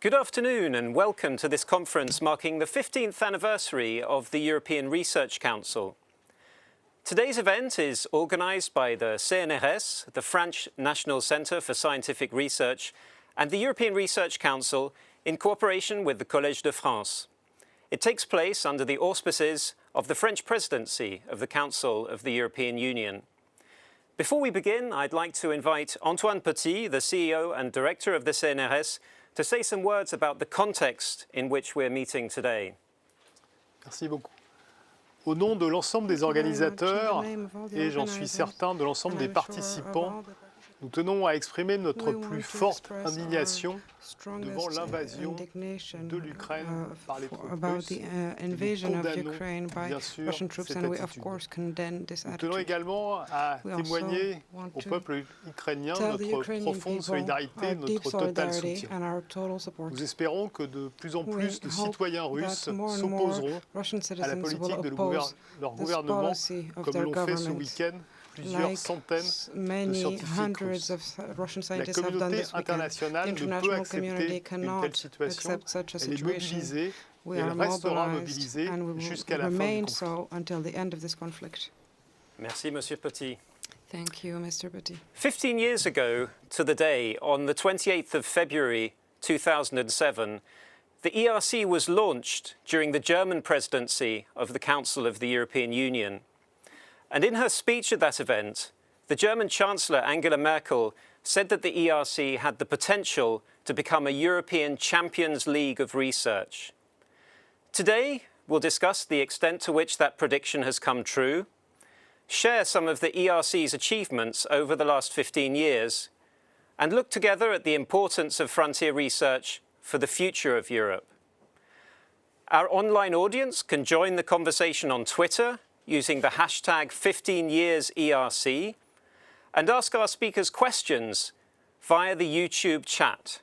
Good afternoon and welcome to this conference marking the 15th anniversary of the European Research Council. Today's event is organised by the CNRS, the French National Centre for Scientific Research, and the European Research Council in cooperation with the Collège de France. It takes place under the auspices of the French presidency of the Council of the European Union. Before we begin, I'd like to invite Antoine Petit, the CEO and Director of the CNRS, to say some words about the context in which we're meeting today. Merci beaucoup. Au nom de l'ensemble des organisateurs et j'en suis certain de l'ensemble des participants, nous tenons à exprimer notre plus forte indignation devant l'invasion de l'Ukraine par les troupes russes. Nous condamnons bien sûr cette attitude. Nous tenons également à témoigner au peuple ukrainien notre profonde solidarité, notre total soutien. Nous espérons que de plus en plus de citoyens russes s'opposeront à la politique de leur gouvernement, comme l'ont fait ce week-end plusieurs centaines de scientifiques russes. La communauté internationale ne peut accepter une telle situation. Elle est mobilisée et elle restera mobilisée jusqu'à la fin du conflit. Merci, Monsieur Petit. Thank you, Mr. Petit. 15 years ago to the day, on the 28th of February 2007, the ERC was launched during the German presidency of the Council of the European Union. And in her speech at that event, the German Chancellor Angela Merkel said that the ERC had the potential to become a European Champions League of research. Today, we'll discuss the extent to which that prediction has come true, share some of the ERC's achievements over the last 15 years, and look together at the importance of frontier research for the future of Europe. Our online audience can join the conversation on Twitter using the hashtag 15yearserc, and ask our speakers questions via the YouTube chat.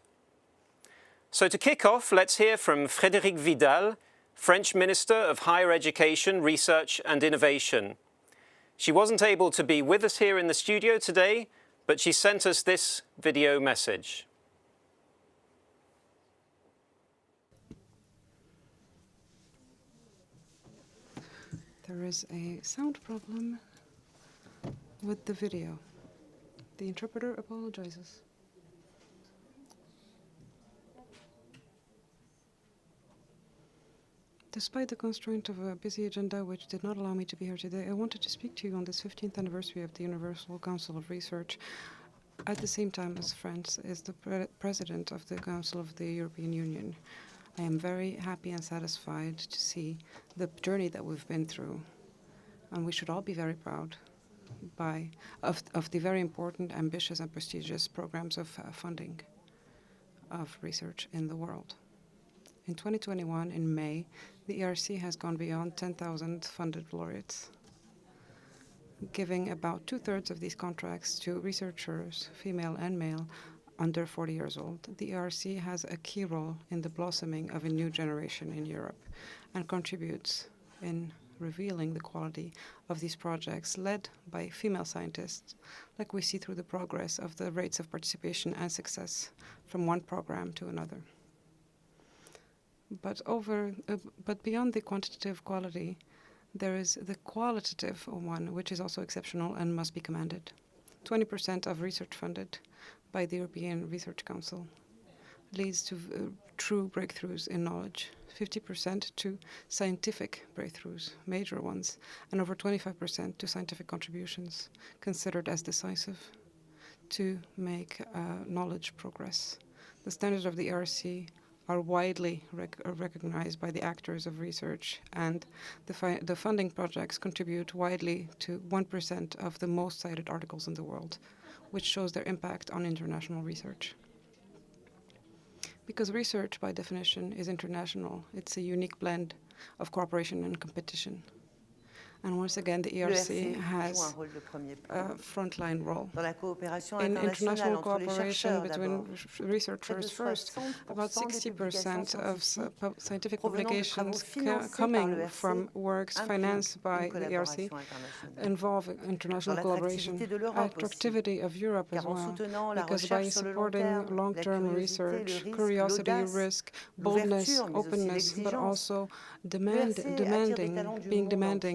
So to kick off, let's hear from Frédérique Vidal, French Minister of Higher Education, Research and Innovation. She wasn't able to be with us here in the studio today, but she sent us this video message. There is a sound problem with the video. The interpreter apologizes. Despite the constraint of a busy agenda which did not allow me to be here today, I wanted to speak to you on this 15th anniversary of the Universal Council of Research, at the same time as France is the President of the Council of the European Union. I am very happy and satisfied to see the journey that we've been through, and we should all be very proud of the very important, ambitious and prestigious programs of funding of research in the world. In 2021, in May, the ERC has gone beyond 10,000 funded laureates, giving about 2/3 of these contracts to researchers, female and male, under 40 years old. The ERC has a key role in the blossoming of a new generation in Europe and contributes in revealing the quality of these projects led by female scientists, like we see through the progress of the rates of participation and success from one program to another. But beyond the quantitative quality, there is the qualitative one, which is also exceptional and must be commended. 20% of research funded by the European Research Council leads to true breakthroughs in knowledge, 50% to scientific breakthroughs, major ones, and over 25% to scientific contributions considered as decisive to make knowledge progress. The standards of the ERC are widely recognized by the actors of research, and the funding projects contribute widely to 1% of the most cited articles in the world, which shows their impact on international research. Because research, by definition, is international, it's a unique blend of cooperation and competition. And once again, the ERC has a frontline role. In international cooperation between researchers first, about 60% of scientific publications coming from works financed by the ERC involve international collaboration. Attractivity of Europe as well, because by supporting long-term research, curiosity, risk, boldness, openness, but also demanding,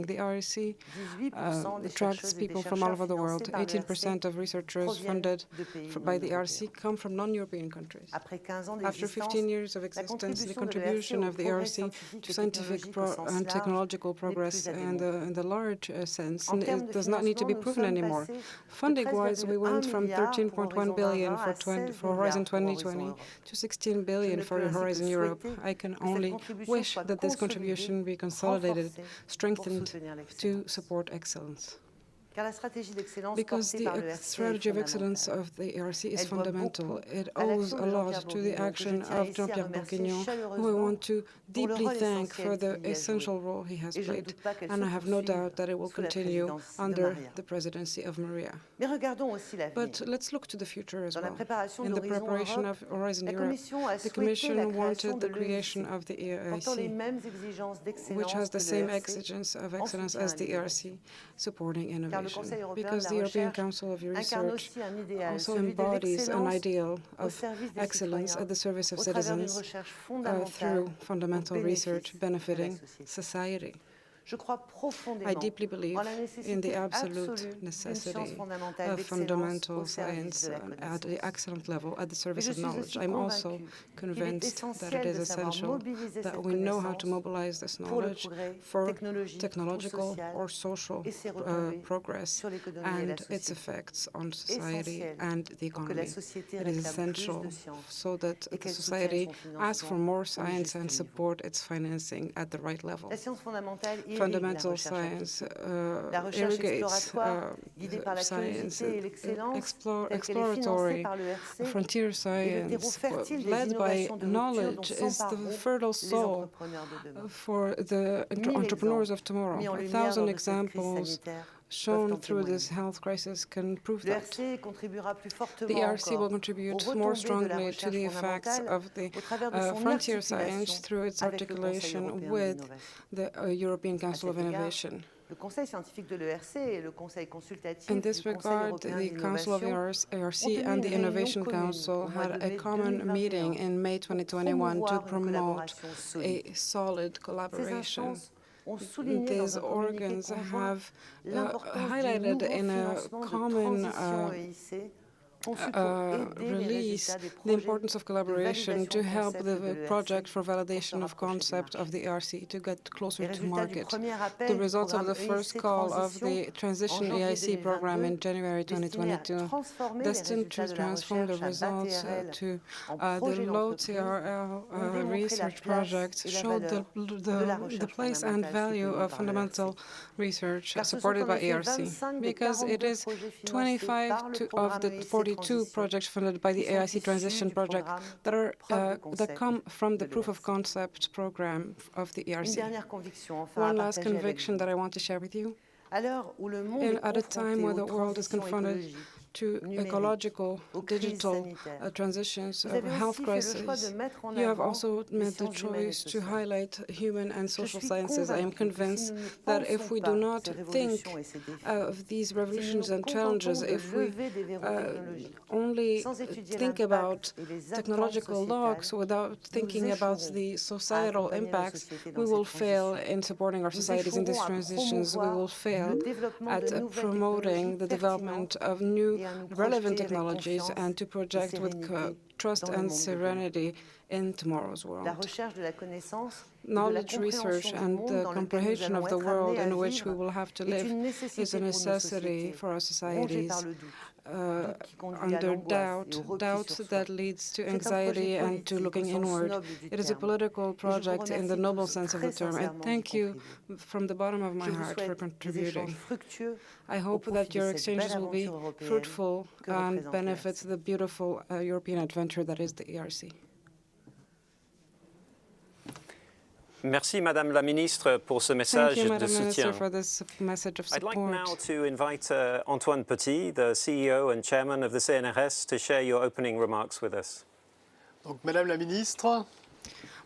the ERC attracts people from all over the world. 18% of researchers funded by the ERC come from non-European countries. After 15 years of existence, the contribution of the ERC to scientific and technological progress in the large sense does not need to be proven anymore. Funding-wise, we went from 13.1 billion for Horizon 2020 to 16 billion for Horizon Europe. I can only wish that this contribution be consolidated, strengthened to support excellence. Because the strategy of excellence of the ERC is fundamental. It owes a lot to the action of Jean-Pierre Bourguignon, who I want to deeply thank for the essential role he has played, and I have no doubt that it will continue under the presidency of Maria. But let's look to the future as well. In the preparation of Horizon Europe, the Commission wanted the creation of the ERC, which has the same exigence of excellence as the ERC, supporting innovation. Because the European Council of Research also embodies an ideal of excellence at the service of citizens through fundamental research benefiting society. I deeply believe in the absolute necessity of fundamental science at the excellent level, at the service of knowledge. I'm also convinced that it is essential that we know how to mobilize this knowledge for technological or social progress and its effects on society and the economy. It is essential so that the society asks for more science and support its financing at the right level. Fundamental science irrigates science, exploratory frontier science, led by knowledge, is the fertile soil for the entrepreneurs of tomorrow. 1,000 examples shown through this health crisis can prove that. The ERC will contribute more strongly to the effects of the frontier science through its articulation with the European Council of Innovation. In this regard, the Council of ERC and the Innovation Council had a common meeting in May 2021 to promote a solid collaboration. These organs have highlighted in a common release the importance of collaboration to help the project for validation of concept of the ERC to get closer to market. The results of the first call of the Transition EIC program in January 2022, destined to transform the results to the low TRL research projects, showed the place and value of fundamental research supported by ERC, because it is 25 of the 42 projects funded by the EIC Transition Project that come from the proof of concept program of the ERC. One last conviction that I want to share with you. At a time where the world is confronted to ecological, digital transitions of health crisis, you have also made the choice to highlight human and social sciences. I am convinced that if we do not think of these revolutions and challenges, if we only think about technological logs without thinking about the societal impacts, we will fail in supporting our societies in these transitions. We will fail at promoting the development of new relevant technologies and to project with trust and serenity in tomorrow's world. Knowledge research and the comprehension of the world in which we will have to live is a necessity for our societies. Under doubt that leads to anxiety and to looking inward. It is a political project in the noble sense of the term, and thank you from the bottom of my heart for contributing. I hope that your exchanges will be fruitful and benefit the beautiful European adventure that is the ERC. Merci, Madame la Ministre, pour ce message Thank you, de Madam Minister, soutien. for this message of I'd like support. now to invite Antoine Petit, the CEO and Chairman of the CNRS, to share your opening remarks with us. Donc, Madame la Ministre,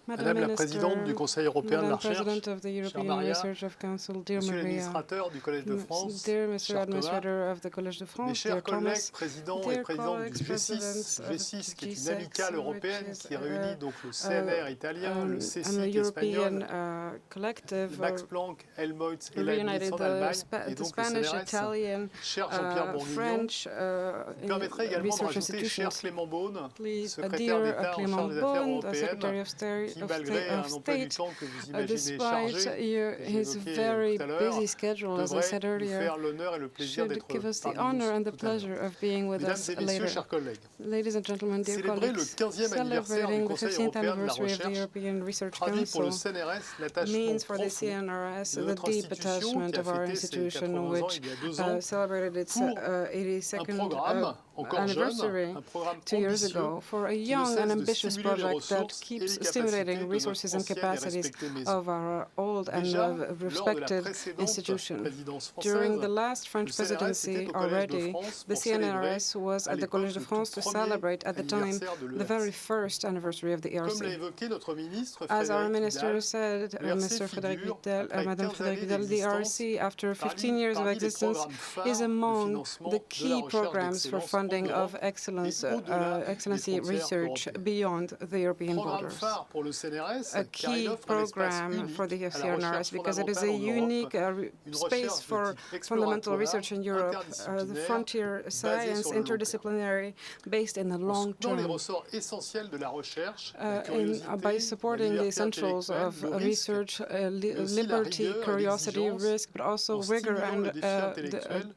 Madame la Présidente du Conseil européen de la Recherche, President of the European Maria, Research of Council, dear Monsieur Maria, l'administrateur du Collège de France, dear Mr. cher Thomas, Administrator of the Collège de mes France, dear chers collègues, Thomas, présidents et dear présidentes colleagues, du G6, presidents of G6 qui est une G6, amicale européenne which is, qui réunit donc le CNR italien, le and the CSIC European espagnol, collective, Max Planck, Helmholtz et Leibniz reunited en the, Allemagne, et the donc le Spanish, CNRS. Italian, Cher Jean-Pierre Bourguignon, French vous permettrez également de research rajouter cher institutions. Clément Beaune, Please, secrétaire dear d'État en Clément charge des affaires Beaune, Secretary européennes, of qui malgré un emploi du State, temps que vous imaginez despite chargé, his j'évoquais very tout à l'heure, busy schedule, as I said devrait nous earlier, faire l'honneur et le plaisir should d'être give us the parmi nous honor and the tout à l'heure. pleasure of being with Mesdames us et messieurs, later. chers collègues, Ladies and gentlemen, dear célébrer le colleagues, 15e anniversaire du celebrating the Conseil 15th européen de la anniversary of the recherche European Research traduit pour le Council CNRS l'attachement means for the profond CNRS de the notre deep institution attachment qui a of our fêté ses 80 institution, ans which il y a 2 ans celebrated its pour un 82nd programme encore jeune, anniversary un programme 2 years ambitieux ago for a qui ne young cesse and de ambitious stimuler les project that ressources et keeps les stimulating capacités de notre resources and ancienne et capacities respectée maison. of our old and Déjà, lors de la respected précédente institution. présidence During the française, last French le CNRS était presidency au Collège de already, France the pour célébrer CNRS was à at the l'époque Collège de le France tout to premier celebrate at the time anniversaire de the very l'ERC. first anniversary of the Comme l'a ERC. évoqué notre ministre As our Frédéric Minister Vidal, said, l'ERC Mr. Frédéric figure, Vidal, après Madame 15 Frédéric années Vidal, the d'existence, ERC, after 15 years of parmi les existence, programmes phares is de among financement the de la key recherche programs for d'excellence en funding of Europe excellence, et au-delà des excellency frontières research européennes. beyond the European Programme borders. phare pour le CNRS, A car il key offre un espace program for the unique à la CNRS recherche because it is a fondamentale en unique Europe, une space recherche de for type fundamental exploratoire, research in Europe, the interdisciplinaire, frontier basée science, sur le long terme. interdisciplinary, based in the En long soutenant les term. ressorts essentiels de la recherche, la By curiosité, supporting la the liberté essentials intellectuelle, of le risque, research, mais aussi la liberty, rigueur et curiosity, l'exigence, risk, but also en rigor stimulant and le défi intellectuel,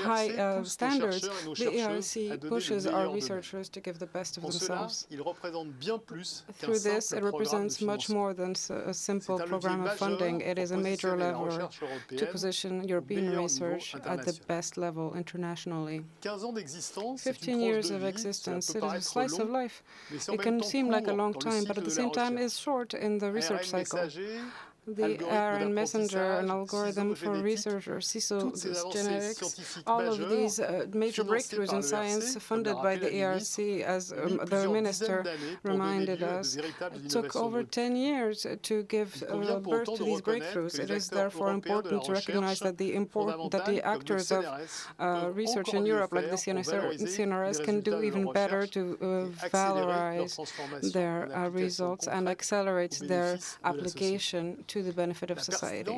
high l'ERC pousse nos standards. chercheurs et nos The chercheuses à ERC donner le pushes meilleur our d'eux-mêmes. researchers to give the best of En cela, themselves. il représente bien plus qu'un Through this, simple it programme de represents much financement. more than a simple C'est un levier program of majeur funding. It pour is a major positionner la lever recherche to européenne position au European meilleur niveau research at the international. best level internationally. 15 ans d'existence, c'est 15 une years tranche de of vie, existence, ça peut it is a paraître slice of long, life. mais c'est en It même can temps seem like a court long dans le time, but cycle at the de la same time recherche. is short in the research ARN cycle. messager, The algorithme ARN messenger and d'apprentissage, algorithm ciseaux for génétiques, researchers, CISO toutes ces avancées genetics, scientifiques all of majeures, these major financées breakthroughs par in l'ERC, science comme funded l'a by rappelé the la ministre, ERC, as ont mis the plusieurs minister dizaines d'années pour donner reminded lieu à de us, véritables took innovations over de 10 years to give Il convient birth pourtant to de these reconnaître breakthroughs. que It les is acteurs therefore européens de la important to recognize recherche that the actors of research in Europe, like the CNRS, can do even better to valorize their results and accelerate their application to the benefit of society.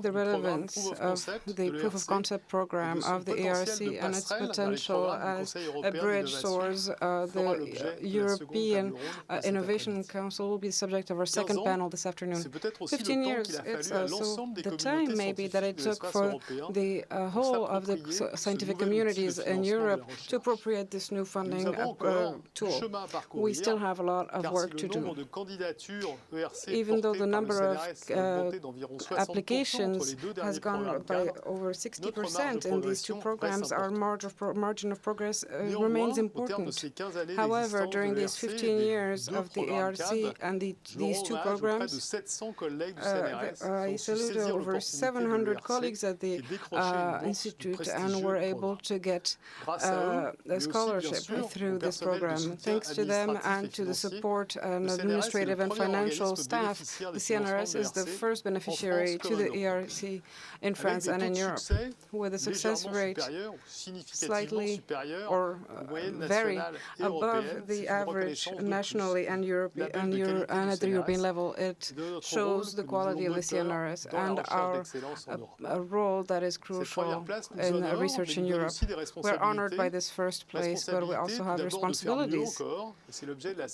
The relevance of the proof of concept program of the ERC and its potential as a bridge towards the European Innovation Council will be the subject of our second panel this afternoon. 15 years, it's also the time maybe that it took for the whole of the scientific communities in Europe to appropriate this new funding tool. We still have a lot of work to do. Even though the number of applications has gone by over 60% in these two programs, our margin of progress remains important. However, during these 15 years of the ERC and these two programs, I salute over 700 colleagues at the Institute and were able to get a scholarship through this program. Thanks to them and to the support and administrative and financial staff, the CNRS is the first beneficiary to the ERC in France and in Europe, with a success rate slightly or very above the average nationally and at the European level. It shows the quality of the CNRS and our role that is crucial in research in Europe. We're honored by this first place, but we also have responsibilities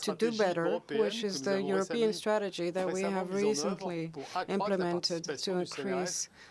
to do better, which is the European strategy that we have recently implemented to increase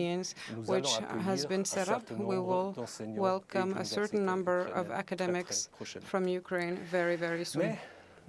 Ukrainians, which has been set up. We will welcome a certain number of academics from Ukraine very, very soon.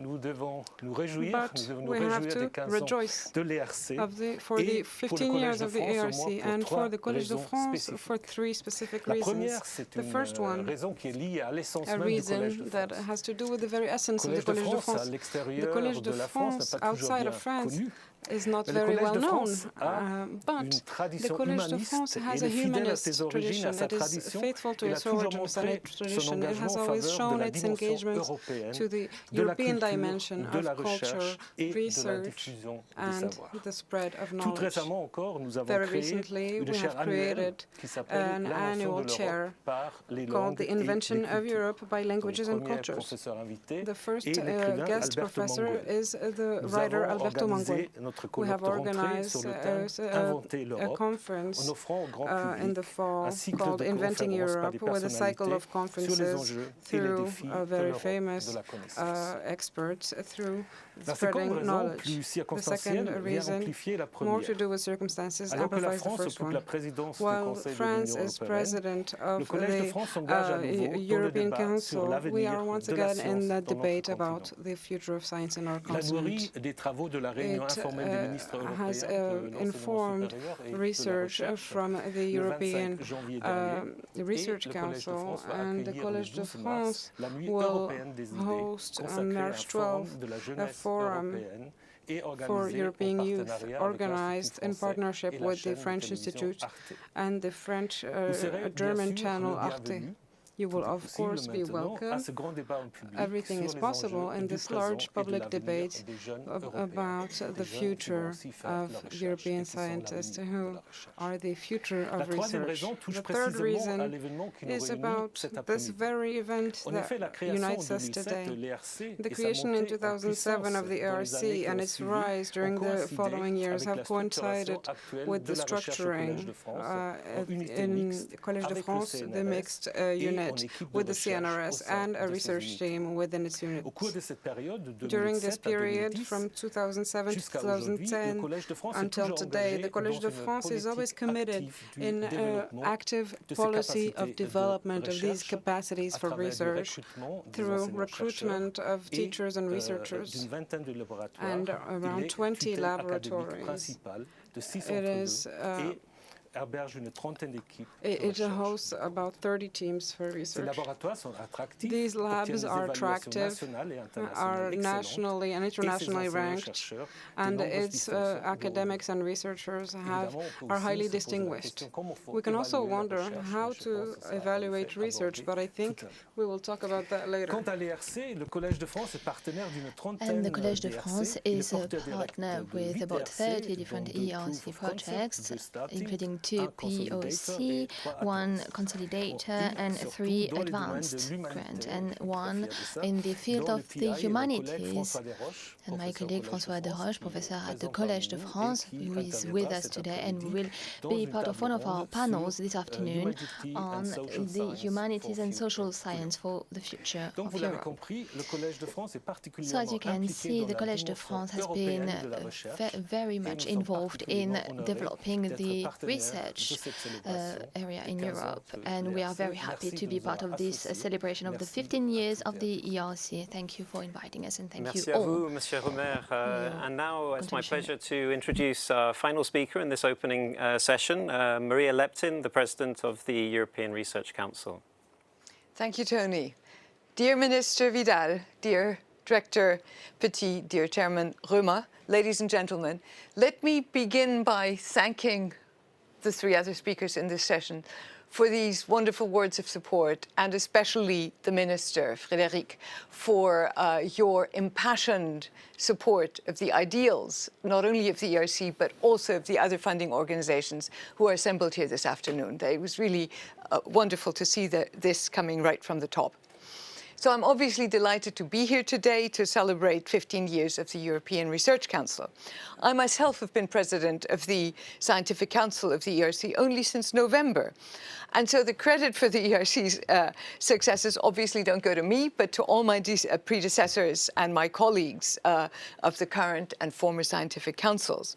nous devons nous réjouir, But nous devons nous we have réjouir to des 15 rejoice ans de l'ERC for et the pour le 15 Collège years de of the France, au moins ERC, pour and trois for the Collège de raisons France spécifiques. for three specific La reasons. première, c'est The une first one, raison qui est liée à l'essence a même du Collège reason de that France. has to do with the very essence Le of the Collège de Collège de France, à France. The l'extérieur Collège de de la France, France, n'est pas toujours outside bien of France, connu. is not Mais le very Collège well de known, France a but une the tradition Collège de France humaniste et has il a est fidèle à humanist ses origines, à tradition. sa It is tradition. faithful to Il a its toujours origins and montré its son tradition. It engagement has en always faveur de shown la its dimension engagement européenne, to the de la European culture, dimension de of la culture, recherche et de la research, diffusion des and savoirs. the spread of Tout knowledge. récemment encore, nous avons Very créé recently, une we chaire have annuelle created qui s'appelle an l'invention annual de chair l'Europe par les called langues the et Invention les of cultures. Europe by Le Languages and premier Cultures. professeur invité The first est l'écrivain guest Alberto professor Manguel. is the Nous writer avons Alberto Manguel. organisé notre We have colloque de rentrée organized sur le thème Inventer a l'Europe conference en offrant au grand in the public fall un cycle called de Inventing conférences par Europe, des with a cycle of personnalités sur les conferences enjeux et les through défis de very l'Europe, famous de la connaissance. experts through La seconde spreading raison, knowledge. plus The circonstancielle, second vient reason, amplifier la more première. to do with circumstances, Alors que la amplifies the France first occupe one. la présidence du While Conseil de France l'Union is européenne, president le of Collège de the France s'engage à nouveau dans le European débat sur Council, we l'avenir are once de la again science in the dans notre debate continent. about the future of science in our Il a nourri continent. des travaux de la réunion It informelle des ministres has européens de l'enseignement informed supérieur et de la research recherche from the le European 25 janvier dernier. Research Et le Collège de Council, France va and the accueillir Collège le de 12 mars France la nuit will européenne des idées, host on consacrée à un March forum 12th de la a jeunesse forum européenne et for organisé European en youth, partenariat avec organized l'Institut in français partnership et la with the chaîne de French télévision Institute Arte. and the French Vous serez bien German sûr channel le Arte. bienvenu. You will, Tout est of possible course, be maintenant welcome. à ce grand débat en public Everything sur is les possible enjeux in du this présent large et de public l'avenir debate des jeunes européens, about des the jeunes qui vont future aussi faire of la recherche European et qui sont l'avenir scientists de who la recherche. are the future La of troisième research. raison touche The third précisément à reason l'événement qui nous is réunit about cet this après-midi. very event En effet, la that création en unites us 2007 today. de l'ERC The et sa creation in montée en 2007 puissance of the dans les années ERC qui and ont its suivi rise during ont the coïncidé following years avec have la structuration coincided actuelle with de the la recherche au Collège structuring de France en unité in mixte Collège de avec le France, the CNRS mixed et en unit équipe de with the recherche au CNRS sein and a de ces research unités. team within its unit. Au cours de cette période de During this 2007 à period, 2010 from 2007 to jusqu'à aujourd'hui, le 2010 Collège de France est until toujours today, engagé the Collège dans de une France is always politique committed active du in développement active de ces policy of capacités de development of these recherche capacities à for travers du research recrutement des through enseignants-chercheurs recruitment of et teachers and researchers. d'une vingtaine de laboratoires. and Il around est 20 tutelle académique laboratories. principale de 6 It centres is, et héberge une trentaine d'équipes de It recherche. hosts about 30 teams for Ces research. laboratoires sont attractifs, These labs obtiennent des are évaluations attractive, nationales et are internationales excellentes, nationally and et ces internationally ranked, enseignants-chercheurs and de nombreuses its distinctions academics and researchers Évidemment, on peut are aussi highly se poser la distinguished. question comment faut We can also évaluer la wonder recherche, how mais je to pense que ça sera en evaluate effet research, abordé but I think tout à l'heure. we will talk about that later. Quant à l'ERC, le Collège de France est partenaire d'une trentaine And the Collège de d'ERC. France Il est is a porteur direct partner de with 8 about ERC, 30 different dont 2 ERC proof of concept, projects, 2 starting, including 2 un consolidator et POC, 3 1 advanced. consolidator, and Surtout 3 dans les domaines de advanced l'humanité, grants, on and est très 1 fiers de ça. in the field Dans of le PI, the le collègue humanities. François Desroches, And my professeur au colleague Collège de François France, Desroches, qui est professor at the présent Collège de parmi nous et France, qui who is interviendra with us cet today and après-midi will dans be une part of table one of our ronde panels sur this afternoon humanity on and social the science humanities for and future. social science for the future Donc of vous l'avez Europe. compris, le Collège de France est So particulièrement as you can impliqué see, dans the la Collège de dimension France has européenne been de la recherche very et much nous sommes involved in particulièrement honorés developing d'être the partenaires research de cette célébration area des in 15 ans Europe, de and we are l'ERC. very happy Merci to de be nous part avoir of this associés. celebration of the Merci 15 years à of toutes et à the ERC. Thank you for inviting us, and thank Merci you à all. vous, Monsieur Romer. And now it's my contribution. pleasure to introduce our final speaker in this opening session, Maria Leptin, the President of the European Research Council. Thank you, Tony. Dear Minister Vidal, dear Director Petit, dear Chairman Romer, ladies and gentlemen, let me begin by thanking the 3 other speakers in this session for these wonderful words of support, and especially the Minister, Frédéric, for your impassioned support of the ideals, not only of the ERC, but also of the other funding organizations who are assembled here this afternoon. It was really wonderful to see this coming right from the top. So I'm obviously delighted to be here today to celebrate 15 years of the European Research Council. I myself have been president of the Scientific Council of the ERC only since November. And so the credit for the ERC's successes obviously don't go to me, but to all my predecessors and my colleagues of the current and former scientific councils.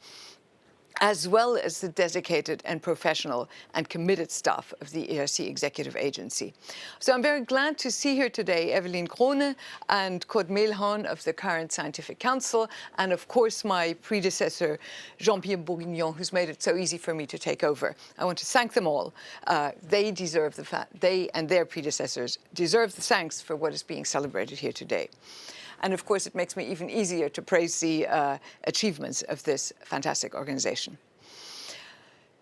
as well as the dedicated and professional and committed staff of the ERC Executive Agency. So I'm very glad to see here today Evelyn Krone and Kurt Mehlhorn of the current Scientific Council, and of course my predecessor, Jean-Pierre Bourguignon, who's made it so easy for me to take over. I want to thank them all. They and their predecessors deserve the thanks for what is being celebrated here today. And of course, it makes me even easier to praise the achievements of this fantastic organization.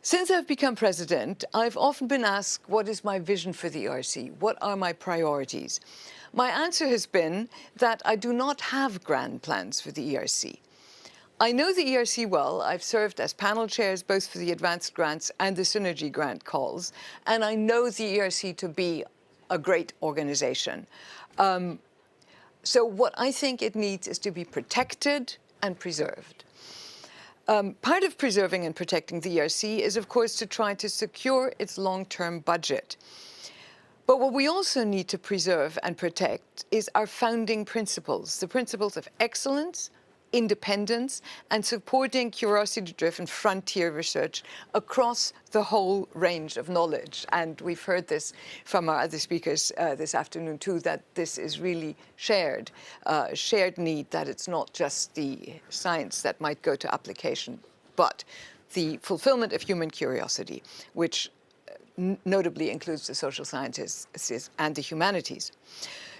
Since I've become president, I've often been asked, what is my vision for the ERC? What are my priorities? My answer has been that I do not have grand plans for the ERC. I know the ERC well. I've served as panel chairs both for the advanced grants and the synergy grant calls, and I know the ERC to be a great organization. So what I think it needs is to be protected and preserved. Part of preserving and protecting the ERC is, of course, to try to secure its long-term budget. But what we also need to preserve and protect is our founding principles, the principles of excellence, independence, and supporting curiosity-driven frontier research across the whole range of knowledge. And we've heard this from our other speakers this afternoon too, that this is really shared need, that it's not just the science that might go to application, but the fulfillment of human curiosity, which notably includes the social sciences and the humanities.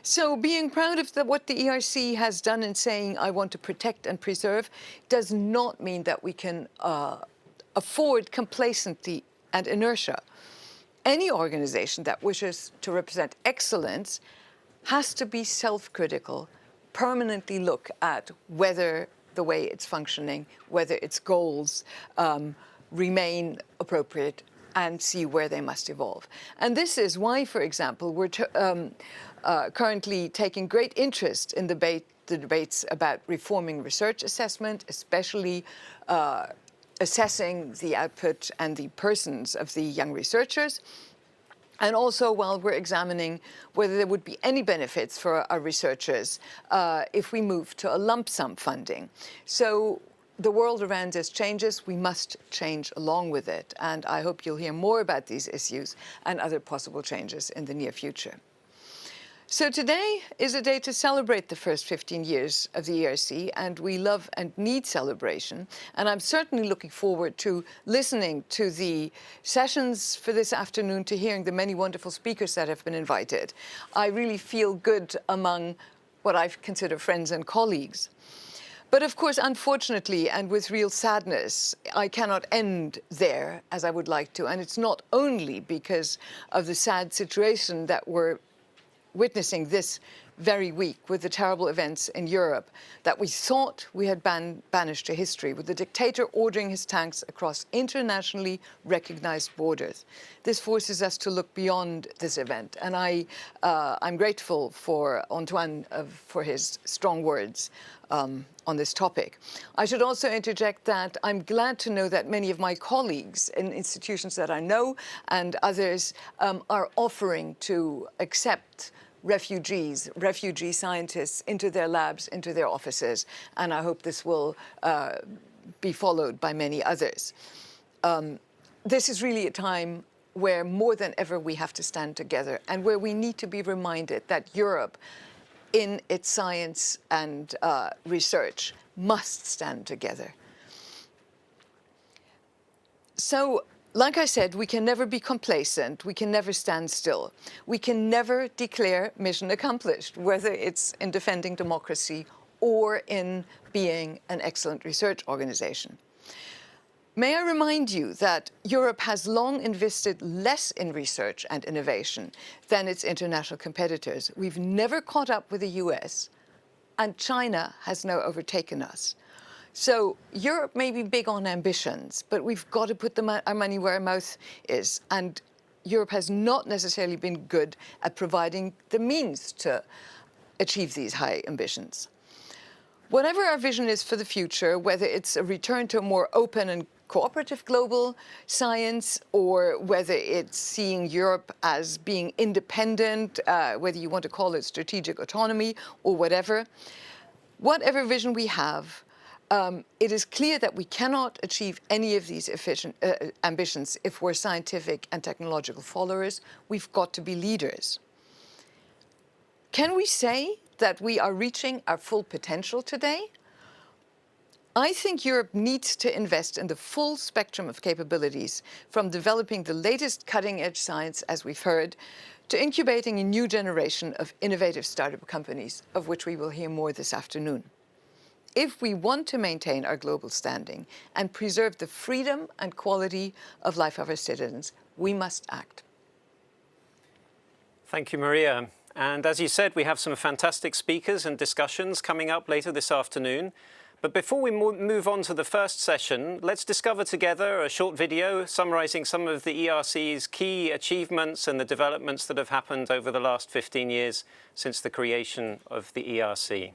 So being proud of what the ERC has done in saying, I want to protect and preserve, does not mean that we can afford complacency and inertia. Any organization that wishes to represent excellence has to be self-critical, permanently look at whether the way it's functioning, whether its goals remain appropriate, and see where they must evolve. And this is why, for example, we're currently taking great interest in the debates about reforming research assessment, especially assessing the output and the persons of the young researchers. And also while we're examining whether there would be any benefits for our researchers if we move to a lump sum funding. So the world around us changes, we must change along with it. And I hope you'll hear more about these issues and other possible changes in the near future. So today is a day to celebrate the first 15 years of the ERC, and we love and need celebration. And I'm certainly looking forward to listening to the sessions for this afternoon, to hearing the many wonderful speakers that have been invited. I really feel good among what I consider friends and colleagues. But of course, unfortunately, and with real sadness, I cannot end there as I would like to. And it's not only because of the sad situation that we're witnessing this very week with the terrible events in Europe that we thought we had banished to history, with the dictator ordering his tanks across internationally recognized borders. This forces us to look beyond this event. And I'm grateful for Antoine for his strong words on this topic. I should also interject that I'm glad to know that many of my colleagues in institutions that I know and others are offering to accept refugee scientists into their labs, into their offices, and I hope this will be followed by many others. This is really a time where more than ever we have to stand together, and where we need to be reminded that Europe, in its science and research, must stand together. So, like I said, we can never be complacent. We can never stand still. We can never declare mission accomplished, whether it's in defending democracy or in being an excellent research organization. May I remind you that Europe has long invested less in research and innovation than its international competitors. We've never caught up with the US, and China has now overtaken us. So Europe may be big on ambitions, but we've got to put our money where our mouth is. And Europe has not necessarily been good at providing the means to achieve these high ambitions. Whatever our vision is for the future, whether it's a return to a more open and cooperative global science, or whether it's seeing Europe as being independent, whether you want to call it strategic autonomy or whatever vision we have, it is clear that we cannot achieve any of these ambitions if we're scientific and technological followers. We've got to be leaders. Can we say that we are reaching our full potential today? I think Europe needs to invest in the full spectrum of capabilities, from developing the latest cutting-edge science, as we've heard, to incubating a new generation of innovative startup companies, of which we will hear more this afternoon. If we want to maintain our global standing and preserve the freedom and quality of life of our citizens, we must act. Thank you, Maria. And as you said, we have some fantastic speakers and discussions coming up later this afternoon. But before we move on to the first session, let's discover together a short video summarising some of the ERC's key achievements and the developments that have happened over the last 15 years since the creation of the ERC.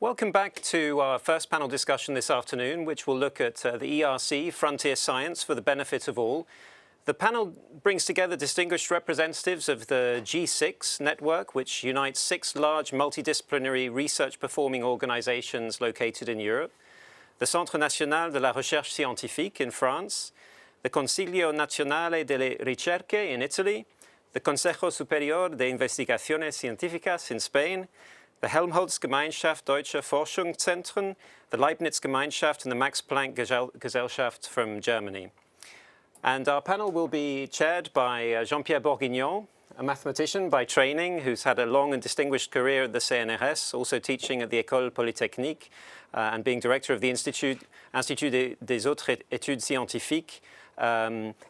Welcome back to our first panel discussion this afternoon, which will look at the ERC, Frontier Science for the Benefit of All. The panel brings together distinguished representatives of the G6 network, which unites 6 large multidisciplinary research-performing organizations located in Europe, the Centre National de la Recherche Scientifique in France, the Consiglio Nazionale delle Ricerche in Italy, the Consejo Superior de Investigaciones Científicas in Spain, the Helmholtz-Gemeinschaft Deutscher Forschungszentren, the Leibniz-Gemeinschaft and the Max-Planck-Gesellschaft from Germany. And our panel will be chaired by Jean-Pierre Bourguignon, a mathematician by training who's had a long and distinguished career at the CNRS, also teaching at the École Polytechnique and being director of the Institut des Autres Études Scientifiques.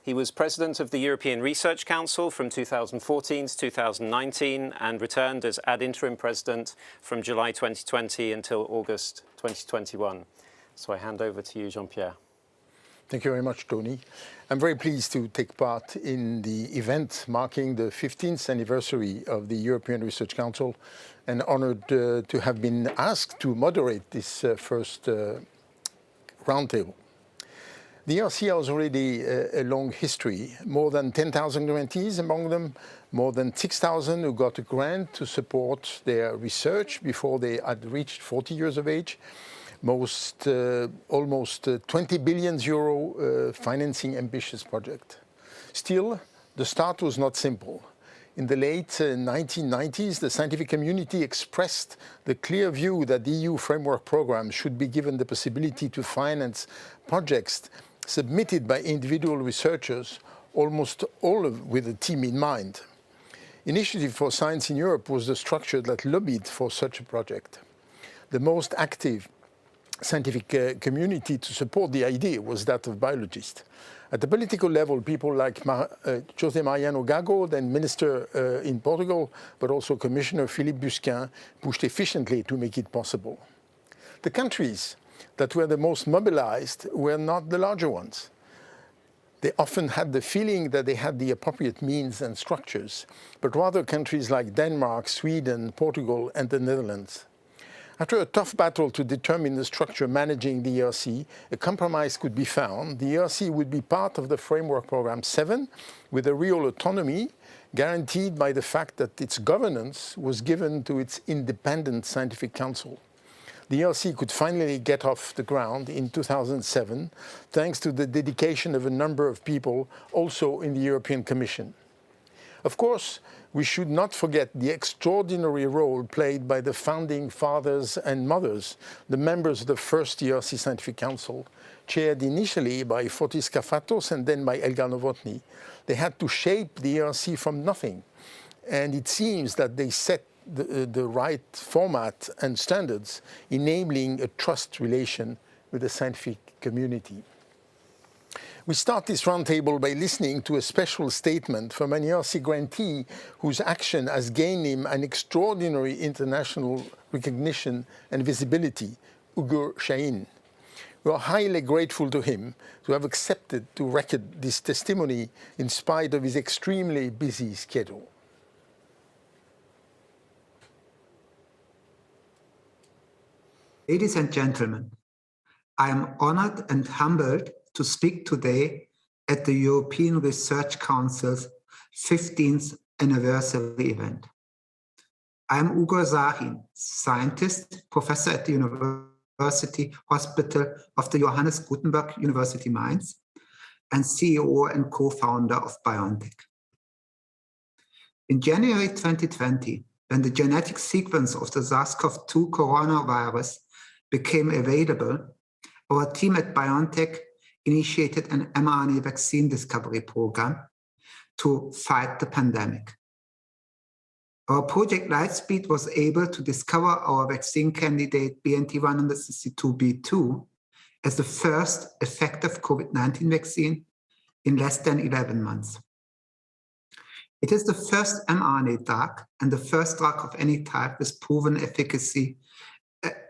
He was president of the European Research Council from 2014 to 2019 and returned as ad interim president from July 2020 until August 2021. So I hand over to you, Jean-Pierre. Thank you very much, Tony. I'm very pleased to take part in the event marking the 15th anniversary of the European Research Council and honored to have been asked to moderate this first roundtable. The ERC has already a long history, more than 10,000 grantees, among them more than 6,000 who got a grant to support their research before they had reached 40 years of age. Almost 20 billion euro financing ambitious project. Still, the start was not simple. In the late 1990s, the scientific community expressed the clear view that the EU framework program should be given the possibility to finance projects submitted by individual researchers, almost all with a team in mind. Initiative for Science in Europe was the structure that lobbied for such a project. The most active scientific community to support the idea was that of biologists. At the political level, people like José Mariano Gago, then minister in Portugal, but also Commissioner Philippe Busquin, pushed efficiently to make it possible. The countries that were the most mobilized were not the larger ones. They often had the feeling that they had the appropriate means and structures, but rather countries like Denmark, Sweden, Portugal, and the Netherlands. After a tough battle to determine the structure managing the ERC, a compromise could be found. The ERC would be part of the Framework Programme 7 with a real autonomy guaranteed by the fact that its governance was given to its independent scientific council. The ERC could finally get off the ground in 2007 thanks to the dedication of a number of people also in the European Commission. Of course, we should not forget the extraordinary role played by the founding fathers and mothers, the members of the first ERC Scientific Council, chaired initially by Fotis Kafatos and then by Elgar Novotny. They had to shape the ERC from nothing, and it seems that they set the right format and standards, enabling a trust relation with the scientific community. We start this roundtable by listening to a special statement from an ERC grantee whose action has gained him an extraordinary international recognition and visibility, Ugur Shahin. We are highly grateful to him to have accepted to record this testimony in spite of his extremely busy schedule. Ladies and gentlemen, I am honored and humbled to speak today at the European Research Council's 15th anniversary event. I am Ugur Shahin, scientist, professor at the University Hospital of the Johannes Gutenberg University Mainz, and CEO and co-founder of BioNTech. In January 2020, when the genetic sequence of the SARS-CoV-2 coronavirus became available, our team at BioNTech initiated an mRNA vaccine discovery program to fight the pandemic. Our project Lightspeed was able to discover our vaccine candidate BNT162b2 as the first effective COVID-19 vaccine in less than 11 months. It is the first mRNA drug and the first drug of any type with proven efficacy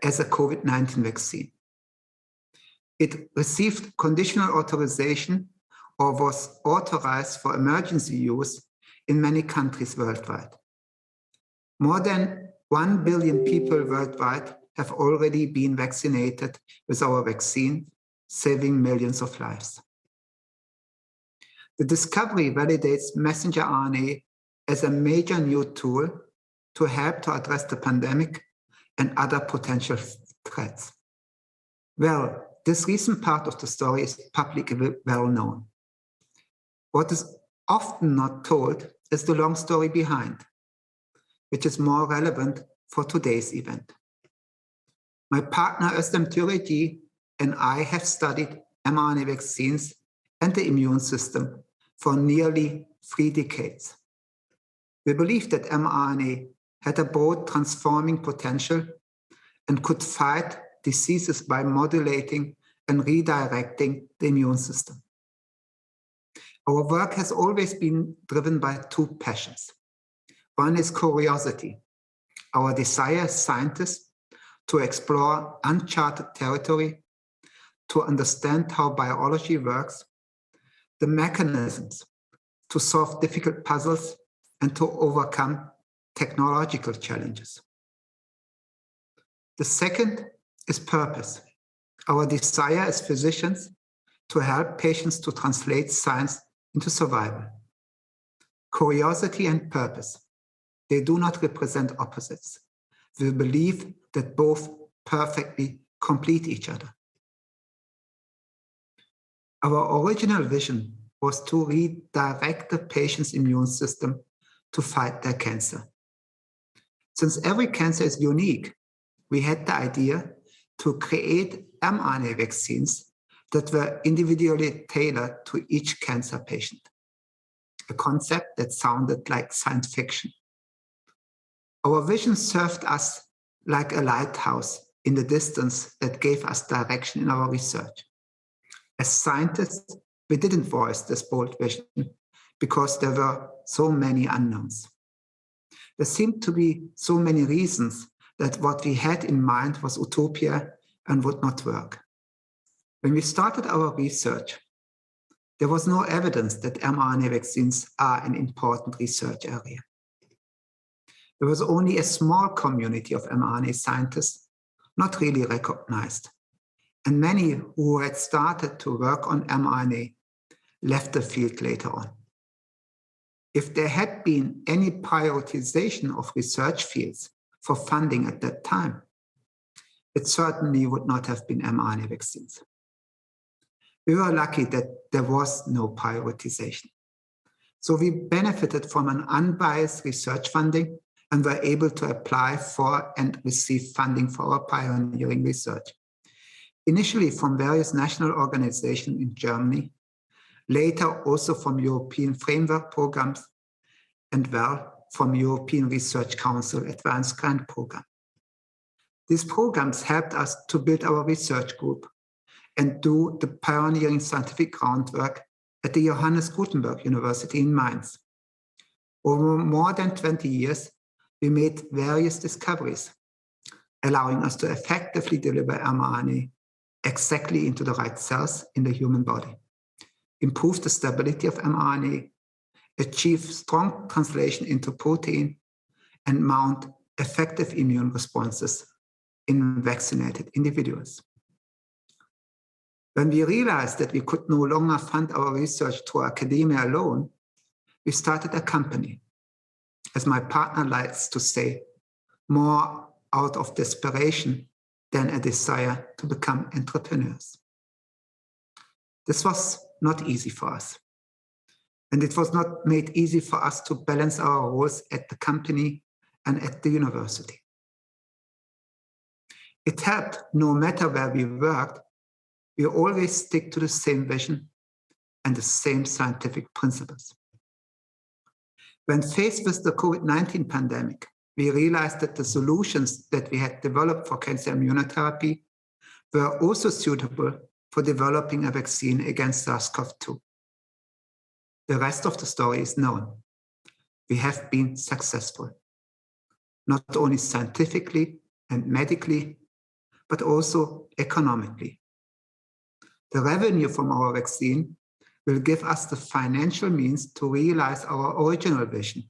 as a COVID-19 vaccine. It received conditional authorization or was authorized for emergency use in many countries worldwide. More than 1 billion people worldwide have already been vaccinated with our vaccine, saving millions of lives. The discovery validates messenger RNA as a major new tool to help to address the pandemic and other potential threats. Well, this recent part of the story is publicly well known. What is often not told is the long story behind, which is more relevant for today's event. My partner Özlem Türeci and I have studied mRNA vaccines and the immune system for nearly 3 decades. We believe that mRNA had a broad transforming potential and could fight diseases by modulating and redirecting the immune system. Our work has always been driven by 2 passions. One is curiosity, our desire as scientists to explore uncharted territory, to understand how biology works, the mechanisms to solve difficult puzzles, and to overcome technological challenges. The second is purpose, our desire as physicians to help patients to translate science into survival. Curiosity and purpose, they do not represent opposites. We believe that both perfectly complete each other. Our original vision was to redirect the patient's immune system to fight their cancer. Since every cancer is unique, we had the idea to create mRNA vaccines that were individually tailored to each cancer patient, a concept that sounded like science fiction. Our vision served us like a lighthouse in the distance that gave us direction in our research. As scientists, we didn't voice this bold vision because there were so many unknowns. There seemed to be so many reasons that what we had in mind was utopia and would not work. When we started our research, there was no evidence that mRNA vaccines are an important research area. There was only a small community of mRNA scientists, not really recognized, and many who had started to work on mRNA left the field later on. If there had been any prioritization of research fields for funding at that time, it certainly would not have been mRNA vaccines. We were lucky that there was no prioritization. So we benefited from an unbiased research funding and were able to apply for and receive funding for our pioneering research. Initially from various national organizations in Germany, later also from European framework programs, and from European Research Council Advanced Grant Program. These programs helped us to build our research group and do the pioneering scientific groundwork at the Johannes Gutenberg University in Mainz. Over more than 20 years, we made various discoveries, allowing us to effectively deliver mRNA exactly into the right cells in the human body, improve the stability of mRNA, achieve strong translation into protein, and mount effective immune responses in vaccinated individuals. When we realized that we could no longer fund our research through academia alone, we started a company. As my partner likes to say, more out of desperation than a desire to become entrepreneurs. This was not easy for us. And it was not made easy for us to balance our roles at the company and at the university. It helped no matter where we worked, we always stick to the same vision and the same scientific principles. When faced with the COVID-19 pandemic, we realized that the solutions that we had developed for cancer immunotherapy were also suitable for developing a vaccine against SARS-CoV-2. The rest of the story is known. We have been successful, not only scientifically and medically, but also economically. The revenue from our vaccine will give us the financial means to realize our original vision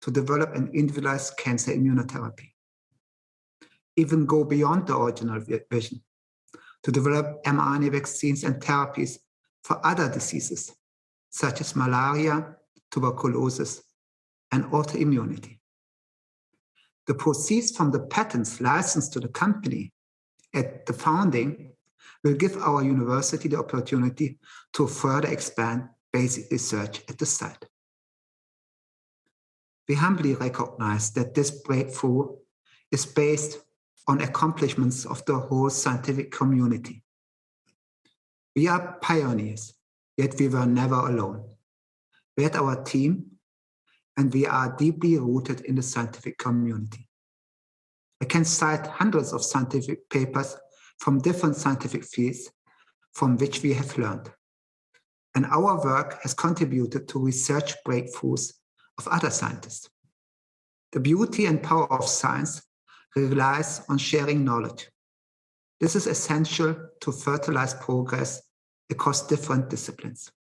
to develop an individualized cancer immunotherapy. Even go beyond the original vision to develop mRNA vaccines and therapies for other diseases, such as malaria, tuberculosis, and autoimmunity. The proceeds from the patents licensed to the company at the founding will give our university the opportunity to further expand basic research at the site. We humbly recognize that this breakthrough is based on accomplishments of the whole scientific community. We are pioneers, yet we were never alone. We had our team, and we are deeply rooted in the scientific community. I can cite hundreds of scientific papers from different scientific fields from which we have learned. And our work has contributed to research breakthroughs of other scientists. The beauty and power of science relies on sharing knowledge. This is essential to fertilize progress across different disciplines.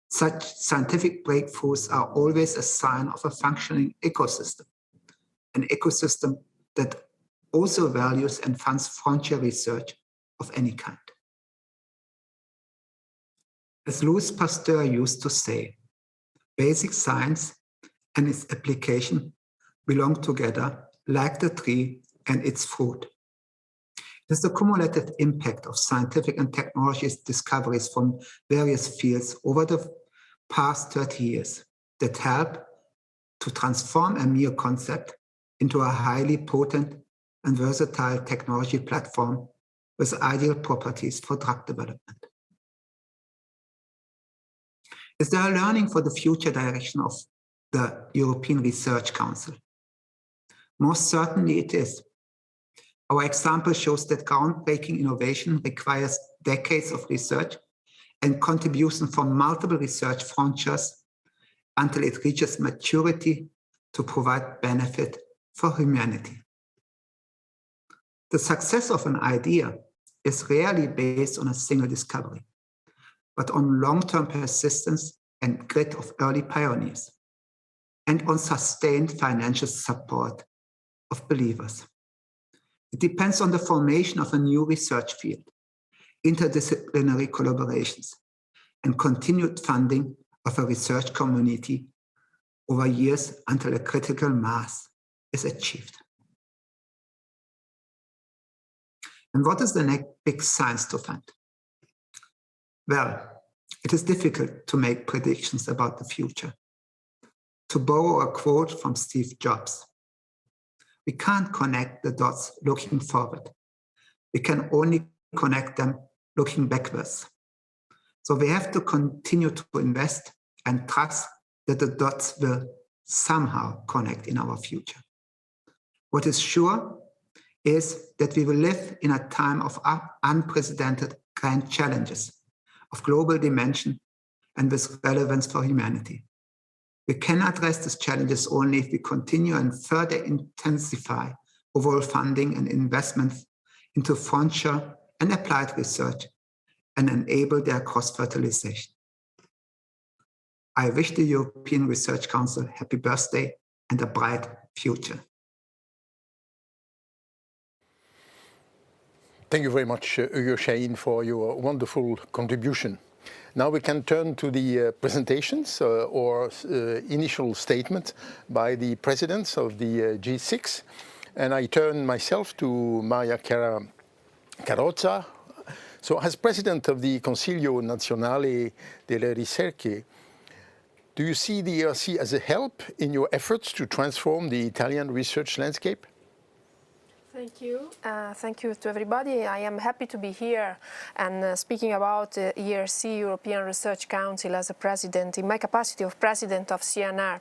Such scientific breakthroughs are always a sign of a functioning ecosystem, an ecosystem that also values and funds frontier research of any kind. As Louis Pasteur used to say, basic science and its application belong together like the tree and its fruit. It is the cumulative impact of scientific and technology discoveries from various fields over the past 30 years that help to transform a mere concept into a highly potent and versatile technology platform with ideal properties for drug development. Is there a learning for the future direction of the European Research Council? Most certainly it is. Our example shows that groundbreaking innovation requires decades of research and contribution from multiple research frontiers until it reaches maturity to provide benefit for humanity. The success of an idea is rarely based on a single discovery, but on long-term persistence and grit of early pioneers, and on sustained financial support of believers. It depends on the formation of a new research field, interdisciplinary collaborations, and continued funding of a research community over years until a critical mass is achieved. And what is the next big science to fund? Well, it is difficult to make predictions about the future. To borrow a quote from Steve Jobs, we can't connect the dots looking forward. We can only connect them looking backwards. So we have to continue to invest and trust that the dots will somehow connect in our future. What is sure is that we will live in a time of unprecedented grand challenges of global dimension and with relevance for humanity. We can address these challenges only if we continue and further intensify overall funding and investments into frontier and applied research and enable their cross-fertilization. I wish the European Research Council happy birthday and a bright future. Thank you very much, Ugo Shahin, for your wonderful contribution. Now we can turn to the presentations or initial statement by the presidents of the G6. And I turn myself to Maria Carrozza. So as president of the Consiglio Nazionale delle Ricerche, do you see the ERC as a help in your efforts to transform the Italian research landscape? Thank you. Thank you to everybody. I am happy to be here and speaking about ERC, European Research Council, as a president, in my capacity of president of CNR.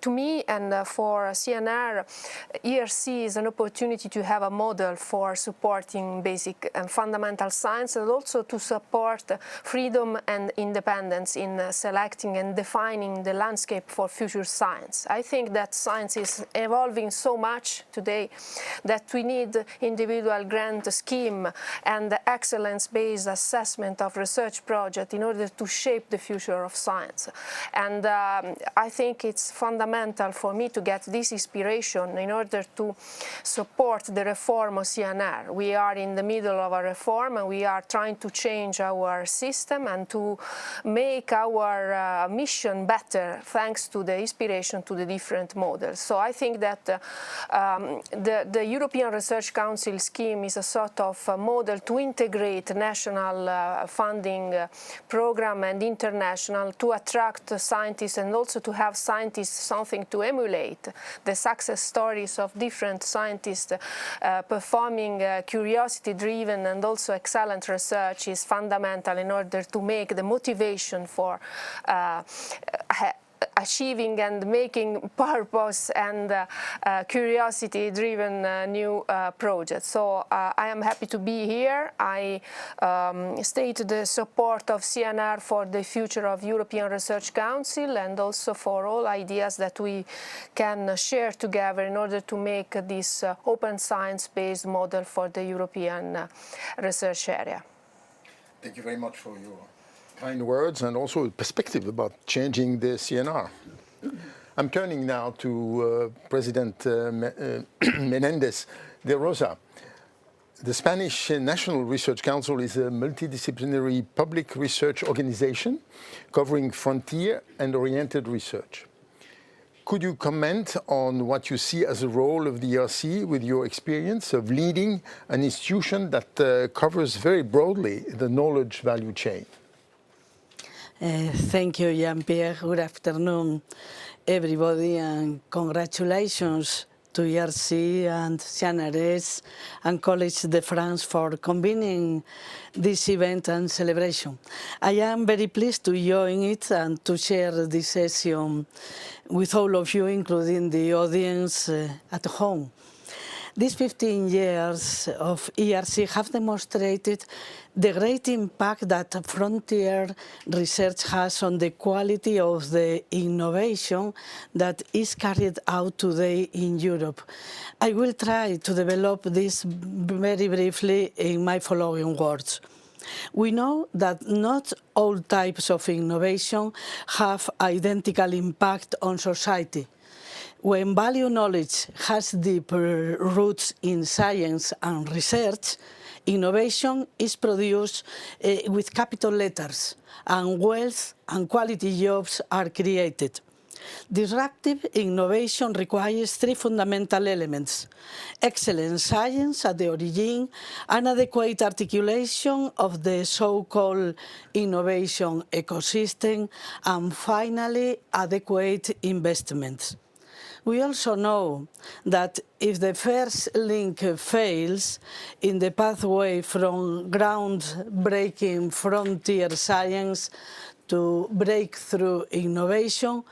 To me and for CNR, ERC is an opportunity to have a model for supporting basic and fundamental science, and also to support freedom and independence in selecting and defining the landscape for future science. I think that science is evolving so much today that we need individual grant scheme and excellence-based assessment of research projects in order to shape the future of science. And I think it's fundamental for me to get this inspiration in order to support the reform of CNR. We are in the middle of a reform and we are trying to change our system and to make our mission better thanks to the inspiration to the different models. So I think that the European Research Council scheme is a sort of model to integrate national funding program and international to attract scientists and also to have scientists something to emulate. The success stories of different scientists performing curiosity-driven and also excellent research is fundamental in order to make the motivation for achieving and making purpose and curiosity-driven new projects. So I am happy to be here. I state the support of CNR for the future of European Research Council and also for all ideas that we can share together in order to make this open science-based model for the European research area. Thank you very much for your kind words and also perspective about changing the CNR. I'm turning now to President Menendez de Rosa. The Spanish National Research Council is a multidisciplinary public research organization covering frontier and oriented research. Could you comment on what you see as the role of the ERC with your experience of leading an institution that covers very broadly the knowledge value chain? Thank you, Jean-Pierre. Good afternoon, everybody, and congratulations to ERC and CNRS and Collège de France for convening this event and celebration. I am very pleased to join it and to share this session with all of you, including the audience at home. These 15 years of ERC have demonstrated the great impact that frontier research has on the quality of the innovation that is carried out today in Europe. I will try to develop this very briefly in my following words. We know that not all types of innovation have identical impact on society. When value knowledge has deeper roots in science and research, innovation is produced with capital letters, and wealth and quality jobs are created. Disruptive innovation requires three fundamental elements: excellent science at the origin, an adequate articulation of the so-called innovation ecosystem, and finally, adequate investments. We also know that if the first link fails in the pathway from groundbreaking frontier science to breakthrough innovation,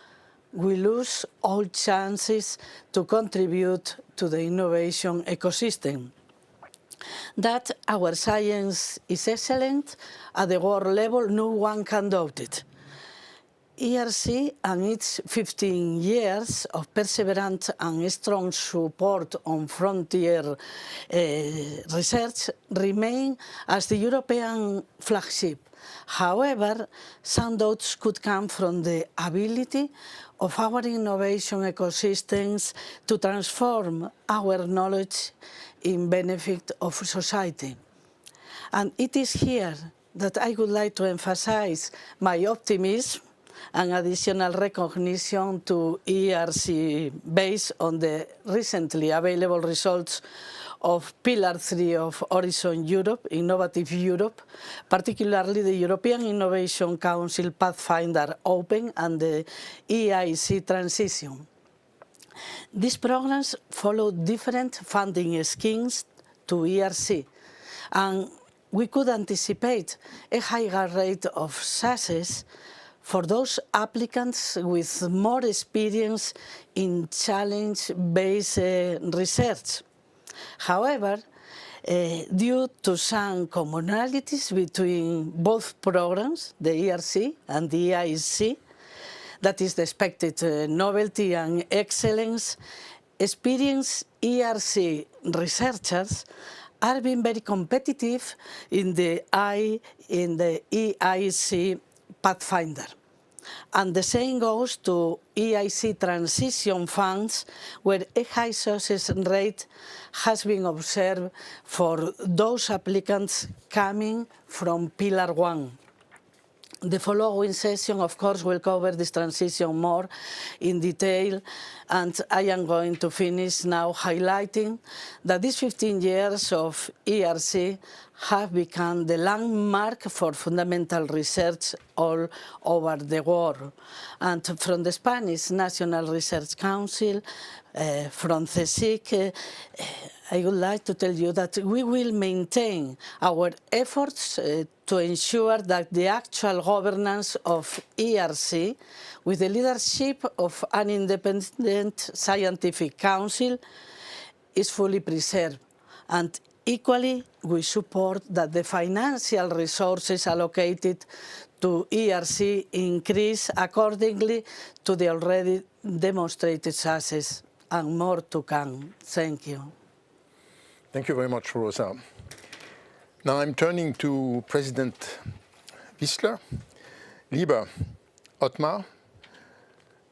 we lose all chances to contribute to the innovation ecosystem. That our science is excellent at the world level, no one can doubt it. ERC and its 15 years of perseverance and strong support on frontier research remain as the European flagship. However, some doubts could come from the ability of our innovation ecosystems to transform our knowledge in benefit of society. And it is here that I would like to emphasize my optimism and additional recognition to ERC based on the recently available results of Pillar 3 of Horizon Europe, Innovative Europe, particularly the European Innovation Council Pathfinder Open and the EIC Transition. These programs follow different funding schemes to ERC, and we could anticipate a higher rate of success for those applicants with more experience in challenge-based research. However, due to some commonalities between both programs, the ERC and the EIC, that is the expected novelty and excellence, experienced ERC researchers are being very competitive in the EIC Pathfinder. And the same goes to EIC transition funds, where a high success rate has been observed for those applicants coming from Pillar 1. The following session, of course, will cover this transition more in detail, and I am going to finish now highlighting that these 15 years of ERC have become the landmark for fundamental research all over the world. And from the Spanish National Research Council, from CSIC, I would like to tell you that we will maintain our efforts to ensure that the actual governance of ERC, with the leadership of an independent scientific council, is fully preserved. And equally, we support that the financial resources allocated to ERC increase accordingly to the already demonstrated success, and more to come. Thank you. Thank you very much, Rosa. Now I'm turning to President Wissler. Lieber Ottmar,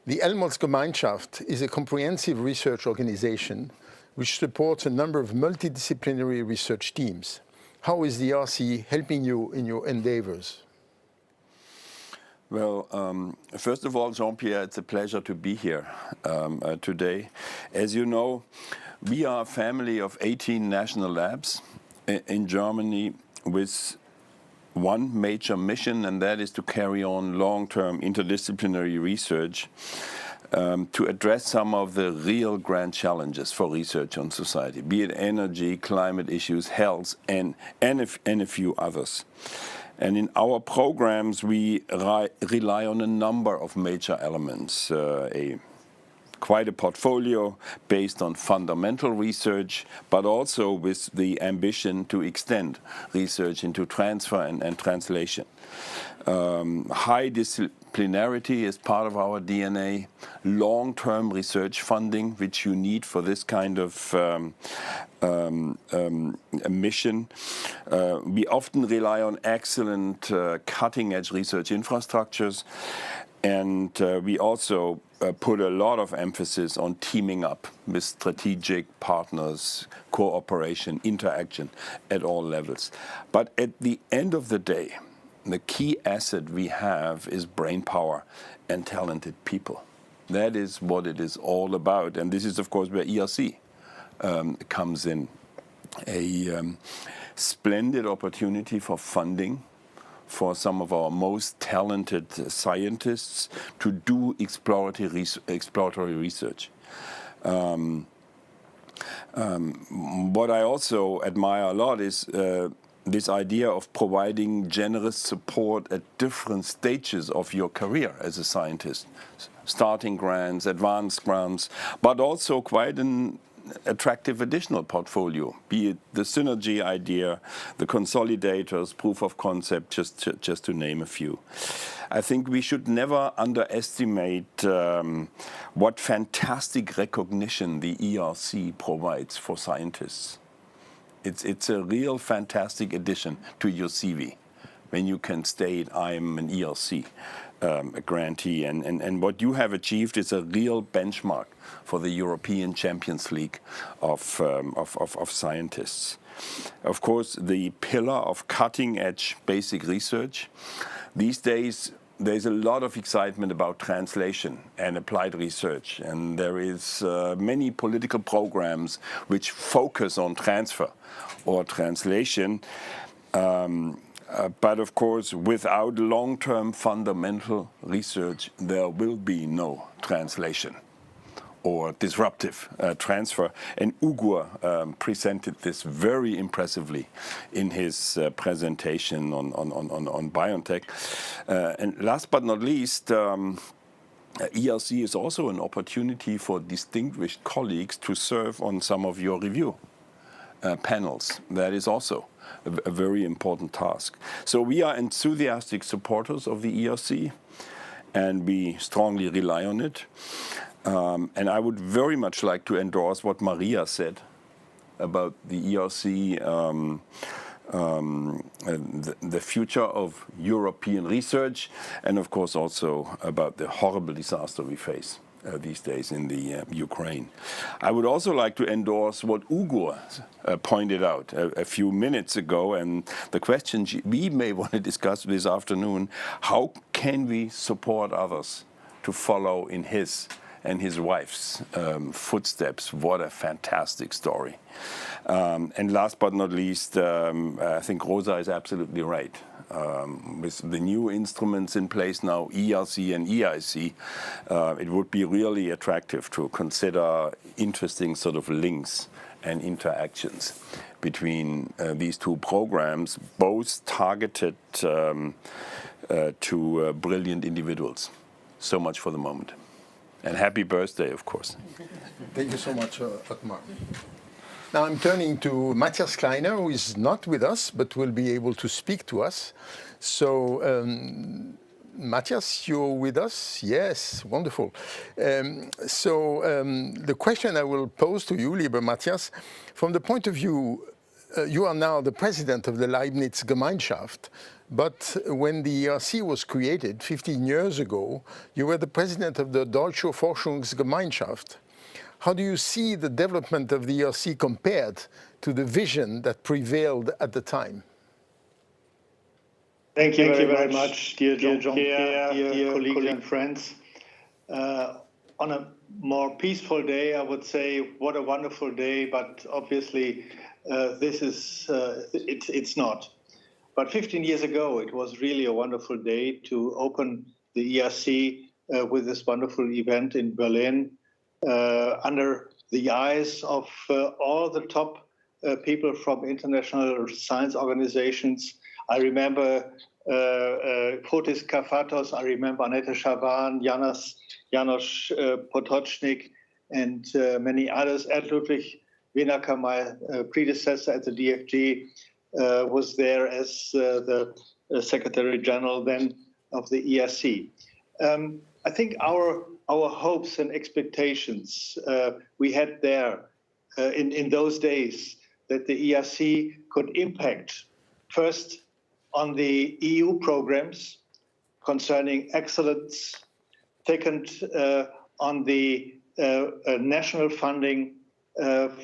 the Helmholtz-Gemeinschaft is a comprehensive research organization which supports a number of multidisciplinary research teams. How is the ERC helping you in your endeavors? Well, first of all, Jean-Pierre, it's a pleasure to be here today. As you know, we are a family of 18 national labs in Germany with one major mission, and that is to carry on long-term interdisciplinary research to address some of the real grand challenges for research on society, be it energy, climate issues, health, and a few others. And in our programs, we rely on a number of major elements, quite a portfolio based on fundamental research, but also with the ambition to extend research into transfer and translation. High disciplinarity is part of our DNA, long-term research funding, which you need for this kind of mission. We often rely on excellent cutting-edge research infrastructures, and we also put a lot of emphasis on teaming up with strategic partners, cooperation, interaction at all levels. But at the end of the day, the key asset we have is brain power and talented people. That is what it is all about. And this is, of course, where ERC comes in. A splendid opportunity for funding for some of our most talented scientists to do exploratory research. What I also admire a lot is this idea of providing generous support at different stages of your career as a scientist. Starting grants, advanced grants, but also quite an attractive additional portfolio, be it the synergy idea, the consolidators, proof of concept, just to name a few. I think we should never underestimate what fantastic recognition the ERC provides for scientists. It's a real fantastic addition to your CV when you can state, I'm an ERC a grantee. And what you have achieved is a real benchmark for the European Champions League of scientists. Of course, the pillar of cutting-edge basic research. These days, there's a lot of excitement about translation and applied research, and there is many political programs which focus on transfer or translation. But of course, without long-term fundamental research, there will be no translation or disruptive transfer. And Ugur presented this very impressively in his presentation on biotech. And last but not least, ERC is also an opportunity for distinguished colleagues to serve on some of your review panels. That is also a very important task. So we are enthusiastic supporters of the ERC, and we strongly rely on it. And I would very much like to endorse what Maria said about the ERC, the future of European research, and of course also about the horrible disaster we face these days in the Ukraine. I would also like to endorse what Ugur pointed out a few minutes ago, and the question we may want to discuss this afternoon: how can we support others to follow in his and his wife's footsteps? What a fantastic story. And last but not least, I think Rosa is absolutely right. With the new instruments in place now, ERC and EIC, it would be really attractive to consider interesting sort of links and interactions between these two programs, both targeted to brilliant individuals. So much for the moment. And happy birthday, of course. Thank you so much, Otmar. Now I'm turning to Matthias Kleiner, who is not with us, but will be able to speak to us. So, Matthias, you're with us? Yes, wonderful. The question I will pose to you, lieber Matthias, from the point of view, you are now the president of the Leibniz Gemeinschaft, but when the ERC was created 15 years ago, you were the president of the Deutsche Forschungsgemeinschaft. How do you see the development of the ERC compared to the vision that prevailed at the time? Thank you very much, dear Jean-Pierre, dear colleagues and friends. On a more peaceful day, I would say, what a wonderful day, but obviously it's not. But 15 years ago, it was really a wonderful day to open the ERC with this wonderful event in Berlin under the eyes of all the top people from international science organizations. I remember Fotis Kafatos, I remember Annette Schavan, Janos Potočnik, and many others. Ed Ludwig Wienacker, my predecessor at the DFG, was there as the Secretary General then of the ERC. I think our hopes and expectations we had there in those days that the ERC could impact first on the EU programs concerning excellence, second on the national funding of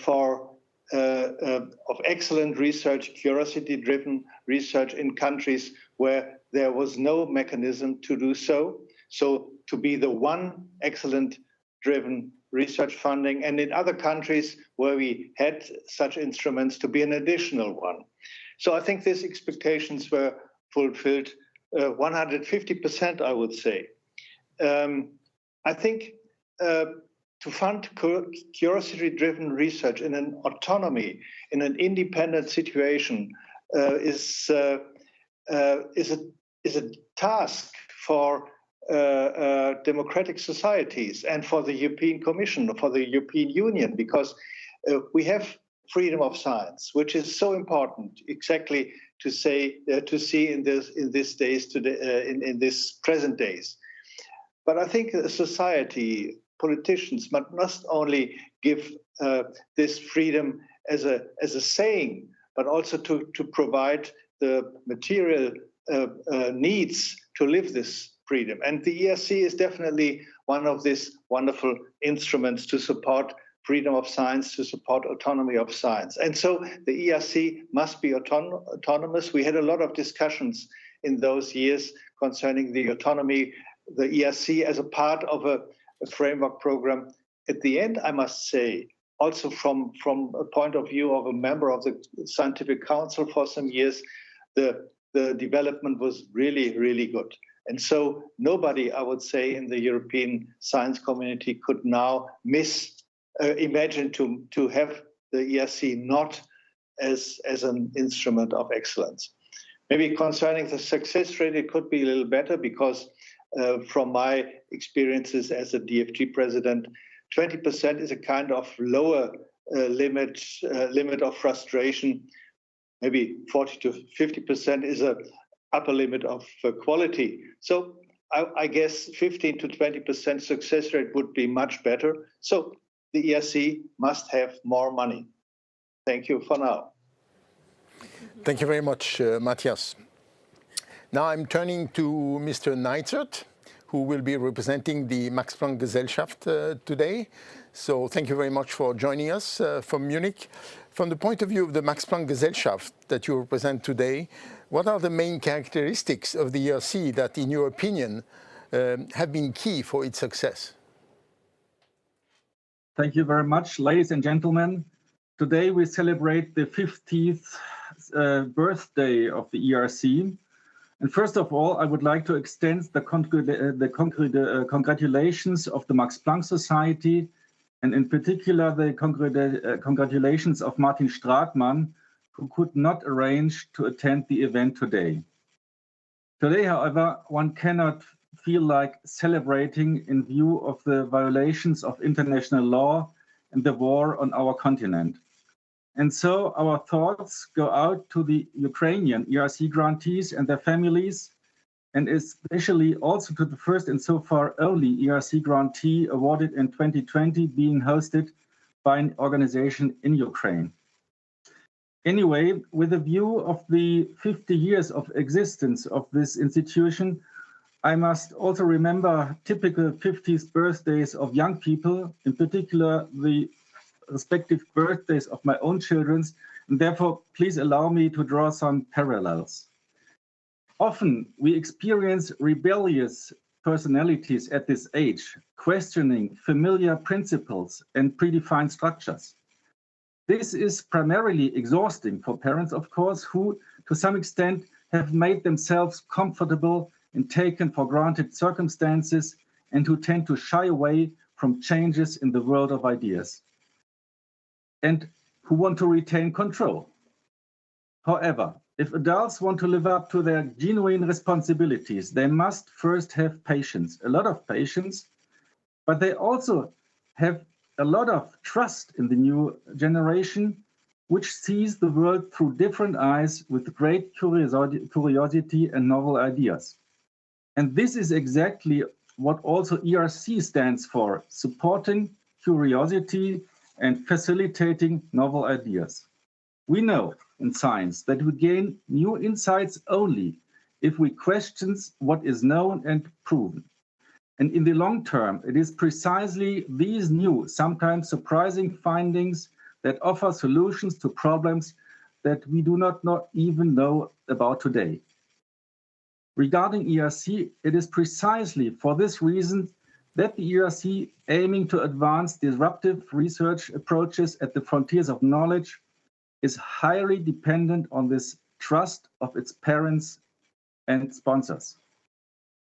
excellent research, curiosity-driven research in countries where there was no mechanism to do so. So to be the one excellent-driven research funding, and in other countries where we had such instruments to be an additional one. So I think these expectations were fulfilled 150%, I would say. I think to fund curiosity-driven research in an autonomy, in an independent situation, is a task for democratic societies and for the European Commission, for the European Union, because we have freedom of science, which is so important, exactly to see in these days today, in these present days. But I think society, politicians must only give this freedom as a saying, but also to provide the material needs to live this freedom. And the ERC is definitely one of these wonderful instruments to support freedom of science, to support autonomy of science. And so the ERC must be autonomous. We had a lot of discussions in those years concerning the autonomy, the ERC as a part of a framework program. At the end, I must say, also from a point of view of a member of the Scientific Council for some years, the development was really, really good. And so nobody, I would say, in the European science community could now imagine to have the ERC not as an instrument of excellence. Maybe concerning the success rate, it could be a little better because from my experiences as a DFG president, 20% is a kind of lower limit of frustration. Maybe 40 to 50% is a upper limit of quality. So I guess 15 to 20% success rate would be much better. So the ERC must have more money. Thank you for now. Thank you very much, Matthias. Now I'm turning to Mr. Neizert, who will be representing the Max Planck Gesellschaft today. So thank you very much for joining us from Munich. From the point of view of the Max Planck Gesellschaft that you represent today, what are the main characteristics of the ERC that, in your opinion, have been key for its success? Thank you very much, ladies and gentlemen. Today we celebrate the 50th birthday of the ERC. And first of all, I would like to extend the congratulations of the Max Planck Society, and in particular the congratulations of Martin Stratmann, who could not arrange to attend the event today. Today, however, one cannot feel like celebrating in view of the violations of international law and the war on our continent. And so our thoughts go out to the Ukrainian ERC grantees and their families, and especially also to the first and so far only ERC grantee awarded in 2020, being hosted by an organization in Ukraine. Anyway, with a view of the 50 years of existence of this institution, I must also remember typical 50th birthdays of young people, in particular the respective birthdays of my own children, and therefore please allow me to draw some parallels. Often we experience rebellious personalities at this age, questioning familiar principles and predefined structures. This is primarily exhausting for parents, of course, who to some extent have made themselves comfortable in taken for granted circumstances and who tend to shy away from changes in the world of ideas, and who want to retain control. However, if adults want to live up to their genuine responsibilities, they must first have patience, a lot of patience, but they also have a lot of trust in the new generation, which sees the world through different eyes with great curiosity and novel ideas. And this is exactly what also ERC stands for, supporting curiosity and facilitating novel ideas. We know in science that we gain new insights only if we question what is known and proven. And in the long term, it is precisely these new, sometimes surprising findings that offer solutions to problems that we do not even know about today. Regarding ERC, it is precisely for this reason that the ERC, aiming to advance disruptive research approaches at the frontiers of knowledge, is highly dependent on this trust of its parents and sponsors.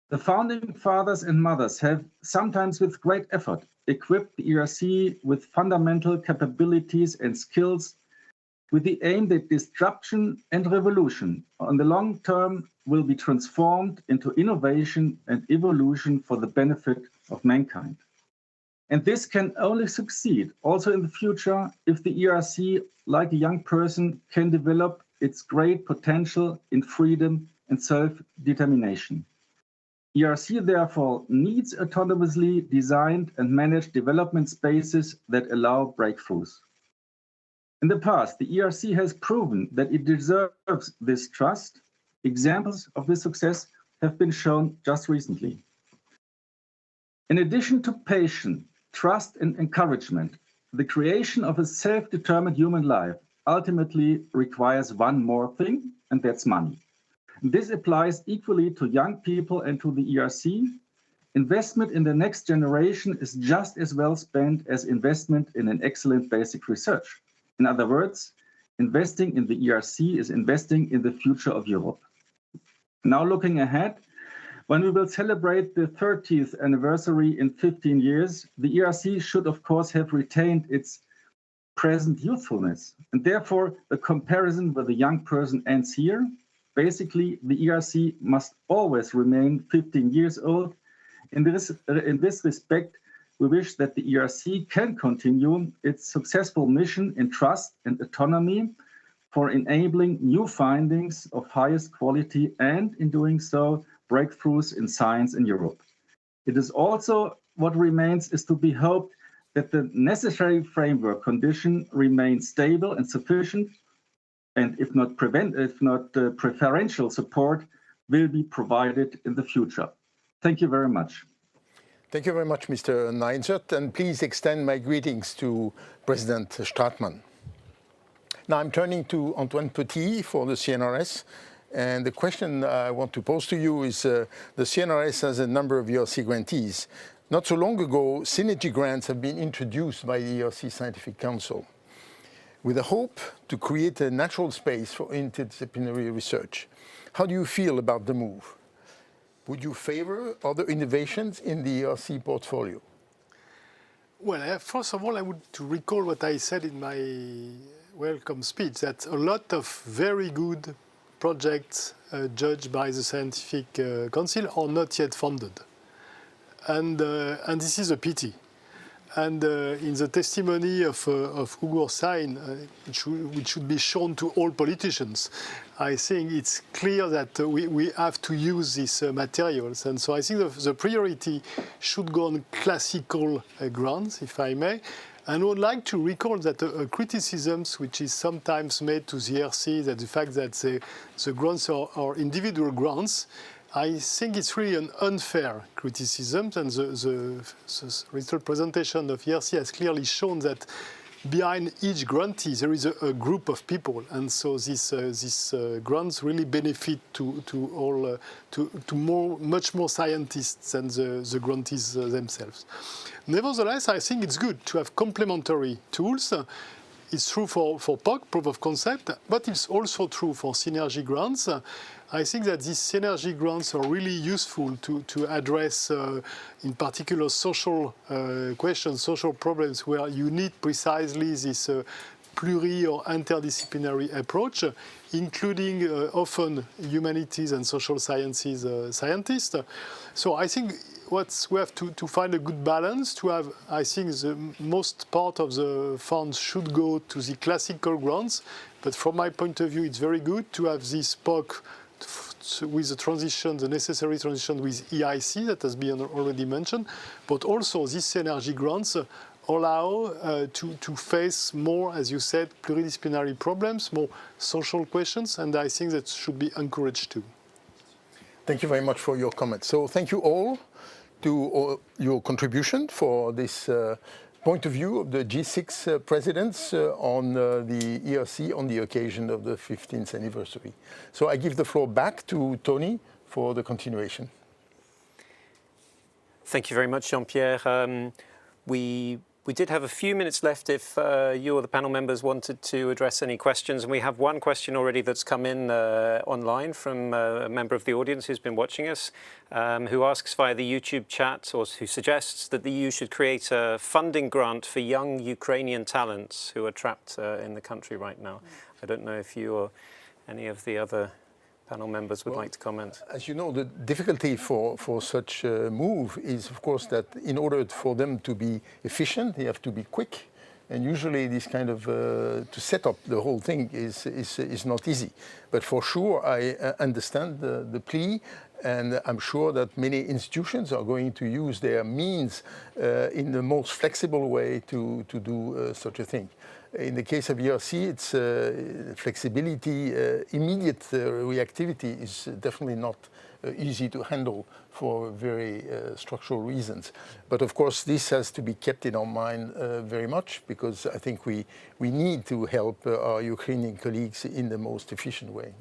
The founding fathers and mothers have, sometimes with great effort, equipped the ERC with fundamental capabilities and skills with the aim that disruption and revolution on the long term will be transformed into innovation and evolution for the benefit of mankind. And this can only succeed also in the future if the ERC, like a young person, can develop its great potential in freedom and self-determination. ERC therefore needs autonomously designed and managed development spaces that allow breakthroughs. In the past, the ERC has proven that it deserves this trust. Examples of this success have been shown just recently. In addition to patience, trust, and encouragement, the creation of a self-determined human life ultimately requires one more thing, and that's money. This applies equally to young people and to the ERC. Investment in the next generation is just as well spent as investment in an excellent basic research. In other words, investing in the ERC is investing in the future of Europe. Now looking ahead, when we will celebrate the 30th anniversary in 15 years, the ERC should of course have retained its present youthfulness. And therefore, the comparison with a young person ends here. Basically, the ERC must always remain 15 years old. In this respect, we wish that the ERC can continue its successful mission in trust and autonomy for enabling new findings of highest quality and, in doing so, breakthroughs in science in Europe. It is also what remains is to be hoped that the necessary framework condition remains stable and sufficient, and if not preferential support will be provided in the future. Thank you very much. Thank you very much, Mr. Neinzert, and please extend my greetings to President Stratmann. Now I'm turning to Antoine Petit for the CNRS, and the question I want to pose to you is the CNRS has a number of ERC grantees. Not so long ago, synergy grants have been introduced by the ERC Scientific Council with a hope to create a natural space for interdisciplinary research. How do you feel about the move? Would you favor other innovations in the ERC portfolio? Well, first of all, I would to recall what I said in my welcome speech, that a lot of very good projects judged by the Scientific Council are not yet funded. And this is a pity. And in the testimony of Ugur Sain, which should be shown to all politicians, I think it's clear that we have to use these materials. And so I think the priority should go on classical grants, if I may. And I would like to recall that criticisms which is sometimes made to the ERC, that the fact that the grants are individual grants, I think it's really an unfair criticism, and the result presentation of ERC has clearly shown that behind each grantee there is a group of people, and so these grants really benefit to much more scientists than the grantees themselves. Nevertheless, I think it's good to have complementary tools. it's true for POC, proof of concept, but it's also true for synergy grants. I think that these synergy grants are really useful to address, in particular, social questions, social problems where you need precisely this pluri or interdisciplinary approach, including often humanities and social sciences scientists. So I think we have to find a good balance to have, I think the most part of the funds should go to the classical grants, but from my point of view, it's very good to have this POC with the transition, the necessary transition with EIC that has been already mentioned, but also these synergy grants allow to face more, as you said, pluridisciplinary problems, more social questions, and I think that should be encouraged too. Thank you very much for your comments. So thank you all to your contribution for this point of view of the G6 presidents on the ERC on the occasion of the 15th anniversary. So I give the floor back to Tony for the continuation. Thank you very much, Jean-Pierre. We did have a few minutes left if you or the panel members wanted to address any questions. And we have one question already that's come in online from a member of the audience who's been watching us, who asks via the YouTube chat, or who suggests that the EU should create a funding grant for young Ukrainian talents who are trapped in the country right now. I don't know if you or any of the other panel members would like to comment. As you know, the difficulty for such a move is, of course, that in order for them to be efficient, they have to be quick. And usually this kind of, to set up the whole thing is not easy. But for sure, I understand the plea, and I'm sure that many institutions are going to use their means in the most flexible way to do such a thing. In the case of ERC, it's flexibility, immediate reactivity is definitely not easy to handle for very structural reasons. But of course, this has to be kept in our mind very much, because I think we need to help our Ukrainian colleagues in the most efficient way.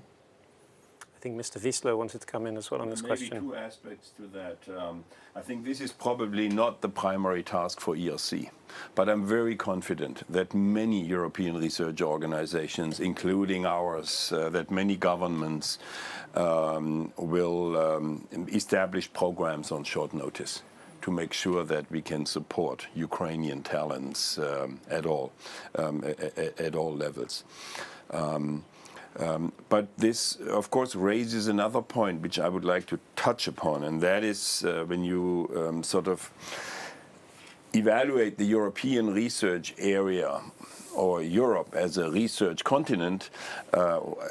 I think Mr. Wiesler wanted to come in as well on this question. Maybe two aspects to that. I think this is probably not the primary task for ERC, but I'm very confident that many European research organizations, including ours, that many governments will establish programs on short notice to make sure that we can support Ukrainian talents at all levels. But this, of course, raises another point which I would like to touch upon, and that is when you sort of evaluate the European research area or Europe as a research continent,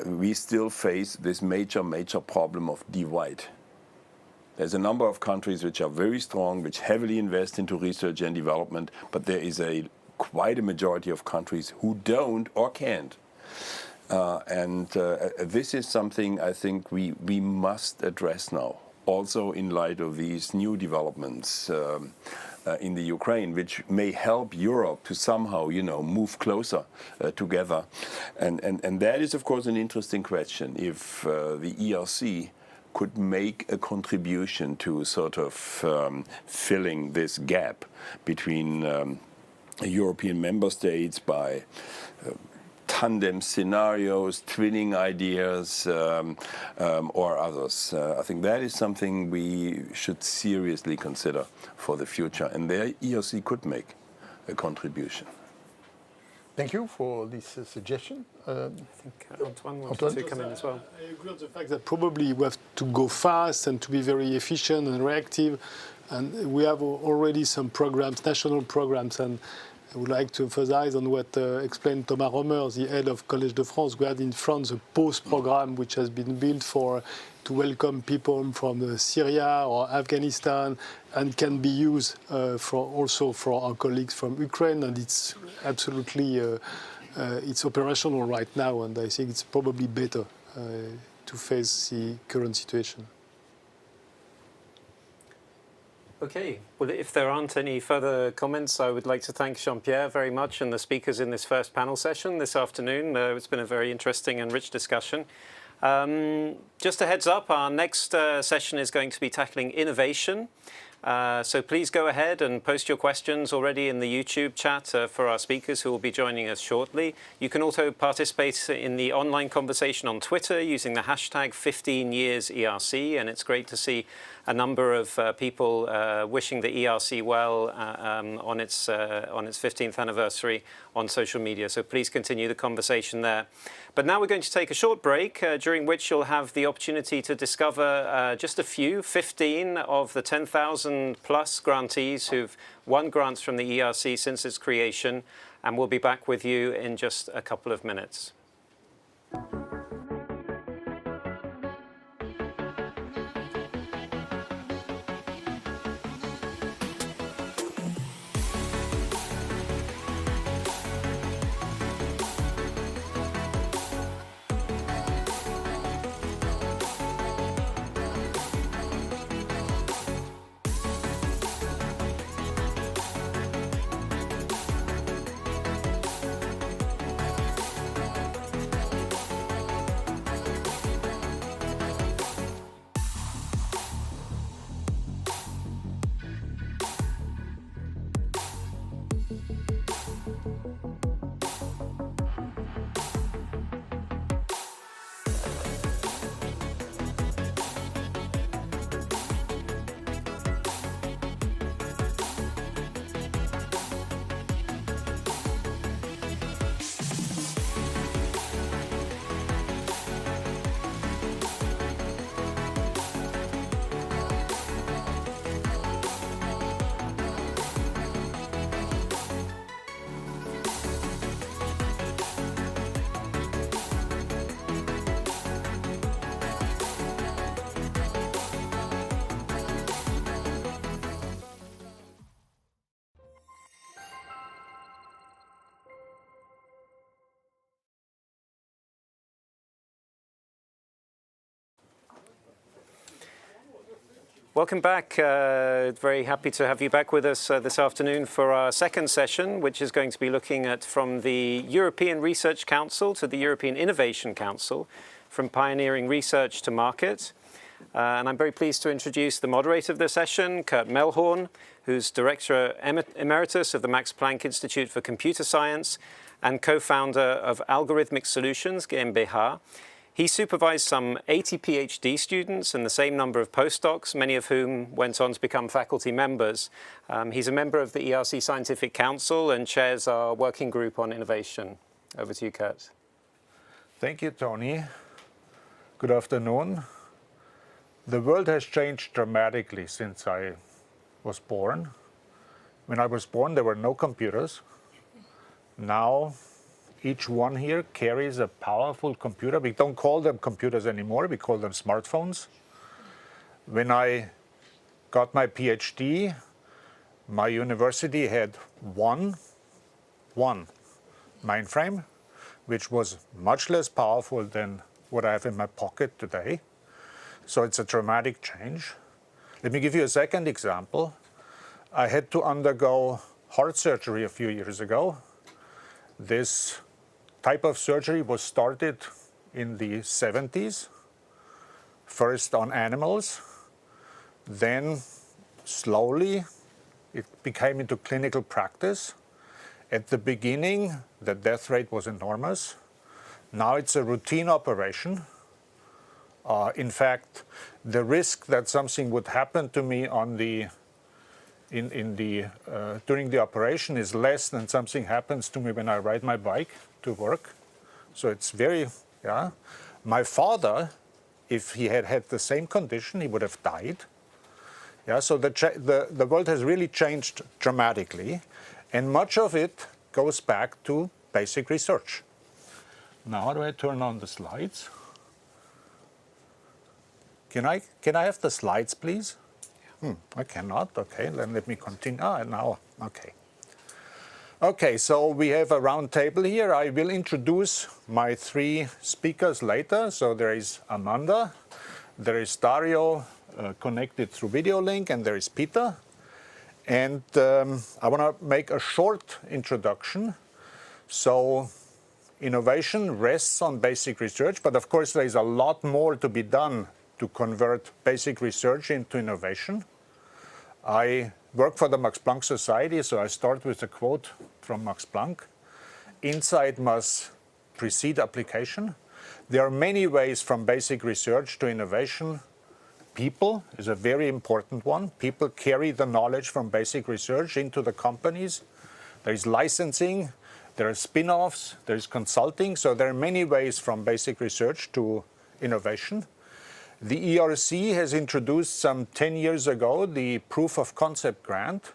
we still face this major problem of divide. There's a number of countries which are very strong, which heavily invest into research and development, but there is quite a majority of countries who don't or can't. This is something I think we must address now, also in light of these new developments in the Ukraine, which may help Europe to somehow, move closer together. And that is, of course, an interesting question. If the ERC could make a contribution to sort of filling this gap between European member states by tandem scenarios, twinning ideas, or others. I think that is something we should seriously consider for the future, and there ERC could make a contribution. Thank you for this suggestion. I think Antoine wants to come in as well. I agree on the fact that probably we have to go fast and to be very efficient and reactive, and we have already some programs, national programs, and I would like to emphasize on what explained Thomas Romer, the head of Collège de France. We had in France a POST program which has been built to welcome people from Syria or Afghanistan, and can be used also for our colleagues from Ukraine, and it's absolutely it's operational right now, and I think it's probably better to face the current situation. Okay, well, if there aren't any further comments, I would like to thank Jean-Pierre very much and the speakers in this first panel session this afternoon. It's been a very interesting and rich discussion. Just a heads up, our next session is going to be tackling innovation. So please go ahead and post your questions already in the YouTube chat for our speakers who will be joining us shortly. You can also participate in the online conversation on Twitter using the hashtag 15yearserc, and it's great to see a number of people wishing the ERC well on its 15th anniversary on social media. So please continue the conversation there. But now we're going to take a short break, during which you'll have the opportunity to discover just a few, 15 of the 10,000 plus grantees who've won grants from the ERC since its creation. And we'll be back with you in just a couple of minutes. Welcome back. Very happy to have you back with us this afternoon for our second session, which is going to be looking at from the European Research Council to the European Innovation Council, from pioneering research to market. And I'm very pleased to introduce the moderator of the session, Kurt Melhorn, who's Director Emeritus of the Max Planck Institute for Computer Science and co-founder of Algorithmic Solutions GmbH. He supervised some 80 PhD students and the same number of postdocs, many of whom went on to become faculty members. He's a member of the ERC Scientific Council and chairs our working group on innovation. Over to you, Kurt. Thank you, Tony. Good afternoon. The world has changed dramatically since I was born. When I was born, there were no computers. Now, each one here carries a powerful computer. We don't call them computers anymore, we call them smartphones. When I got my PhD, my university had one mainframe, which was much less powerful than what I have in my pocket today. So it's a dramatic change. Let me give you a second example. I had to undergo heart surgery a few years ago. This type of surgery was started in the 70s, first on animals, then slowly it became into clinical practice. At the beginning, the death rate was enormous. Now it's a routine operation. In fact, the risk that something would happen to me during the operation is less than something happens to me when I ride my bike to work. So it's very, yeah. My father, if he had had the same condition, he would have died. Yeah, so the world has really changed dramatically, and much of it goes back to basic research. Now, how do I turn on the slides? Can I have the slides, please? I cannot. Okay, then let me continue. Now, okay. Okay, so we have a round table here. I will introduce my three speakers later. So there is Amanda, there is Dario, connected through video link, and there is Peter. And I want to make a short introduction. So innovation rests on basic research, but of course there is a lot more to be done to convert basic research into innovation. I work for the Max Planck Society, so I start with a quote from Max Planck. Insight must precede application. There are many ways from basic research to innovation. People is a very important one. People carry the knowledge from basic research into the companies. There is licensing, there are spin-offs, there is consulting. So there are many ways from basic research to innovation. The ERC has introduced some 10 years ago the proof of concept grant.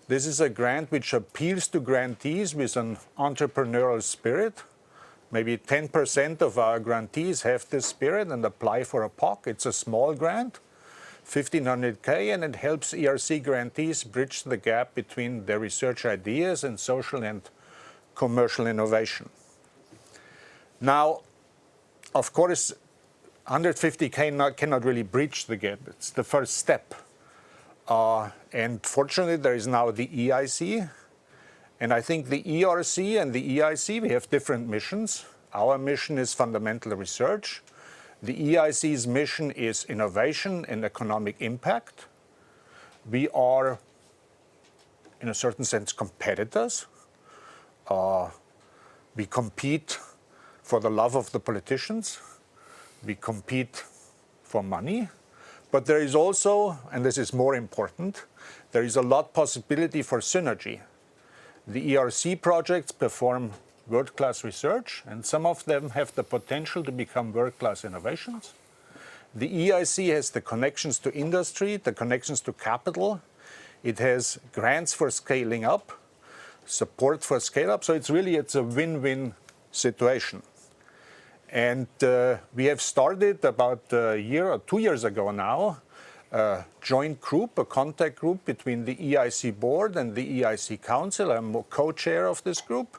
This is a grant which appeals to grantees with an entrepreneurial spirit. Maybe 10% of our grantees have this spirit and apply for a POC. It's a small grant, 1,500K, and it helps ERC grantees bridge the gap between their research ideas and social and commercial innovation. Now, of course, 150K cannot really bridge the gap. It's the first step. And fortunately, there is now the EIC. And I think the ERC and the EIC, we have different missions. Our mission is fundamental research. The EIC's mission is innovation and economic impact. We are, in a certain sense, competitors. We compete for the love of the politicians. We compete for money. But there is also, and this is more important, there is a lot possibility for synergy. The ERC projects perform world-class research, and some of them have the potential to become world-class innovations. The EIC has the connections to industry, the connections to capital. It has grants for scaling up, support for scale-up. So it's a win-win situation. And we have started about a year or 2 years ago now, a joint group, a contact group between the EIC board and the EIC council. I'm co-chair of this group.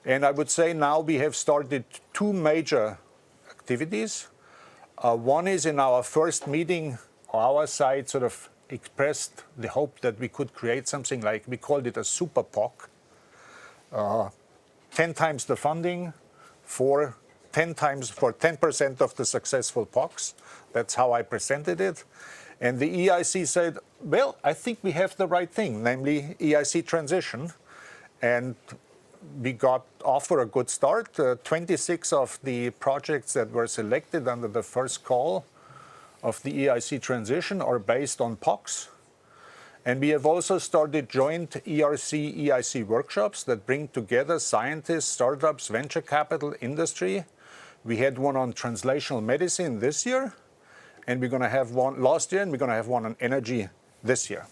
And I would say now we have started two major activities. One is in our first meeting, our side sort of expressed the hope that we could create something like, we called it a super POC. 10 times the funding for 10% of the successful POCs. That's how I presented it. And the EIC said, well, I think we have the right thing, namely EIC transition. And we got off for a good start. 26 of the projects that were selected under the first call of the EIC transition are based on POCs. And we have also started joint ERC-EIC workshops that bring together scientists, startups, venture capital, industry. We had one on translational medicine this year, and we're going to have one last year, and we're going to have one on energy this year.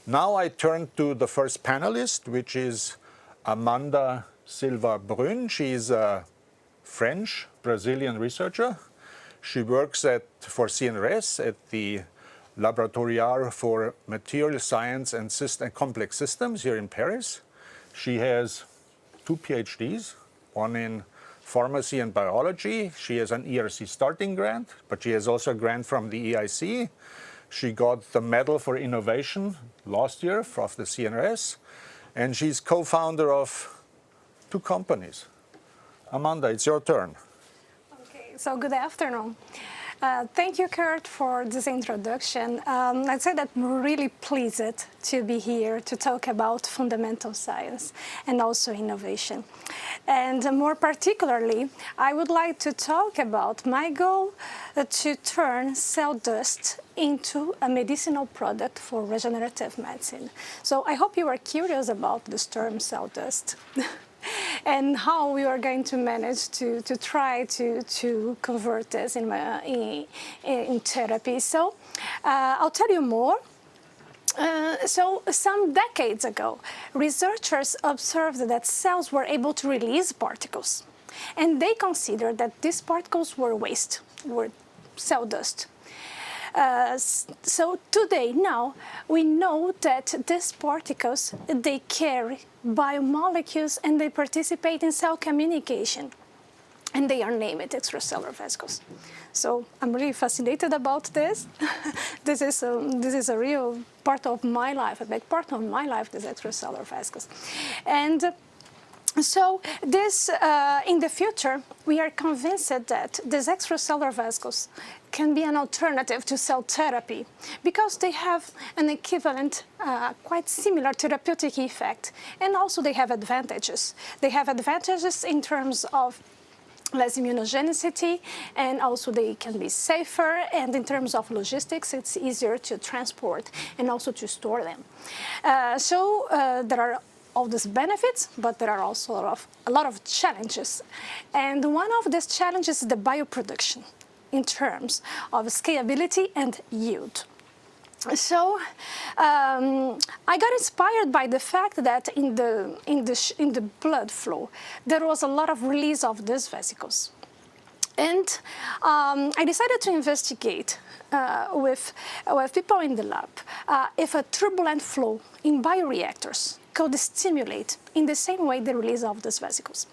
Now I turn to the first panelist, which is Amanda Silva Brun. She's a French-Brazilian researcher. She works for CNRS at the Laboratoire for Material Science and Complex Systems here in Paris. She has 2 PhDs, one in pharmacy and biology. She has an ERC starting grant, but she has also a grant from the EIC. She got the Medal for Innovation last year of the CNRS, and she's co-founder of 2 companies. Amanda, it's your turn. Okay, so good afternoon. Thank you, Kurt, for this introduction. I'd say that I'm really pleased to be here to talk about fundamental science and also innovation. And more particularly, I would like to talk about my goal to turn cell dust into a medicinal product for regenerative medicine. So I hope you are curious about this term cell dust. And how we are going to manage to try to convert this in therapy. So I'll tell you more. So some decades ago, researchers observed that cells were able to release particles. And they considered that these particles were waste, were cell dust. So today, now, we know that these particles, they carry biomolecules and they participate in cell communication. And they are named extracellular vesicles. So I'm really fascinated about this. This is a real part of my life, a big part of my life, these extracellular vesicles. And So this, in the future, we are convinced that these extracellular vesicles can be an alternative to cell therapy because they have an equivalent, quite similar therapeutic effect, and also they have advantages. They have advantages in terms of less immunogenicity, and also they can be safer, and in terms of logistics, it's easier to transport and also to store them. There are all these benefits, but there are also a lot of challenges. And one of these challenges is the bioproduction in terms of scalability and yield. So I got inspired by the fact that in the blood flow there was a lot of release of these vesicles, and I decided to investigate with people in the lab if a turbulent flow in bioreactors could stimulate in the same way the release of these vesicles.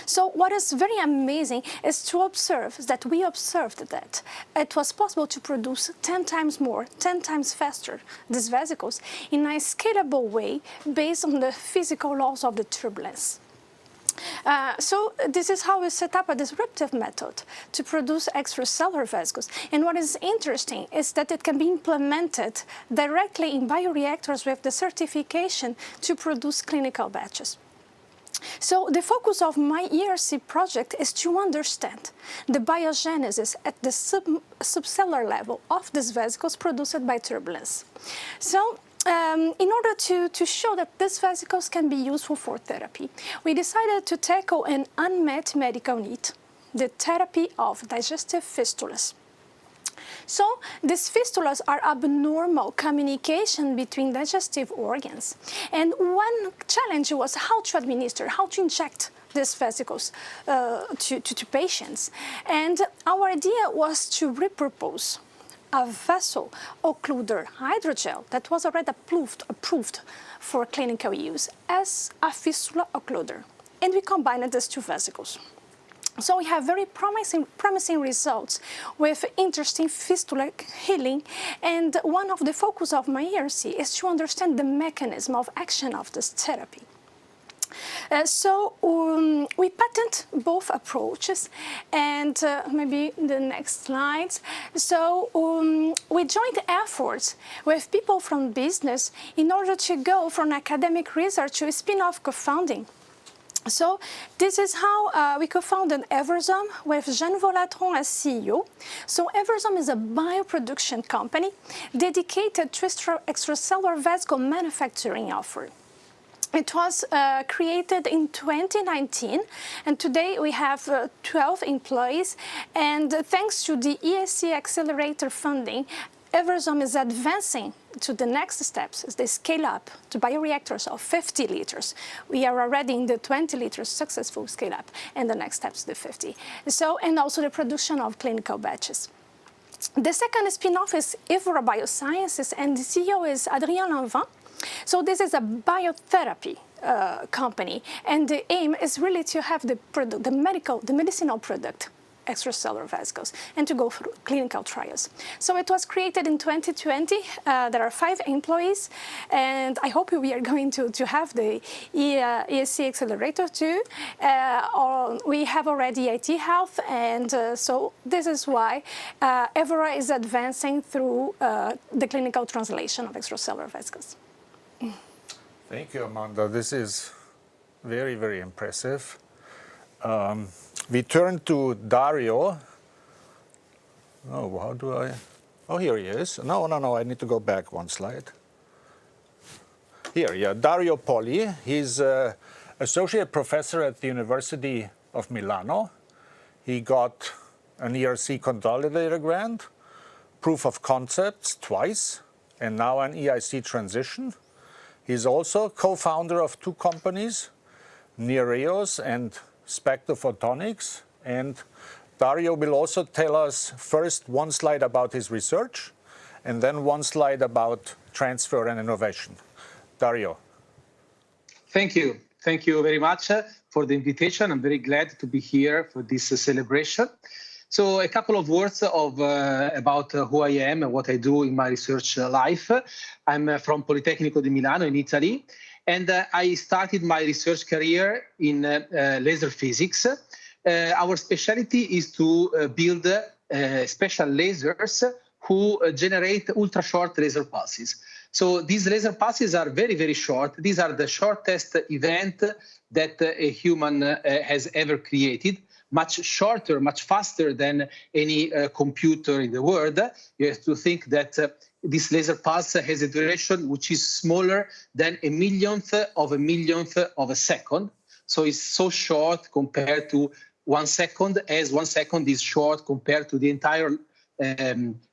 So what is very amazing is to observe that we observed that it was possible to produce 10 times more, 10 times faster these vesicles in a scalable way based on the physical laws of the turbulence. So this is how we set up a disruptive method to produce extracellular vesicles. And what is interesting is that it can be implemented directly in bioreactors with the certification to produce clinical batches. So the focus of my ERC project is to understand the biogenesis at the subcellular level of these vesicles produced by turbulence. So in order to show that these vesicles can be useful for therapy, we decided to tackle an unmet medical need, the therapy of digestive fistulas. So these fistulas are abnormal communication between digestive organs. And one challenge was how to administer, how to inject these vesicles to patients. And our idea was to repurpose a vessel occluder hydrogel that was already approved for clinical use as a fistula occluder. And we combined these two vesicles. So we have very promising results with interesting fistula healing, and one of the focus of my ERC is to understand the mechanism of action of this therapy. We patent both approaches, and maybe the next slides. So we joined efforts with people from business in order to go from academic research to spin-off co-founding. So this is how we co-founded Eversome with Jeanne Volatron as CEO. So Eversome is a bioproduction company dedicated to extracellular vesicle manufacturing effort. It was created in 2019, and today we have 12 employees. And thanks to the ERC Accelerator funding, Eversome is advancing to the next steps as they scale up to bioreactors of 50 liters. We are already in the 20 liters successful scale up, and the next steps the 50. So, and also the production of clinical batches. The second spin-off is Evora Biosciences, and the CEO is Adrien Lanvin. So this is a biotherapy company, and the aim is really to have the product, the medicinal product, extracellular vesicles, and to go through clinical trials. So it was created in 2020. There are 5 employees, and I hope we are going to have the ERC Accelerator too. We have already IT Health, and so this is why Evora is advancing through the clinical translation of extracellular vesicles. Thank you, Amanda. This is very, very impressive. We turn to Dario. Oh, how do I? Oh, here he is. No, I need to go back one slide. Here, yeah, Dario Poli. He's associate professor at the University of Milano. He got an ERC consolidator grant, proof of concepts twice, and now an EIC transition. He's also co-founder of 2 companies, Nereos and Spectrophotonics, and Dario will also tell us first one slide about his research and then one slide about transfer and innovation. Dario. Thank you. Thank you very much for the invitation. I'm very glad to be here for this celebration. So a couple of words about who I am and what I do in my research life. I'm from Politecnico di Milano in Italy, And I started my research career in laser physics. Our specialty is to build special lasers who generate ultra-short laser pulses. So these laser pulses are very, very short. These are the shortest event that a human has ever created. Much shorter, much faster than any computer in the world. You have to think that this laser pulse has a duration which is smaller than a millionth of a second. So it's so short compared to 1 second, as 1 second is short compared to the entire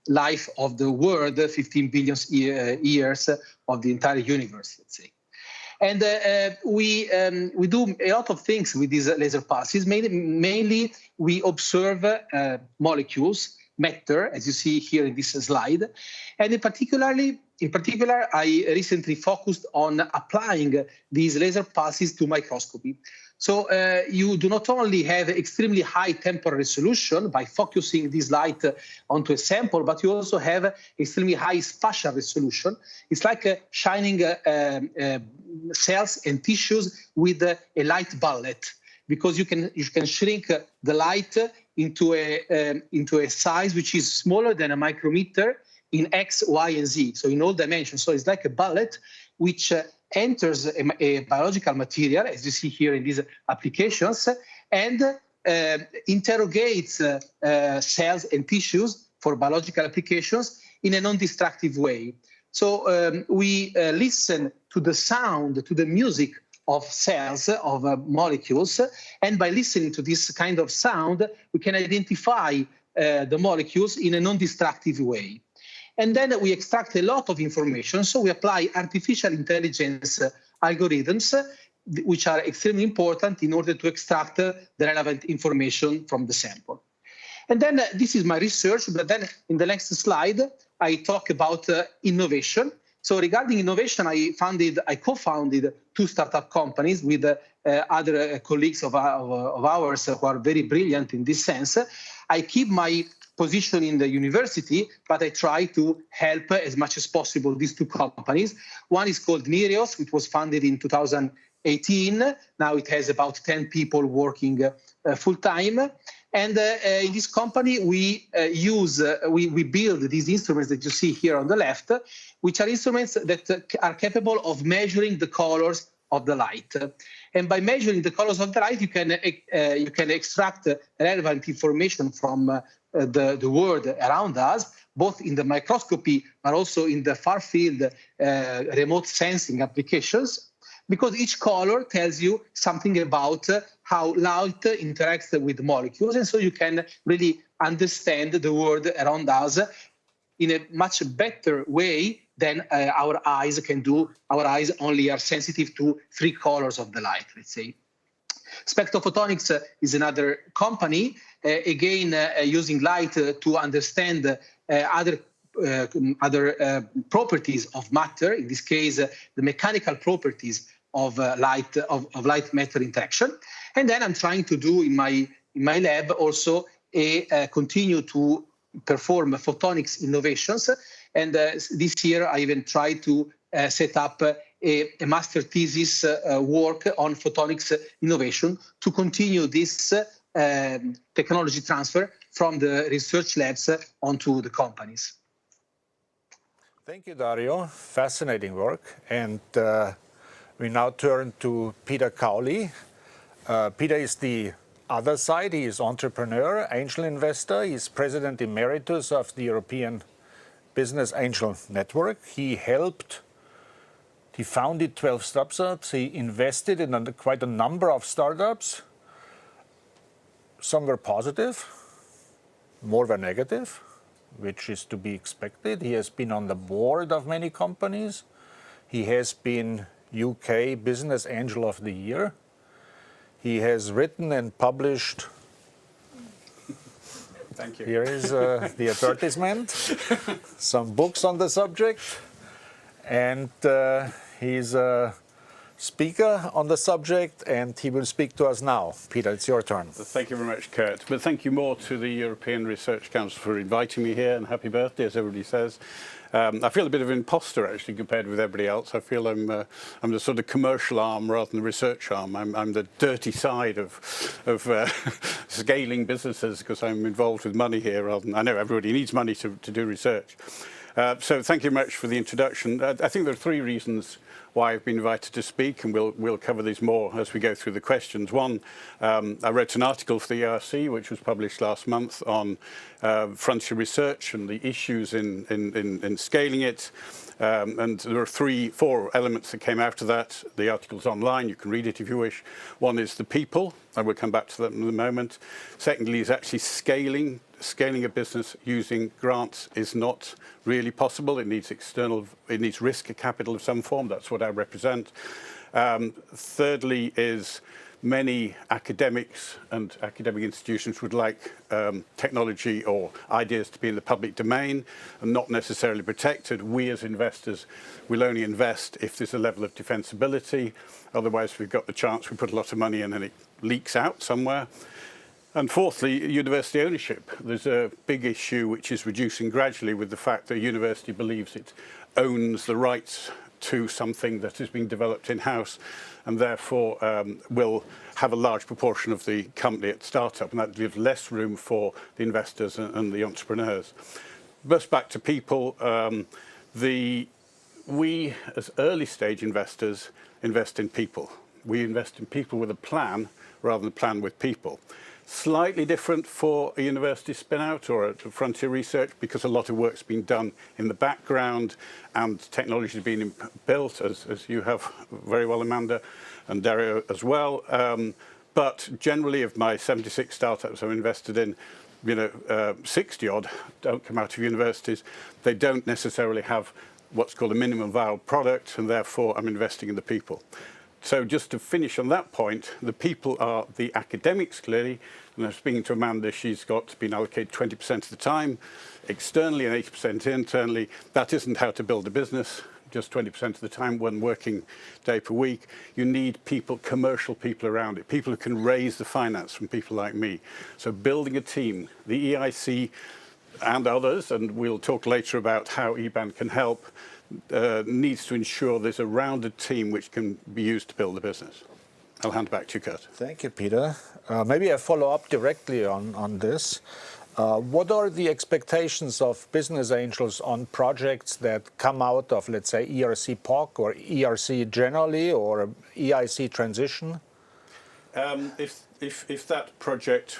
life of the world, 15 billion years of the entire universe, let's say. And we do a lot of things with these laser pulses. Mainly we observe molecules, matter, as you see here in this slide. And in particular, I recently focused on applying these laser pulses to microscopy. So you do not only have extremely high temporal resolution by focusing this light onto a sample, but you also have extremely high spatial resolution. It's like shining cells and tissues with a light bullet, because you can shrink the light into a size which is smaller than a micrometer in X, Y, and Z, so in all dimensions. So it's like a bullet which enters a biological material, as you see here in these applications, and interrogates cells and tissues for biological applications in a non-destructive way. So we listen to the sound, to the music of cells, of molecules, and by listening to this kind of sound, we can identify the molecules in a non-destructive way. And then we extract a lot of information. So we apply artificial intelligence algorithms, which are extremely important in order to extract the relevant information from the sample. And then this is my research, but then in the next slide, I talk about innovation. So regarding innovation, I co-founded 2 startup companies with other colleagues of ours who are very brilliant in this sense. I keep my position in the university, but I try to help as much as possible these 2 companies. One is called Nereos, which was founded in 2018. Now it has about 10 people working full-time. And in this company, we build these instruments that you see here on the left, which are instruments that are capable of measuring the colors of the light. And by measuring the colors of the light, you can extract relevant information from the world around us, both in the microscopy, but also in the far-field remote sensing applications, because each color tells you something about how light interacts with molecules. And so you can really understand the world around us in a much better way than our eyes can do. Our eyes only are sensitive to 3 colors of the light, let's say. Spectrophotonics is another company, again, using light to understand other properties of matter, in this case, the mechanical properties of light-matter interaction. And then I'm trying to do in my lab also continue to perform photonics innovations. And this year I even tried to set up a master thesis work on photonics innovation to continue this technology transfer from the research labs onto the companies. Thank you, Dario. Fascinating work. And we now turn to Peter Cowley. Peter is the other side. He is entrepreneur, angel investor. He is president emeritus of the European Business Angel Network. He founded 12 startups. He invested in quite a number of startups. Some were positive, more were negative, which is to be expected. He has been on the board of many companies. He has been UK Business Angel of the Year. He has written and published. Thank you. Here is the advertisement, some books on the subject. And he's a speaker on the subject, and he will speak to us now. Peter, it's your turn. Thank you very much, Kurt. But thank you more to the European Research Council for inviting me here, and happy birthday, as everybody says. I feel a bit of an imposter, actually, compared with everybody else. I feel I'm the sort of commercial arm rather than the research arm. I'm the dirty side of scaling businesses, because I'm involved with money here rather than, I know everybody needs money to do research. So thank you very much for the introduction. I think there are three reasons why I've been invited to speak, and we'll cover these more as we go through the questions. One, I wrote an article for the ERC, which was published last month, on frontier research and the issues in scaling it. And there are four elements that came out of that. The article's online, you can read it if you wish. One is the people, and we'll come back to that in a moment. Secondly is actually scaling a business using grants is not really possible. It needs risk capital of some form. That's what I represent. Thirdly is many academics and academic institutions would like technology or ideas to be in the public domain and not necessarily protected. We as investors will only invest if there's a level of defensibility. Otherwise, we've got the chance, we put a lot of money in and it leaks out somewhere. And fourthly, university ownership. There's a big issue which is reducing gradually with the fact that a university believes it owns the rights to something that is being developed in-house, and therefore will have a large proportion of the company at startup, and that gives less room for the investors and the entrepreneurs. Just back to people, we as early stage investors invest in people. We invest in people with a plan rather than a plan with people. Slightly different for a university spin-out or a frontier research, because a lot of work's been done in the background and technology has been built, as you have very well, Amanda, and Dario as well. But generally, of my 76 startups I've invested in, 60-odd don't come out of universities. They don't necessarily have what's called a minimum viable product, and therefore I'm investing in the people. So just to finish on that point, the people are the academics, clearly. And I'm speaking to Amanda, she's been allocated 20% of the time externally and 80% internally. That isn't how to build a business, just 20% of the time, one working day per week. You need people, commercial people around it, people who can raise the finance from people like me. So building a team, the EIC and others, and we'll talk later about how EBAN can help, needs to ensure there's a rounded team which can be used to build the business. I'll hand back to you, Kurt. Thank you, Peter. Maybe I follow up directly on this. What are the expectations of business angels on projects that come out of, let's say, ERC POC or ERC generally, or EIC transition? If that project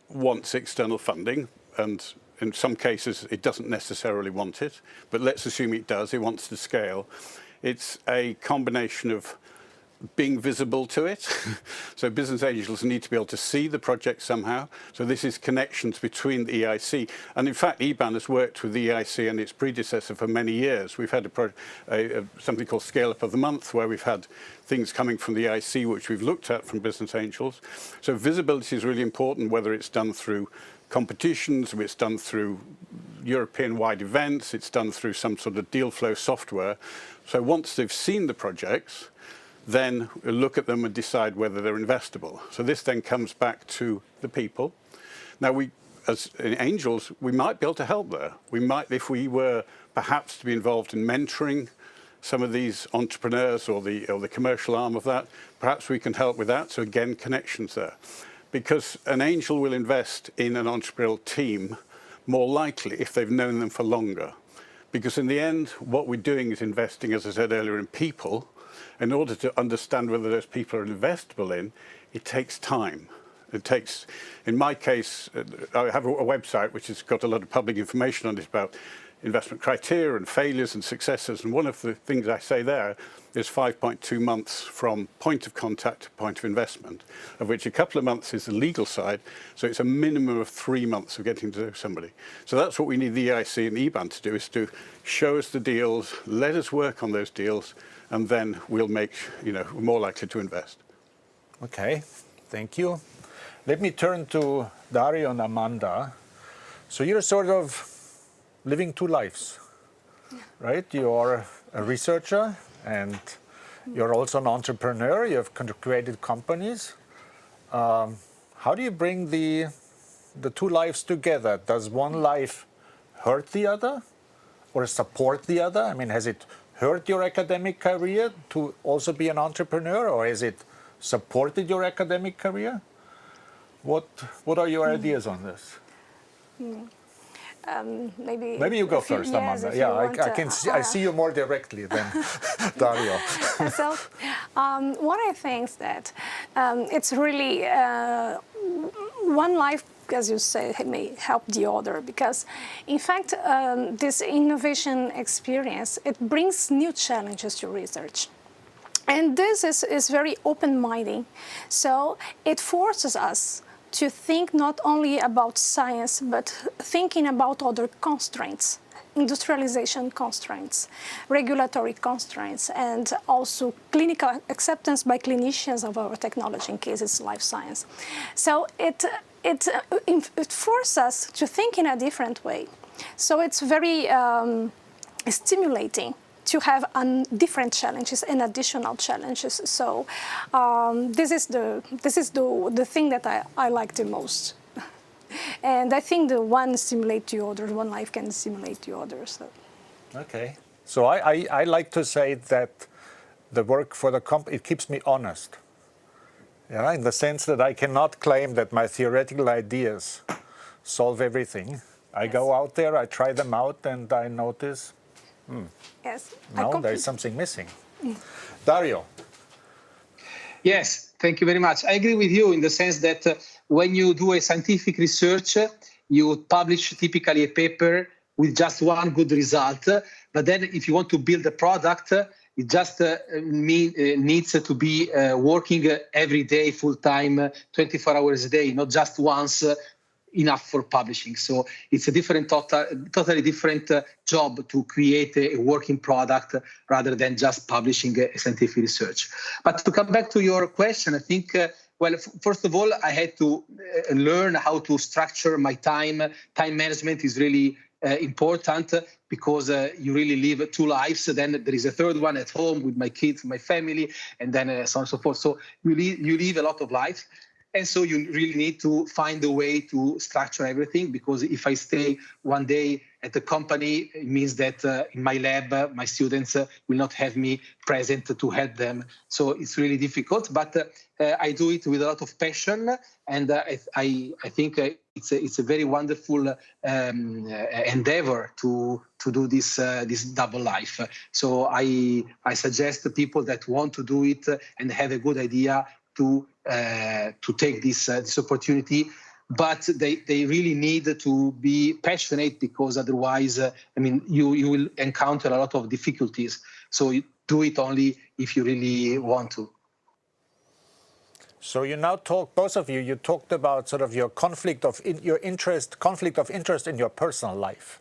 wants external funding, and in some cases it doesn't necessarily want it, but let's assume it does, it wants to scale, it's a combination of being visible to it. So business angels need to be able to see the project somehow. So this is connections between the EIC. And in fact, EBAN has worked with the EIC and its predecessor for many years. We've had something called Scale Up of the Month, where we've had things coming from the EIC, which we've looked at from business angels. So visibility is really important, whether it's done through competitions, it's done through European-wide events, it's done through some sort of deal flow software. So once they've seen the projects, then we'll look at them and decide whether they're investable. So this then comes back to the people. Now, we, as angels, we might be able to help there. We might, if we were perhaps to be involved in mentoring some of these entrepreneurs or the commercial arm of that, perhaps we can help with that. So again, connections there. Because an angel will invest in an entrepreneurial team more likely if they've known them for longer. Because in the end, what we're doing is investing, as I said earlier, in people. In order to understand whether those people are investable in, it takes time. It takes, in my case, I have a website which has got a lot of public information on it about investment criteria and failures and successes. And one of the things I say there is 5.2 months from point of contact to point of investment, of which a couple of months is the legal side. So it's a minimum of 3 months of getting to know somebody. So that's what we need the EIC and EBAN to do, is to show us the deals, let us work on those deals, and then we'll make, we're more likely to invest. Okay, thank you. Let me turn to Dario and Amanda. So you're sort of living two lives, right? You are a researcher and You're also an entrepreneur. You have created companies. How do you bring the two lives together? Does one life hurt the other or support the other? I mean, has it hurt your academic career to also be an entrepreneur, or has it supported your academic career? What are your ideas on this? Maybe you go first, yes, Amanda. Yeah, I see you more directly than Dario. So, what I think is that it's really one life, as you say, may help the other, because in fact this innovation experience, it brings new challenges to research. And this is very open-minded. So it forces us to think not only about science, but thinking about other constraints, industrialization constraints, regulatory constraints, and also clinical acceptance by clinicians of our technology, in cases life science. So it forces us to think in a different way. So it's very stimulating to have different challenges and additional challenges. So this is the thing that I like the most. And I think the one stimulates the other, one life can stimulate the other. So. Okay. So I like to say that the work for the company, it keeps me honest. Yeah, in the sense that I cannot claim that my theoretical ideas solve everything. I go out there, I try them out, and I notice, yes, no, there is something missing. Dario. Yes, thank you very much. I agree with you in the sense that when you do a scientific research, you publish typically a paper with just one good result. But then if you want to build a product, it just needs to be working every day, full time, 24 hours a day, not just once, enough for publishing. So it's a totally different job to create a working product rather than just publishing a scientific research. But to come back to your question, I think, well, first of all, I had to learn how to structure my time. Time management is really important because you really live two lives. Then there is a third one at home with my kids, my family, and then so on and so forth. So you live a lot of life. And so you really need to find a way to structure everything, because if I stay one day at the company, it means that in my lab, my students will not have me present to help them. So it's really difficult, but I do it with a lot of passion. And I think it's a very wonderful endeavor to do this double life. So I suggest to people that want to do it and have a good idea to take this opportunity, but they really need to be passionate, because otherwise, I mean, you will encounter a lot of difficulties. So you do it only if you really want to. So you now talk, both of you, you talked about sort of your conflict of interest in your personal life.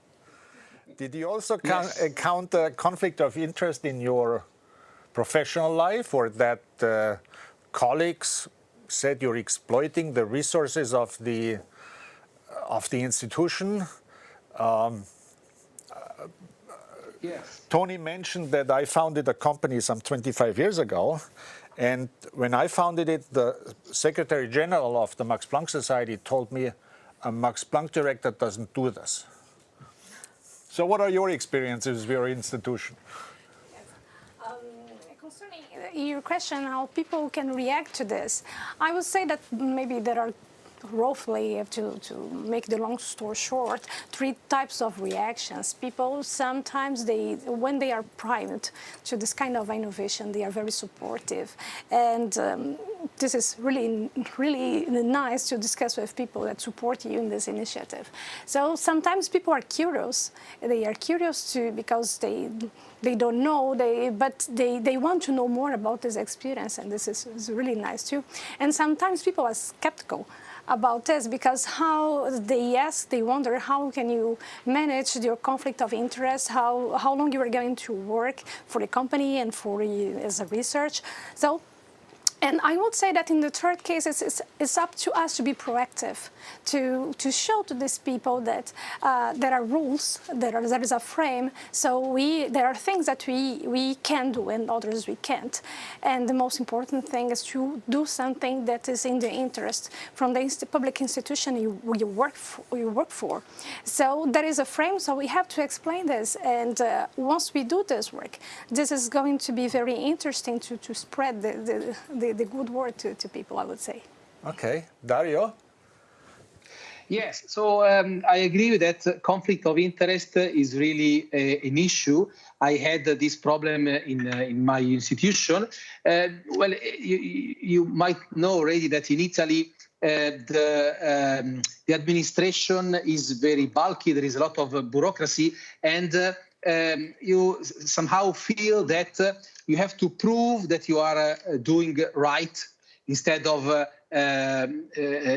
Did you also encounter conflict of interest in your professional life, or that colleagues said you're exploiting the resources of the institution? Yes. Tony mentioned that I founded a company some 25 years ago, and when I founded it, the Secretary General of the Max Planck Society told me a Max Planck director doesn't do this. So what are your experiences with your institution? Concerning your question, how people can react to this, I would say that maybe there are roughly, to make the long story short, 3 types of reactions. People sometimes, when they are primed to this kind of innovation, they are very supportive. And this is really, really nice to discuss with people that support you in this initiative. So sometimes people are curious. They are curious too, because they don't know, but they want to know more about this experience, and this is really nice too. And sometimes people are skeptical about this, because they wonder how can you manage your conflict of interest, how long you are going to work for the company and for as a research. So And I would say that in the third case, it's up to us to be proactive, to show to these people that there are rules, there is a frame, so there are things that we can do and others we can't. And the most important thing is to do something that is in the interest from the public institution you work for. So there is a frame, so we have to explain this. And once we do this work, this is going to be very interesting to spread the good word to people, I would say. Okay, Dario? Yes, so I agree with that. Conflict of interest is really an issue. I had this problem in my institution. Well, you might know already that in Italy, the administration is very bulky. There is a lot of bureaucracy, and you somehow feel that you have to prove that you are doing right instead of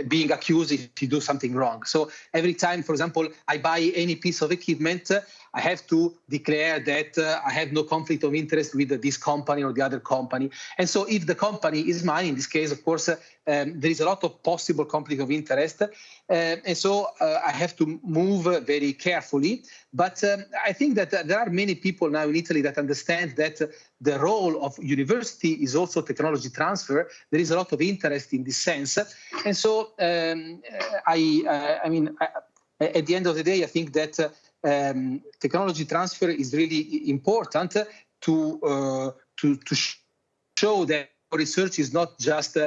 being accused if you do something wrong. So every time, for example, I buy any piece of equipment, I have to declare that I have no conflict of interest with this company or the other company. And so if the company is mine, in this case, of course, there is a lot of possible conflict of interest. And so I have to move very carefully. But I think that there are many people now in Italy that understand that the role of university is also technology transfer. There is a lot of interest in this sense. And so, I mean, at the end of the day, I think that technology transfer is really important to show that research is not just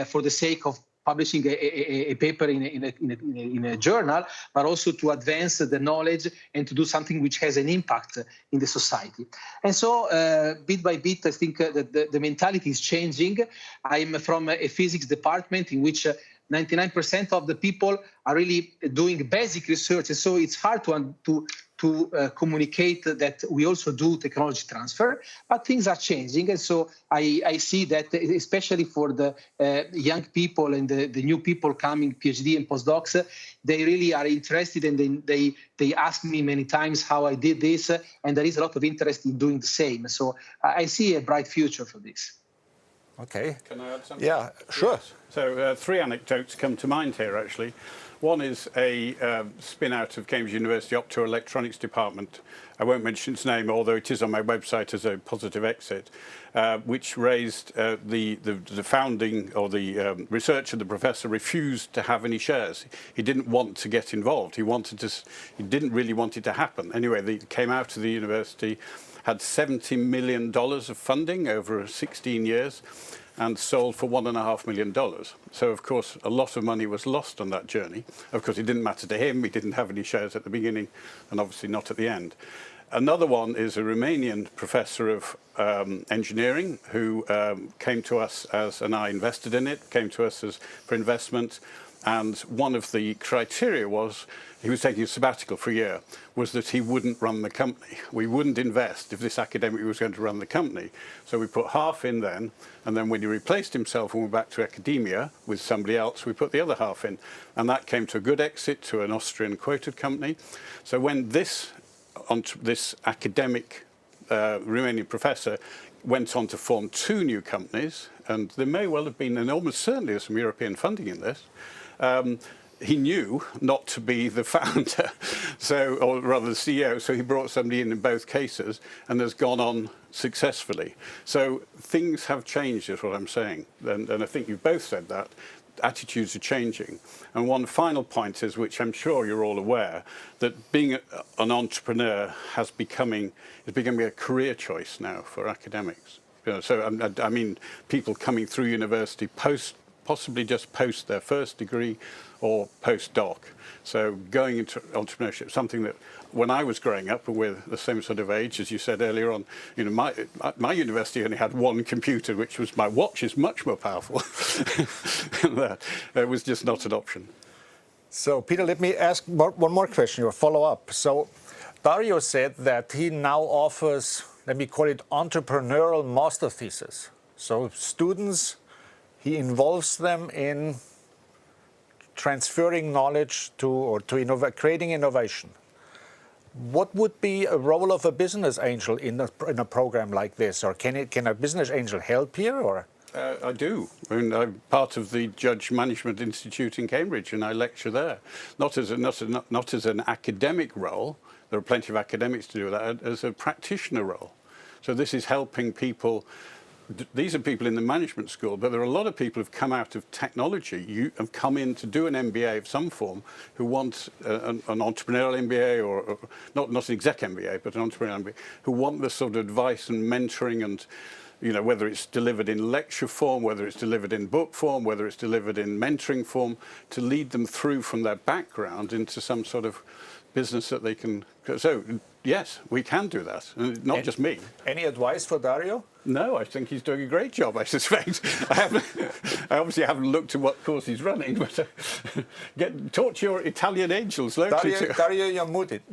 for the sake of publishing a paper in a journal, but also to advance the knowledge and to do something which has an impact in the society. And so, bit by bit, I think that the mentality is changing. I'm from a physics department in which 99% of the people are really doing basic research, and so it's hard to communicate that we also do technology transfer, but things are changing. And so I see that, especially for the young people and the new people coming, PhD and postdocs, they really are interested, and they ask me many times how I did this, and there is a lot of interest in doing the same. So I see a bright future for this. Okay. Can I add something? Yeah, sure. Yes. So 3 anecdotes come to mind here, actually. One is a spin out of Cambridge University optoelectronics department. I won't mention its name, although it is on my website as a positive exit, which raised the founding or the researcher, the professor, refused to have any shares. He didn't want to get involved. He didn't really want it to happen. Anyway, they came out of the university, had $70 million of funding over 16 years, and sold for $1.5 million. So, of course, a lot of money was lost on that journey. Of course, it didn't matter to him. He didn't have any shares at the beginning, and obviously not at the end. Another one is a Romanian professor of engineering who came to us and I invested in it, came to us for investment. And one of the criteria was, he was taking a sabbatical for a year, was that he wouldn't run the company. We wouldn't invest if this academic was going to run the company. So we put half in then, and then when he replaced himself and went back to academia with somebody else, we put the other half in. And that came to a good exit to an Austrian quoted company. So when this academic Romanian professor went on to form 2 new companies, and there may well have been, and almost certainly there's some European funding in this, he knew not to be the founder, or rather the CEO, so he brought somebody in both cases and has gone on successfully. So things have changed, is what I'm saying. And I think you've both said that. Attitudes are changing. And one final point is, which I'm sure you're all aware, that being an entrepreneur is becoming a career choice now for academics. You know, so I mean, people coming through university possibly just post their first degree or postdoc. So going into entrepreneurship, something that when I was growing up, and we're the same sort of age, as you said earlier on, you know, my university only had 1 computer, which was my watch is much more powerful than that. It was just not an option. So, Peter, let me ask one more question, or follow up. So, Dario said that he now offers, let me call it, entrepreneurial master thesis. So students, he involves them in transferring knowledge to creating innovation. What would be a role of a business angel in a program like this? Or can a business angel help here? Or I do. I mean, I'm part of the Judge Management Institute in Cambridge, and I lecture there, not as an academic role. There are plenty of academics to do that, as a practitioner role. So this is helping people. These are people in the management school, but there are a lot of people who've come out of technology, have come in to do an MBA of some form, who want an entrepreneurial MBA, or not an exec MBA, but an entrepreneurial MBA, who want the sort of advice and mentoring, and whether it's delivered in lecture form, whether it's delivered in book form, whether it's delivered in mentoring form, to lead them through from their background into some sort of business that they can. So yes, we can do that, and not just me. Any advice for Dario? No, I think he's doing a great job, I suspect. I obviously haven't looked at what course he's running, but talk to your Italian angels locally. Dario, you're muted.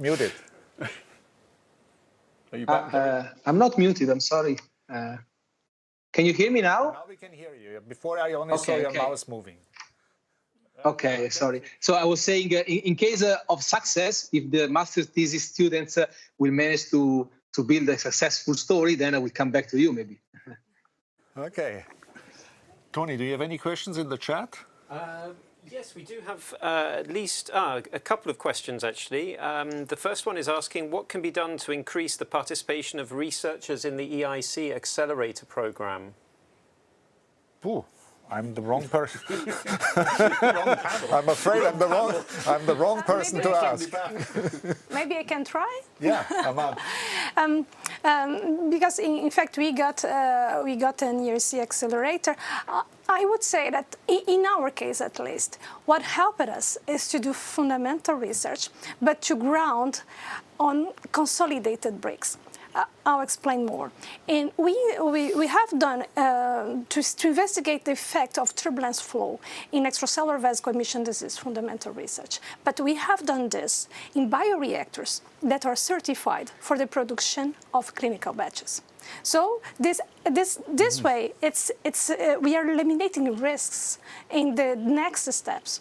Are you back? I'm not muted, I'm sorry. Can you hear me now? Now we can hear you. Before I only saw your mouse moving. Okay, sorry. So I was saying, in case of success, if the master's thesis students will manage to build a successful story, then I will come back to you, maybe. Okay. Tony, do you have any questions in the chat? Yes, we do have at least a couple of questions, actually. The first one is asking what can be done to increase the participation of researchers in the EIC Accelerator Programme? Ooh, I'm the wrong person. I'm afraid I'm the wrong person to ask. Maybe I can try? Yeah, Aman. Because in fact we got an ERC accelerator. I would say that in our case at least, what helped us is to do fundamental research, but to ground on consolidated bricks. I'll explain more. And we have done to investigate the effect of turbulence flow in extracellular vesicle emission disease fundamental research. But we have done this in bioreactors that are certified for the production of clinical batches. So this way, we are eliminating risks in the next steps.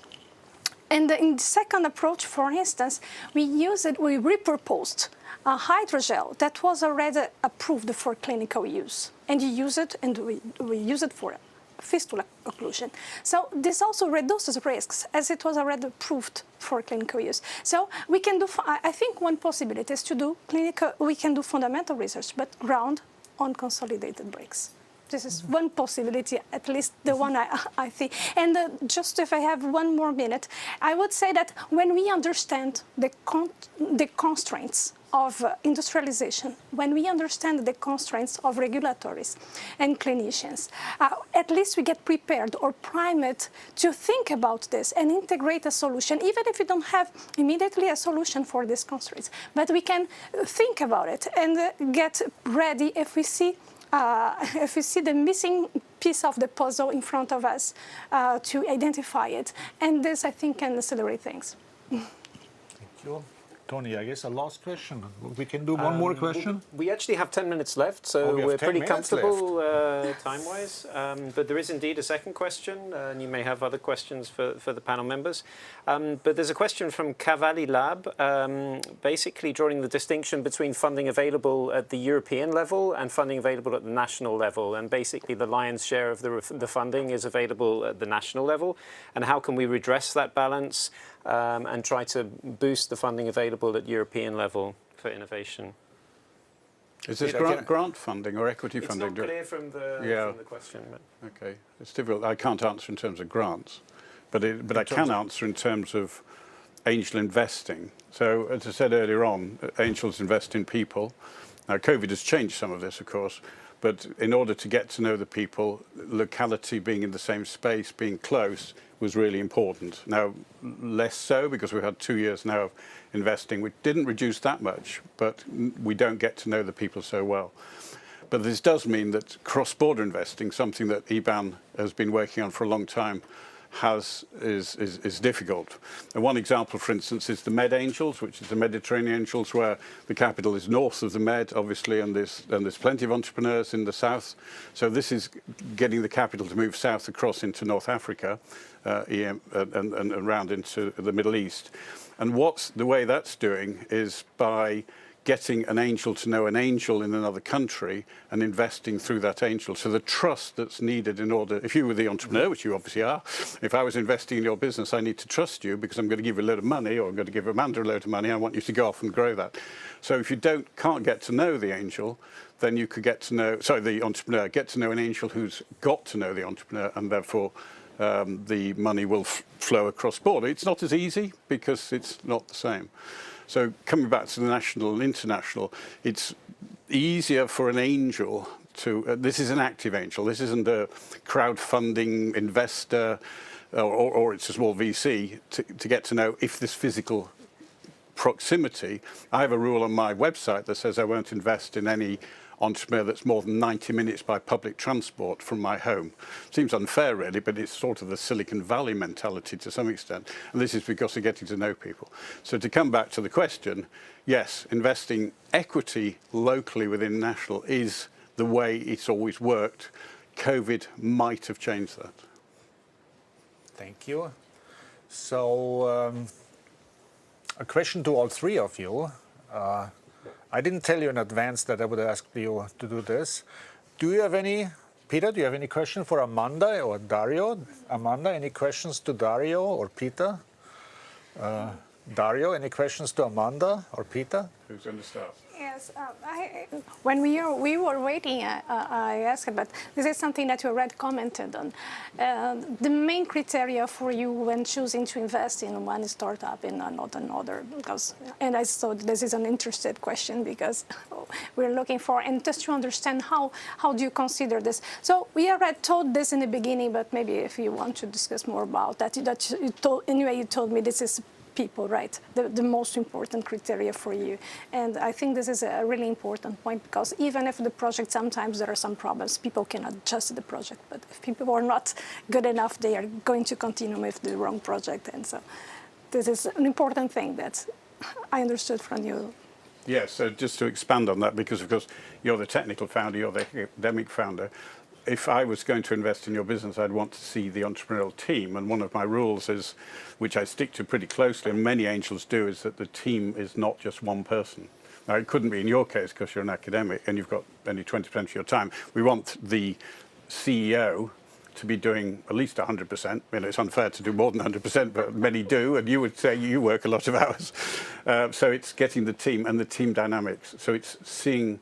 And in the second approach, for instance, we repurposed a hydrogel that was already approved for clinical use, and you use it, and we use it for fistula occlusion. So this also reduces risks, as it was already approved for clinical use. So we can do. I think one possibility is to do clinical. We can do fundamental research, but ground on consolidated bricks. This is one possibility, at least the one I think. And just if I have one more minute, I would say that when we understand the constraints of industrialization, when we understand the constraints of regulators and clinicians, at least we get prepared or primed to think about this and integrate a solution, even if we don't have immediately a solution for these constraints. But we can think about it and get ready if we see the missing piece of the puzzle in front of us, to identify it. And this, I think, can accelerate things. Thank you. Tony, I guess a last question. We can do one more question? We actually have 10 minutes left, so we're pretty comfortable time-wise. But there is indeed a second question, and you may have other questions for the panel members. But there's a question from Cavalli Lab, basically drawing the distinction between funding available at the European level and funding available at the national level. And basically the lion's share of the funding is available at the national level. And how can we redress that balance and try to boost the funding available at European level for innovation? Is this grant funding or equity funding? It's not clear from the question. But. Okay, it's difficult. I can't answer in terms of grants, but I can answer in terms of angel investing. So as I said earlier on, angels invest in people. Now COVID has changed some of this, of course, but in order to get to know the people, locality, being in the same space, being close, was really important. Now, less so because we've had 2 years now of investing, which didn't reduce that much, but we don't get to know the people so well. But this does mean that cross-border investing, something that IBAN has been working on for a long time, is difficult. And one example, for instance, is the Med Angels, which is the Mediterranean Angels, where the capital is north of the Med, obviously, and there's plenty of entrepreneurs in the south. So this is getting the capital to move south across into North Africa and around into the Middle East. And the way that's doing is by getting an angel to know an angel in another country and investing through that angel. So the trust that's needed in order, if you were the entrepreneur, which you obviously are, if I was investing in your business, I need to trust you because I'm going to give you a load of money, or I'm going to give Amanda a load of money. I want you to go off and grow that. So if you can't get to know the angel, then you could get to know, sorry, the entrepreneur, get to know an angel who's got to know the entrepreneur, and therefore the money will flow across border. It's not as easy because it's not the same. So coming back to the national and international, it's easier for an angel to, this is an active angel, this isn't a crowdfunding investor or it's a small VC, to get to know if this physical proximity. I have a rule on my website that says I won't invest in any entrepreneur that's more than 90 minutes by public transport from my home. Seems unfair really, but it's sort of the Silicon Valley mentality to some extent. And this is because of getting to know people. So to come back to the question, yes, investing equity locally within national is the way it's always worked. COVID might have changed that. Thank you. So a question to all three of you. I didn't tell you in advance that I would ask you to do this. Do you have any, Peter, do you have any question for Amanda or Dario? Amanda, any questions to Dario or Peter? Dario, any questions to Amanda or Peter? Who's going to start? Yes, when we were waiting, I asked, but this is something that you already commented on. The main criteria for you when choosing to invest in one startup and not another, because, and I thought this is an interested question because we're looking for, and just to understand how do you consider this. So we already told this in the beginning, but maybe if you want to discuss more about that, you told me this is people, right? The most important criteria for you. And I think this is a really important point because even if the project, sometimes there are some problems, people can adjust the project, but if people are not good enough, they are going to continue with the wrong project. And so this is an important thing that I understood from you. Yes, so just to expand on that, because of course you're the technical founder, you're the academic founder. If I was going to invest in your business, I'd want to see the entrepreneurial team. And one of my rules is, which I stick to pretty closely, and many angels do, is that the team is not just one person. Now, it couldn't be in your case because you're an academic and you've got only 20% of your time. We want the CEO to be doing at least 100%. I mean, it's unfair to do more than 100%, but many do, and you would say you work a lot of hours. So it's getting the team and the team dynamics. So it's seeing,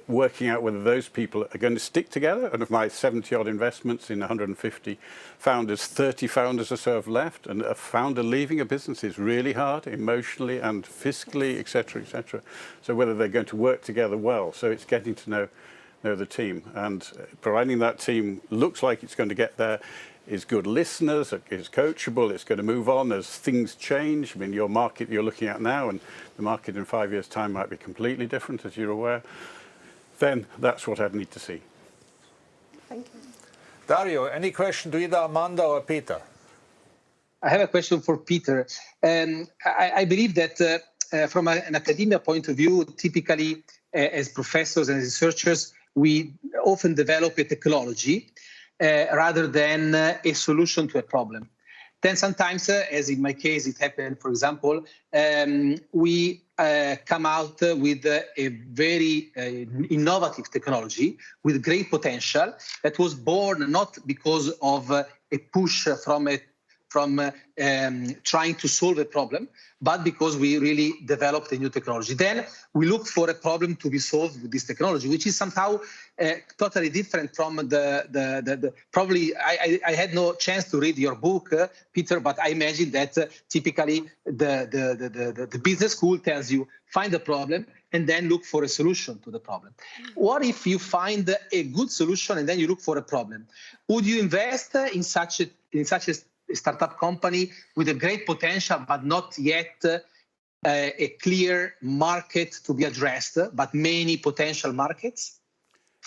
working out whether those people are going to stick together. And of my 70-odd investments in 150 founders, 30 founders or so have left. And a founder leaving a business is really hard, emotionally and fiscally, et cetera, et cetera. So whether they're going to work together well. So it's getting to know the team. And providing that team looks like it's going to get there, is good listeners, is coachable, it's going to move on as things change. I mean, your market you're looking at now and the market in 5 years' time might be completely different, as you're aware. Then that's what I'd need to see. Thank you. Dario, any question to either Amanda or Peter? I have a question for Peter. I believe that from an academia point of view, typically as professors and researchers, we often develop a technology rather than a solution to a problem. Then sometimes, as in my case, it happened, for example, we come out with a very innovative technology with great potential that was born not because of a push from trying to solve a problem, but because we really developed a new technology. Then we look for a problem to be solved with this technology, which is somehow totally different from probably, I had no chance to read your book, Peter, but I imagine that typically the business school tells you, find a problem and then look for a solution to the problem. What if you find a good solution and then you look for a problem? Would you invest in such a startup company with a great potential, but not yet a clear market to be addressed, but many potential markets?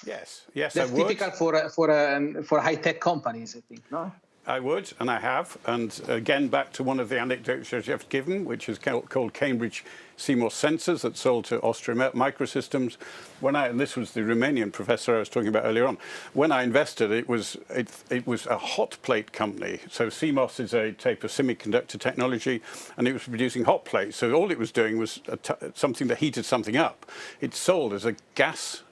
Yes, yes, that's typical for high-tech companies, I think. No. I would, and I have. And again, back to one of the anecdotes I've given, which is called Cambridge Seymour Sensors, that sold to Austria Microsystems. And this was the Romanian professor I was talking about earlier on. When I invested, it was a hot plate company. So CMOS is a type of semiconductor technology, and it was producing hot plates. So all it was doing was something that heated something up. It sold as a gas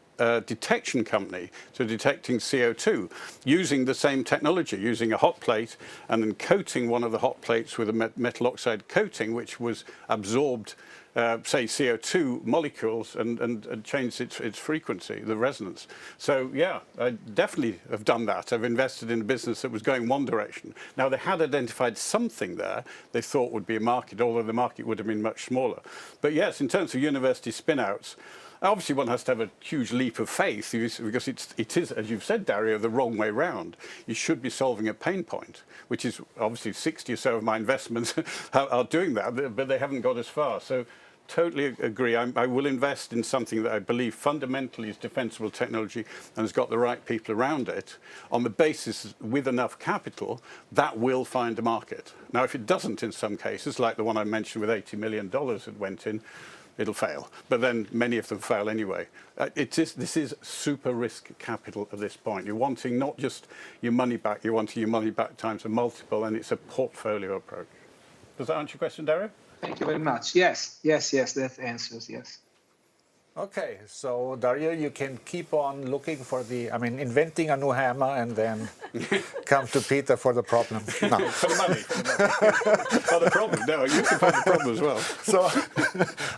detection company, so detecting CO2, using the same technology, using a hot plate and then coating one of the hot plates with a metal oxide coating, which was absorbed, say, CO2 molecules and changed its frequency, the resonance. So yeah, I definitely have done that. I've invested in a business that was going one direction. Now, they had identified something there they thought would be a market, although the market would have been much smaller. But yes, in terms of university spin-outs, obviously, one has to have a huge leap of faith because it is, as you've said, Dario, the wrong way round. You should be solving a pain point, which is obviously 60 or so of my investments are doing that, but they haven't got as far. So totally agree. I will invest in something that I believe fundamentally is defensible technology and has got the right people around it on the basis with enough capital that will find a market. Now, if it doesn't in some cases, like the one I mentioned with $80 million that went in, it'll fail. But then many of them fail anyway. This is super risk capital at this point. You're wanting not just your money back, you're wanting your money back times a multiple, and it's a portfolio approach. Does that answer your question, Dario? Thank you very much. Yes, that answers, yes. Okay, so Dario, you can keep on looking for inventing a new hammer and then come to Peter for the problem. No. For the money. For the problem. No, you can find the problem as well. So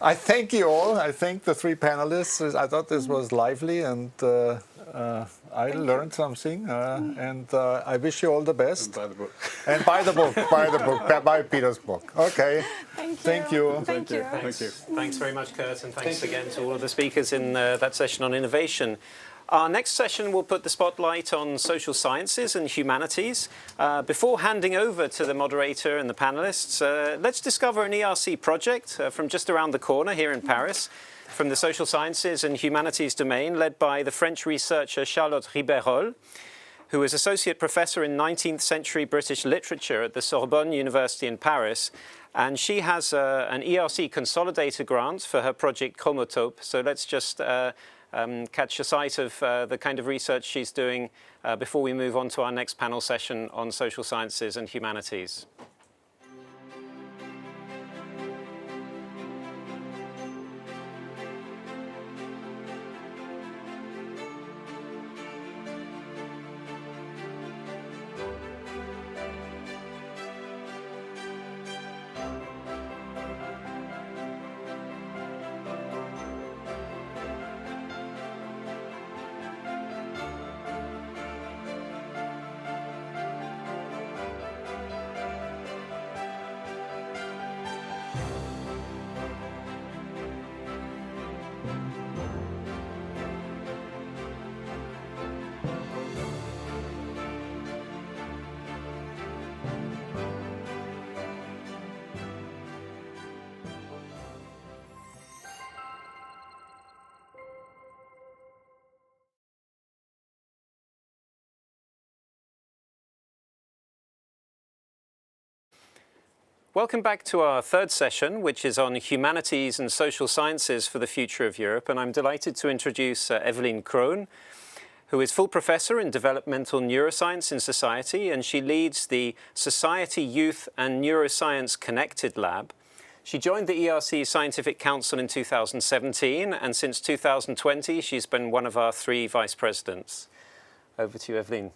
I thank you all. I thank the three panelists. I thought this was lively, and I learned something. And I wish you all the best. And buy the book. And buy the book. Buy Peter's book. Okay. Thank you. Thank you. Thanks very much, Kurt, and thanks again to all of the speakers in that session on innovation. Our next session will put the spotlight on social sciences and humanities. Before handing over to the moderator and the panelists, let's discover an ERC project from just around the corner here in Paris, from the social sciences and humanities domain, led by the French researcher Charlotte Ribeyrolles, who is Associate Professor in 19th century British literature at the Sorbonne University in Paris. And she has an ERC consolidator grant for her project Chromotope. So let's just catch a sight of the kind of research she's doing before we move on to our next panel session on social sciences and humanities. Welcome back to our third session, which is on humanities and social sciences for the future of Europe. And I'm delighted to introduce Eveline Kroon, who is full professor in developmental neuroscience in society, and she leads the Society, Youth and Neuroscience Connected Lab. She joined the ERC Scientific Council in 2017, and since 2020, she's been one of our 3 vice presidents. Over to you, Eveline.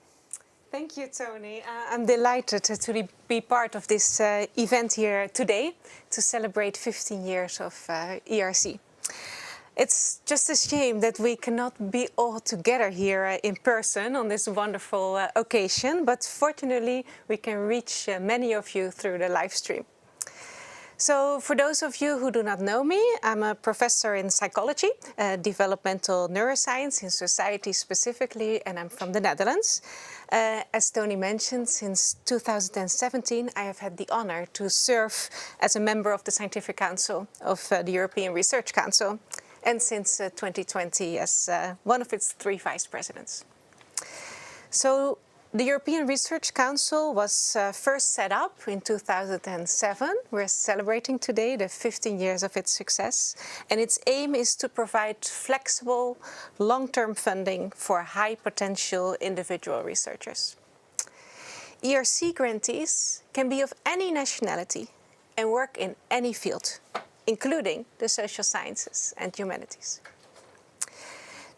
Thank you, Tony. I'm delighted to be part of this event here today to celebrate 15 years of ERC. It's just a shame that we cannot be all together here in person on this wonderful occasion, but fortunately we can reach many of you through the live stream. So for those of you who do not know me, I'm a professor in psychology, developmental neuroscience in society specifically, and I'm from the Netherlands. As Tony mentioned, since 2017, I have had the honor to serve as a member of the Scientific Council of the European Research Council, and since 2020 as one of its 3 vice presidents. So The European Research Council was first set up in 2007. We're celebrating today the 15 years of its success, and its aim is to provide flexible, long-term funding for high-potential individual researchers. ERC grantees can be of any nationality and work in any field, including the social sciences and humanities.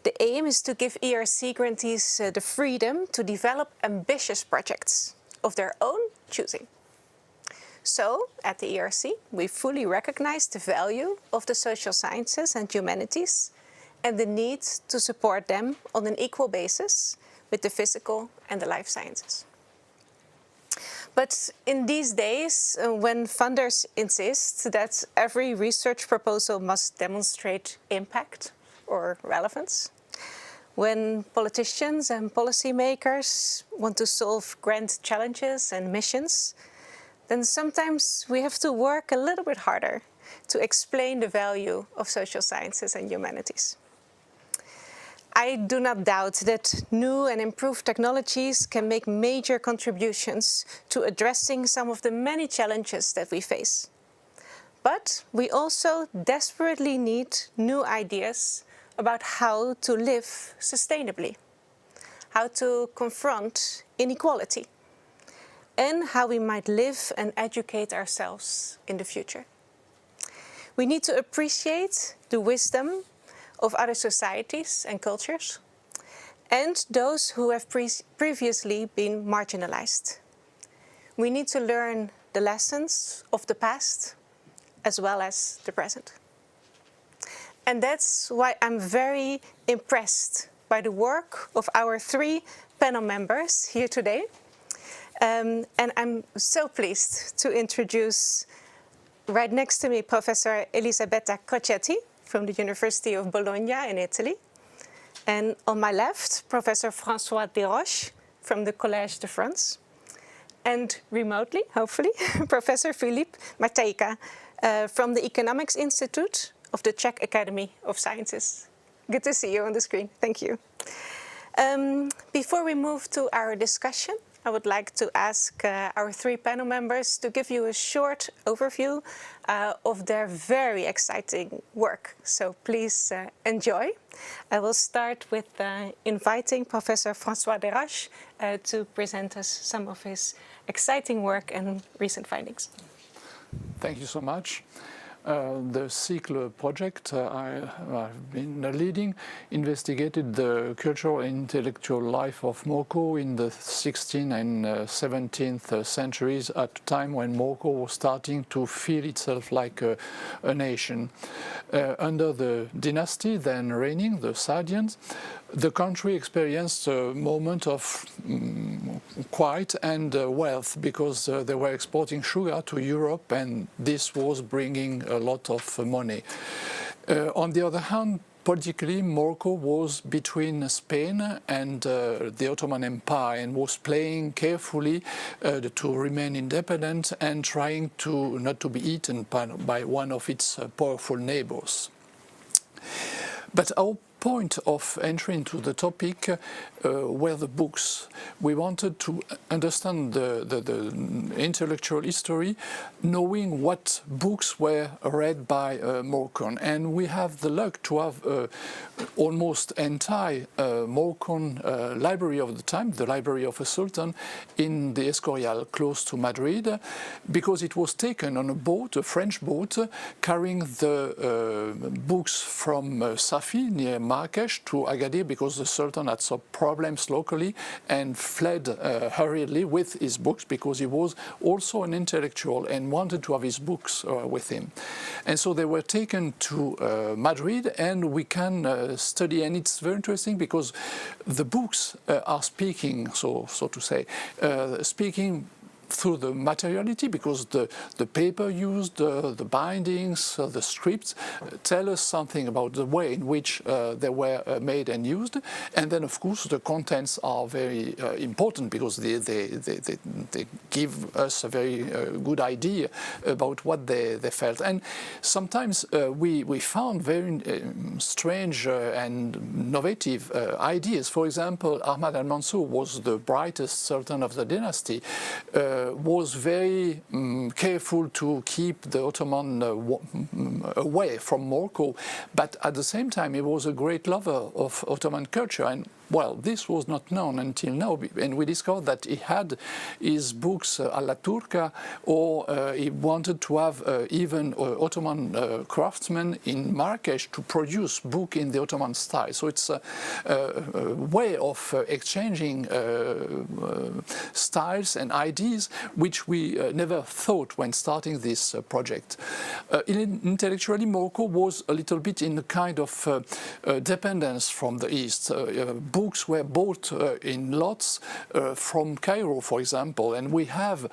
The aim is to give ERC grantees the freedom to develop ambitious projects of their own choosing. So, at the ERC, we fully recognize the value of the social sciences and humanities and the need to support them on an equal basis with the physical and the life sciences. But in these days, when funders insist that every research proposal must demonstrate impact or relevance, when politicians and policymakers want to solve grand challenges and missions, then sometimes we have to work a little bit harder to explain the value of social sciences and humanities. I do not doubt that new and improved technologies can make major contributions to addressing some of the many challenges that we face. But we also desperately need new ideas about how to live sustainably, how to confront inequality, and how we might live and educate ourselves in the future. We need to appreciate the wisdom of other societies and cultures, and those who have previously been marginalized. We need to learn the lessons of the past as well as the present. And that's why I'm very impressed by the work of our 3 panel members here today. And I'm so pleased to introduce right next to me Professor Elisabetta Crocetti from the University of Bologna in Italy. And on my left, Professor François Desroches from the Collège de France. And remotely, hopefully, Professor Filip Matejka from the Economics Institute of the Czech Academy of Sciences. Good to see you on the screen. Thank you. Before we move to our discussion, I would like to ask our 3 panel members to give you a short overview of their very exciting work. So please enjoy. I will start with inviting Professor François Desroches to present us some of his exciting work and recent findings. Thank you so much. The cycle project I've been leading investigated the cultural and intellectual life of Morocco in the 16th and 17th centuries, at a time when Morocco was starting to feel itself like a nation. Under the dynasty then reigning, the Saadians, the country experienced a moment of quiet and wealth because they were exporting sugar to Europe, and this was bringing a lot of money. On the other hand, politically, Morocco was between Spain and the Ottoman Empire and was playing carefully to remain independent and trying to not to be eaten by one of its powerful neighbors. But our point of entry into the topic were the books. We wanted to understand the intellectual history, knowing what books were read by Moroccan. And we have the luck to have almost entire Moroccan library of the time, the library of a sultan, in the Escorial, close to Madrid, because it was taken on a boat, a French boat, carrying the books from Safi, near Marrakesh, to Agadir, because the sultan had some problems locally and fled hurriedly with his books, because he was also an intellectual and wanted to have his books with him. And so they were taken to Madrid, and we can study, and it's very interesting because the books are speaking, so to say, speaking through the materiality, because the paper used, the bindings, the scripts tell us something about the way in which they were made and used. And then, of course, the contents are very important, because they give us a very good idea about what they felt. And sometimes we found very strange and innovative ideas. For example, Ahmad al-Mansur was the brightest sultan of the dynasty, was very careful to keep the Ottoman away from Morocco, but at the same time he was a great lover of Ottoman culture. And well, this was not known until now, and we discovered that he had his books a la turca, or he wanted to have even Ottoman craftsmen in Marrakesh to produce book in the Ottoman style. So it's a way of exchanging styles and ideas which we never thought when starting this project. Intellectually, Morocco was a little bit in a kind of dependence from the East. Books were bought in lots from Cairo, for example, and we have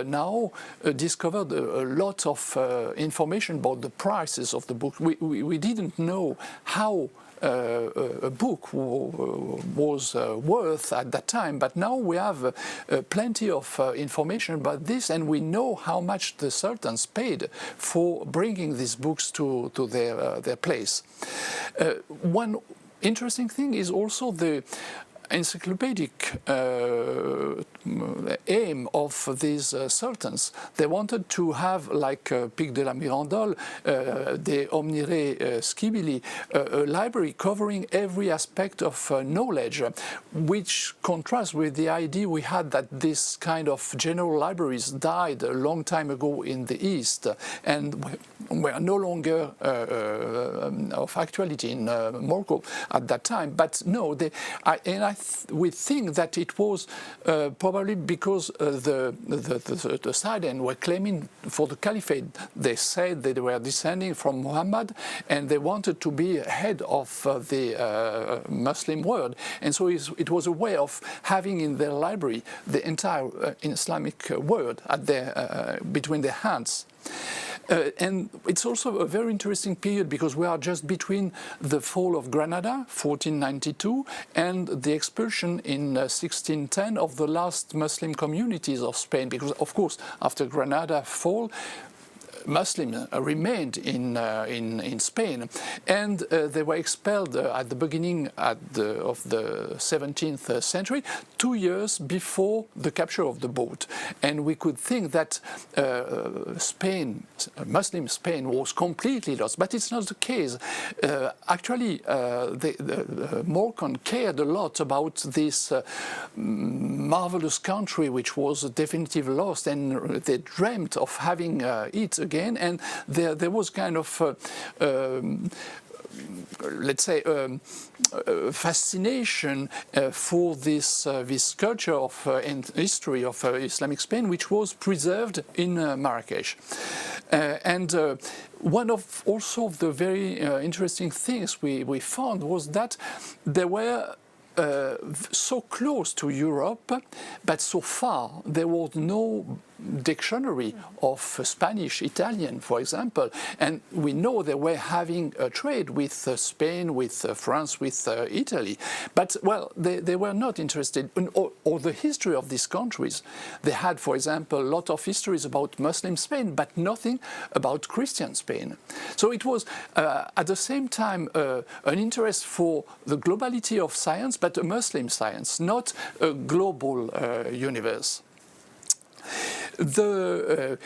now discovered a lot of information about the prices of the book. We didn't know how a book was worth at that time, but now we have plenty of information about this, and we know how much the sultans paid for bringing these books to their place. One interesting thing is also the encyclopedic aim of these sultans. They wanted to have, like Pic de la Mirandole, the Omnire Scibili, a library covering every aspect of knowledge, which contrasts with the idea we had that this kind of general libraries died a long time ago in the East and were no longer of actuality in Morocco at that time. But no, we think that it was probably because the Saadian were claiming for the caliphate. They said they were descending from Muhammad and they wanted to be head of the Muslim world. And so it was a way of having in their library the entire Islamic world at between their hands. And it's also a very interesting period because we are just between the fall of Granada, 1492, and the expulsion in 1610 of the last Muslim communities of Spain. Because, of course, after Granada fall, Muslims remained in Spain, and they were expelled at the beginning of the 17th century, 2 years before the capture of the boat. And we could think that Spain, Muslim Spain, was completely lost, but it's not the case. Actually, the Moroccan cared a lot about this marvelous country which was definitively lost, and they dreamt of having it again. And there was kind of let's say fascination for this culture of and history of Islamic Spain, which was preserved in Marrakesh. And one of also the very interesting things we found was that there were so close to Europe, but so far there was no dictionary of Spanish, Italian, for example, and we know they were having a trade with Spain, with France, with Italy, but well, they were not interested in or the history of these countries. They had, for example, a lot of histories about Muslim Spain, but nothing about Christian Spain. So it was at the same time an interest for the globality of science, but a Muslim science, not a global universe. One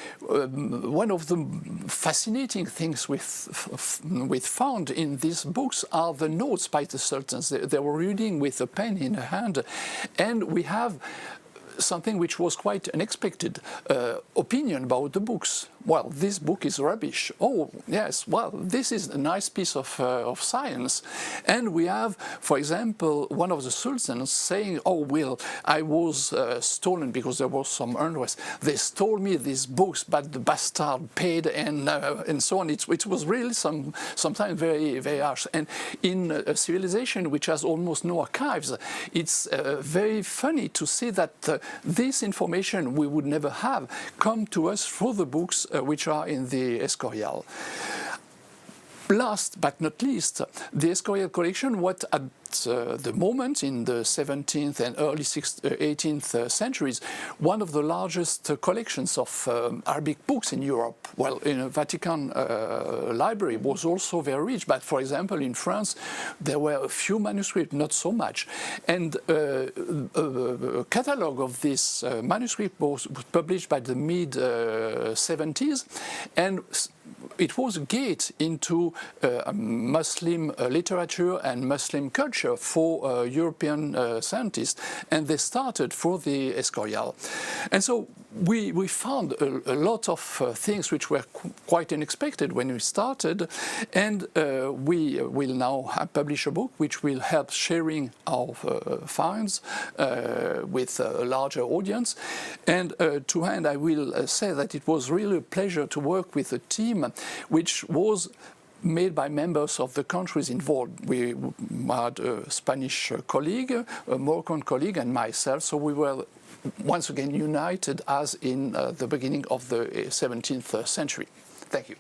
of the fascinating things we found in these books are the notes by the sultans. They were reading with a pen in hand, and we have something which was quite unexpected, opinion about the books. well, this book is rubbish. Oh, yes, well, this is a nice piece of science. And we have, for example, one of the sultans saying, oh, well, I was stolen because there was some unrest. They stole me these books, but the bastard paid, and so on. It was really sometimes very, very harsh. And in a civilization which has almost no archives, it's very funny to see that this information we would never have come to us through the books which are in the Escorial. Last but not least, the Escorial collection, what at the moment in the 17th and early 18th centuries, one of the largest collections of Arabic books in Europe. Well, in a Vatican library was also very rich, but for example in France there were a few manuscripts, not so much. And a catalogue of this manuscript was published by the mid-70s, and it was a gate into Muslim literature and Muslim culture for European scientists, and they started for the Escorial. And so we found a lot of things which were quite unexpected when we started, and we will now publish a book which will help sharing our finds with a larger audience. And to end, I will say that it was really a pleasure to work with a team which was made by members of the countries involved. We had a Spanish colleague, a Moroccan colleague, and myself, so we were once again united as in the beginning of the 17th century. Thank you.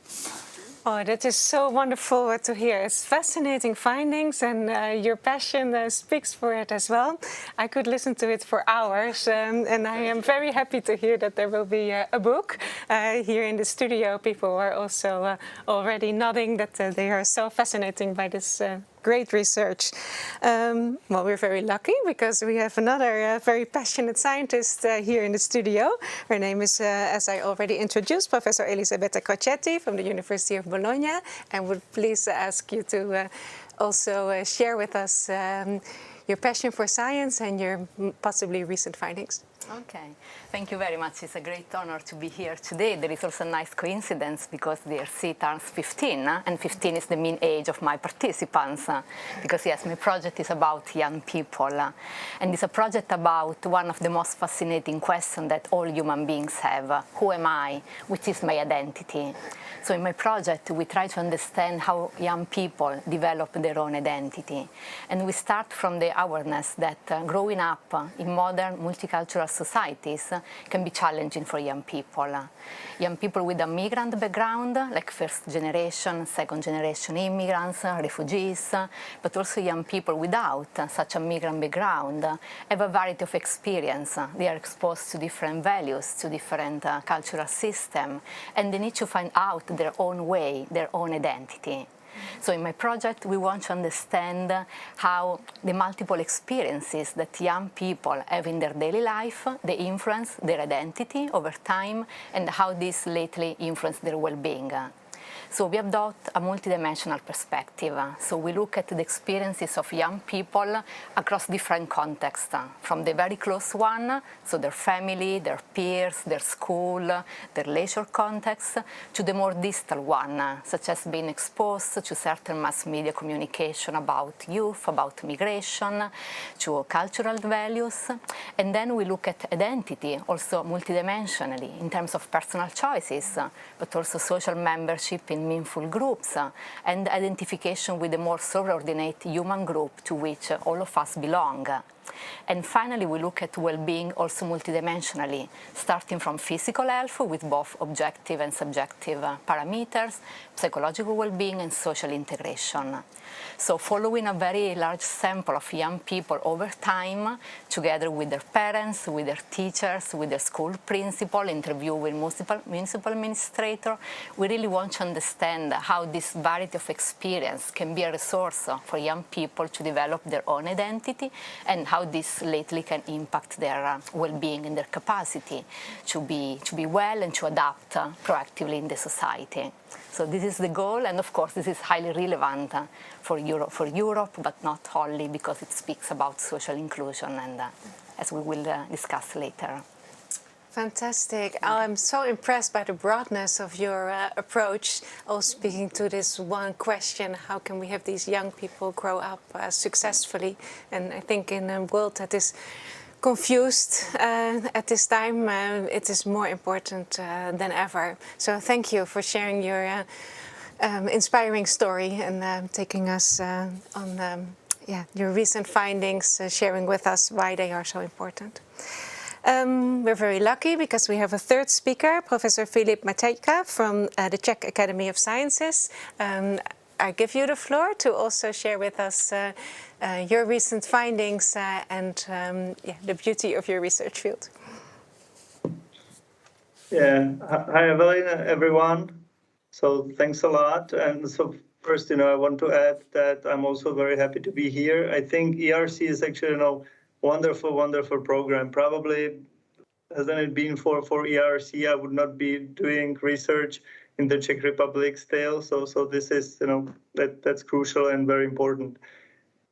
Oh, that is so wonderful to hear. It's fascinating findings, and your passion speaks for it as well. I could listen to it for hours, and I am very happy to hear that there will be a book. Here in the studio, people are also already nodding that they are so fascinating by this great research. Well, we're very lucky because we have another very passionate scientist here in the studio. Her name is, as I already introduced, Professor Elisabetta Crocetti from the University of Bologna, and would please ask you to also share with us your passion for science and your possibly recent findings. Okay, thank you very much. It's a great honor to be here today. There is also a nice coincidence because the ERC turns 15, and 15 is the mean age of my participants. Because yes, my project is about young people, and it's a project about one of the most fascinating questions that all human beings have. Who am I? Which is my identity? So in my project, we try to understand how young people develop their own identity. And we start from the awareness that growing up in modern multicultural societies can be challenging for young people. Young people with a migrant background, like first generation, second generation immigrants, refugees, but also young people without such a migrant background have a variety of experience. They are exposed to different values, to different cultural systems, and they need to find out their own way, their own identity. So in my project, we want to understand how the multiple experiences that young people have in their daily life, they influence their identity over time, and how this lately influence their well-being. So we adopt a multidimensional perspective. So we look at the experiences of young people across different contexts, from the very close one, so their family, their peers, their school, their leisure context, to the more distal one, such as being exposed to certain mass media communication about youth, about migration, to cultural values. And then we look at identity also multidimensionally in terms of personal choices, but also social membership in meaningful groups, and identification with the more subordinate human group to which all of us belong. And finally, we look at well-being also multidimensionally, starting from physical health with both objective and subjective parameters, psychological well-being, and social integration. So following a very large sample of young people over time, together with their parents, with their teachers, with their school principal, interviewing municipal administrator, we really want to understand how this variety of experience can be a resource for young people to develop their own identity, and how this lately can impact their well-being and their capacity to be well and to adapt proactively in the society. So this is the goal, and of course this is highly relevant for Europe, but not only, because it speaks about social inclusion, and as we will discuss later. Fantastic. I'm so impressed by the broadness of your approach, all speaking to this one question: how can we have these young people grow up successfully? And I think in a world that is confused at this time, it is more important than ever. So thank you for sharing your inspiring story and taking us on your recent findings, sharing with us why they are so important. We're very lucky because we have a third speaker, Professor Filip Matejka from the Czech Academy of Sciences. I give you the floor to also share with us your recent findings and the beauty of your research field. Yeah, hi Evelyn, everyone. So thanks a lot. And so first, I want to add that I'm also very happy to be here. I think ERC is actually, wonderful, wonderful program. Probably, hasn't it been for ERC, I would not be doing research in the Czech Republic still. So this is, that's crucial and very important.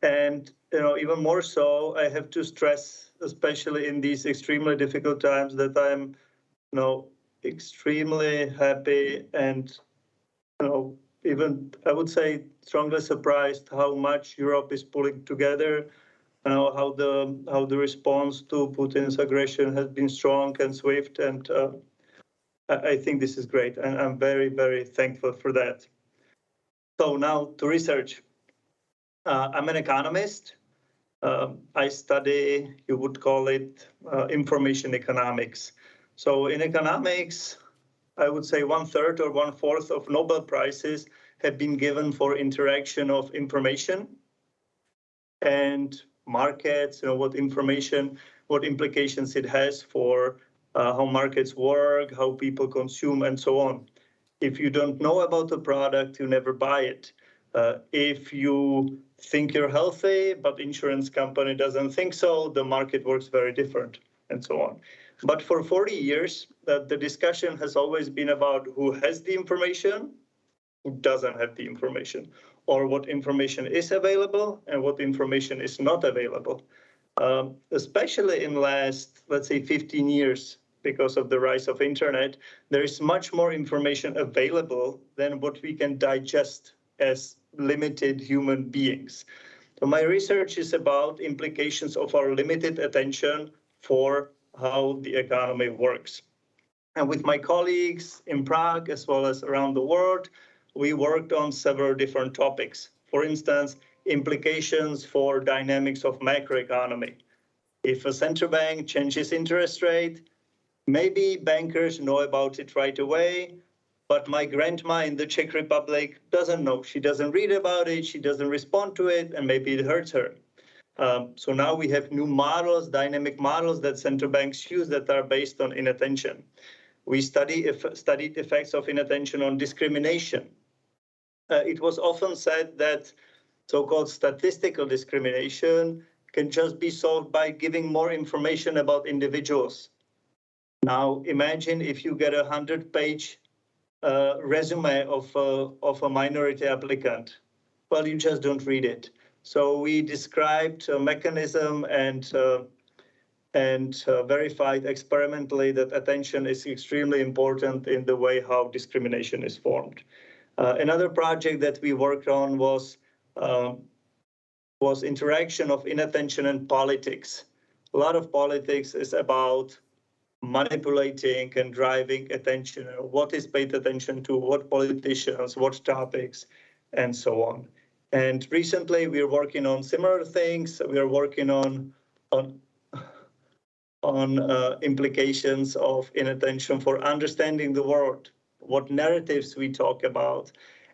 And, even more so, I have to stress, especially in these extremely difficult times, that I'm, extremely happy and, even, I would say, strongly surprised how much Europe is pulling together. How the response to Putin's aggression has been strong and swift, and I think this is great, and I'm very, very thankful for that. So now to research. I'm an economist. I study, you would call it, information economics. So in economics, I would say 1/3 or 1/4 of Nobel Prizes have been given for interaction of information and markets, what implications it has for how markets work, how people consume, and so on. If you don't know about the product, you never buy it. If you think you're healthy, but insurance company doesn't think so, the market works very different, and so on. But for 40 years, the discussion has always been about who has the information, who doesn't have the information, or what information is available and what information is not available. Especially in last, let's say, 15 years, because of the rise of internet, there is much more information available than what we can digest as limited human beings. So my research is about implications of our limited attention for how the economy works. And with my colleagues in Prague, as well as around the world, we worked on several different topics. For instance, implications for dynamics of macroeconomy. If a central bank changes interest rate, maybe bankers know about it right away, but my grandma in the Czech Republic doesn't know. She doesn't read about it, she doesn't respond to it, and maybe it hurts her. So now we have new models, dynamic models that central banks use that are based on inattention. We studied effects of inattention on discrimination. It was often said that so-called statistical discrimination can just be solved by giving more information about individuals. Now, imagine if you get a 100-page resume of a minority applicant. Well, you just don't read it. So we described a mechanism and verified experimentally that attention is extremely important in the way how discrimination is formed. Another project that we worked on was interaction of inattention and politics. A lot of politics is about manipulating and driving attention. What is paid attention to, what politicians, what topics, and so on. And recently we're working on similar things. We are working on implications of inattention for understanding the world, what narratives we talk about.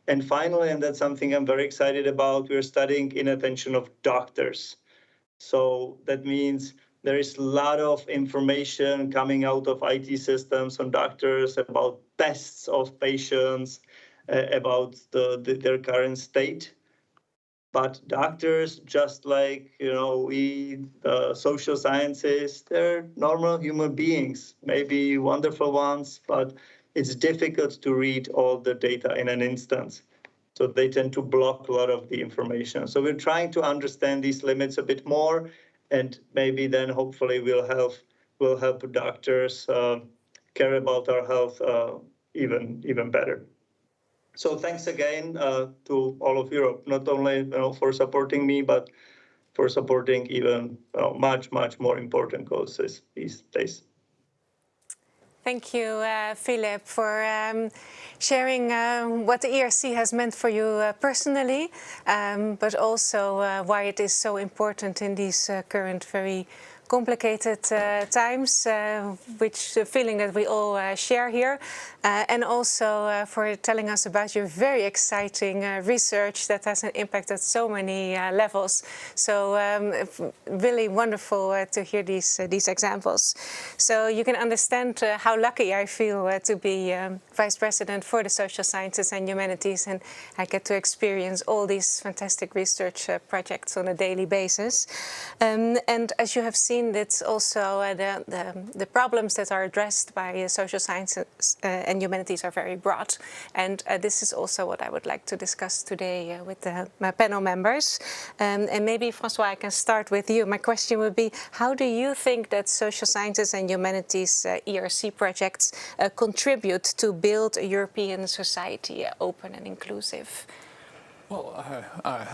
And finally, and that's something I'm very excited about, we're studying inattention of doctors. So that means there is a lot of information coming out of IT systems on doctors about tests of patients, about their current state. But doctors, just like, we, social sciences, they're normal human beings, maybe wonderful ones, but it's difficult to read all the data in an instance. So they tend to block a lot of the information. So we're trying to understand these limits a bit more, and maybe then hopefully we'll have will help doctors care about our health even better. So thanks again to all of Europe, not only for supporting me, but for supporting even much more important causes these days. Thank you, Philip, for sharing what the ERC has meant for you personally, but also why it is so important in these current very complicated times, which the feeling that we all share here, and also for telling us about your very exciting research that has an impact at so many levels. So really wonderful to hear these examples. So you can understand how lucky I feel to be Vice President for the Social Sciences and Humanities, and I get to experience all these fantastic research projects on a daily basis. And as you have seen, it's also the problems that are addressed by social sciences and humanities are very broad. And this is also what I would like to discuss today with my panel members. And maybe, François, I can start with you. My question would be, how do you think that social sciences and humanities ERC projects contribute to build a European society open and inclusive? Well,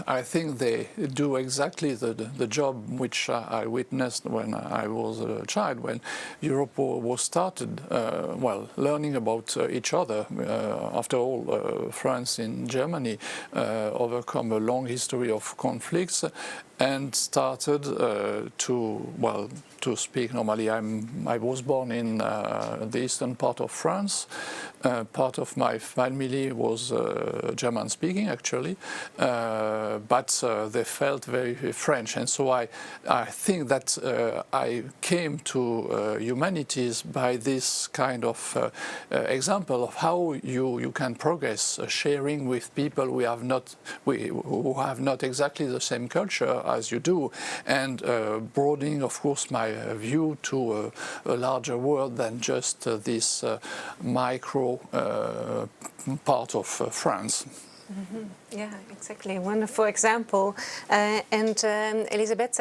I think they do exactly the job which I witnessed when I was a child, when Europe was started, well, learning about each other. After all, France and Germany overcome a long history of conflicts and started to speak normally. I was born in the eastern part of France. Part of my family was German-speaking, actually, but they felt very French. And so I think that I came to humanities by this kind of example of how you can progress, sharing with people who have not exactly the same culture as you do, and broadening, of course, my view to a larger world than just this micro part of France. Mm-hmm. Yeah, exactly. Wonderful example. And Elisabeth,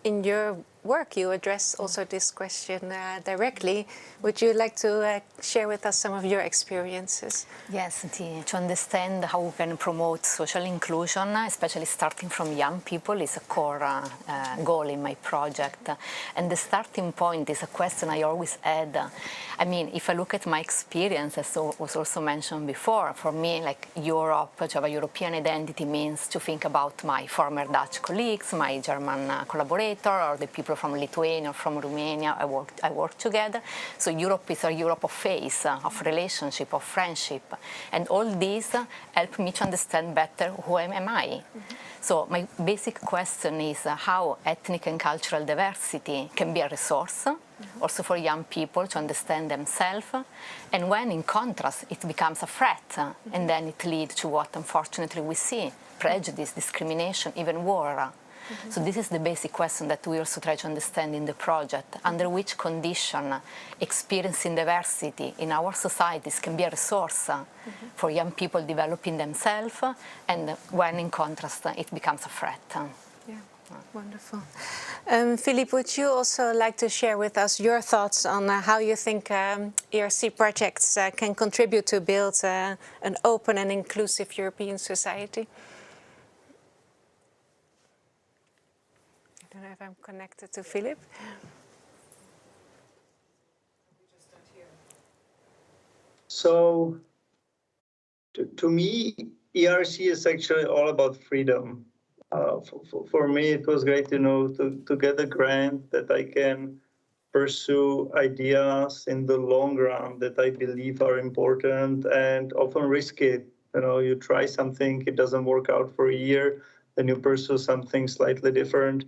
in your work, you address also this question directly. Would you like to share with us some of your experiences? Yes, to understand how we can promote social inclusion, especially starting from young people, is a core goal in my project. And the starting point is a question I always had. I mean, if I look at my experience, as was also mentioned before, for me, like Europe, to have a European identity means to think about my former Dutch colleagues, my German collaborator, or the people from Lithuania or from Romania I work together. So Europe is a Europe of faith, of relationship, of friendship. And all these help me to understand better who am I. Mm-hmm. So my basic question is how ethnic and cultural diversity can be a resource, also for young people to understand themselves, and when in contrast it becomes a threat, and then it leads to what unfortunately we see, prejudice, discrimination, even war. Mm-hmm. So this is the basic question that we also try to understand in the project, under which condition experiencing diversity in our societies can be a resource for young people developing themselves, and when in contrast it becomes a threat. Yeah, wonderful. Philippe, would you also like to share with us your thoughts on how you think ERC projects can contribute to build an open and inclusive European society? I don't know if I'm connected to Philip. So, to me, ERC is actually all about freedom. For me, it was great, to get a grant that I can pursue ideas in the long run that I believe are important and often risky. You try something, it doesn't work out for a year, then you pursue something slightly different.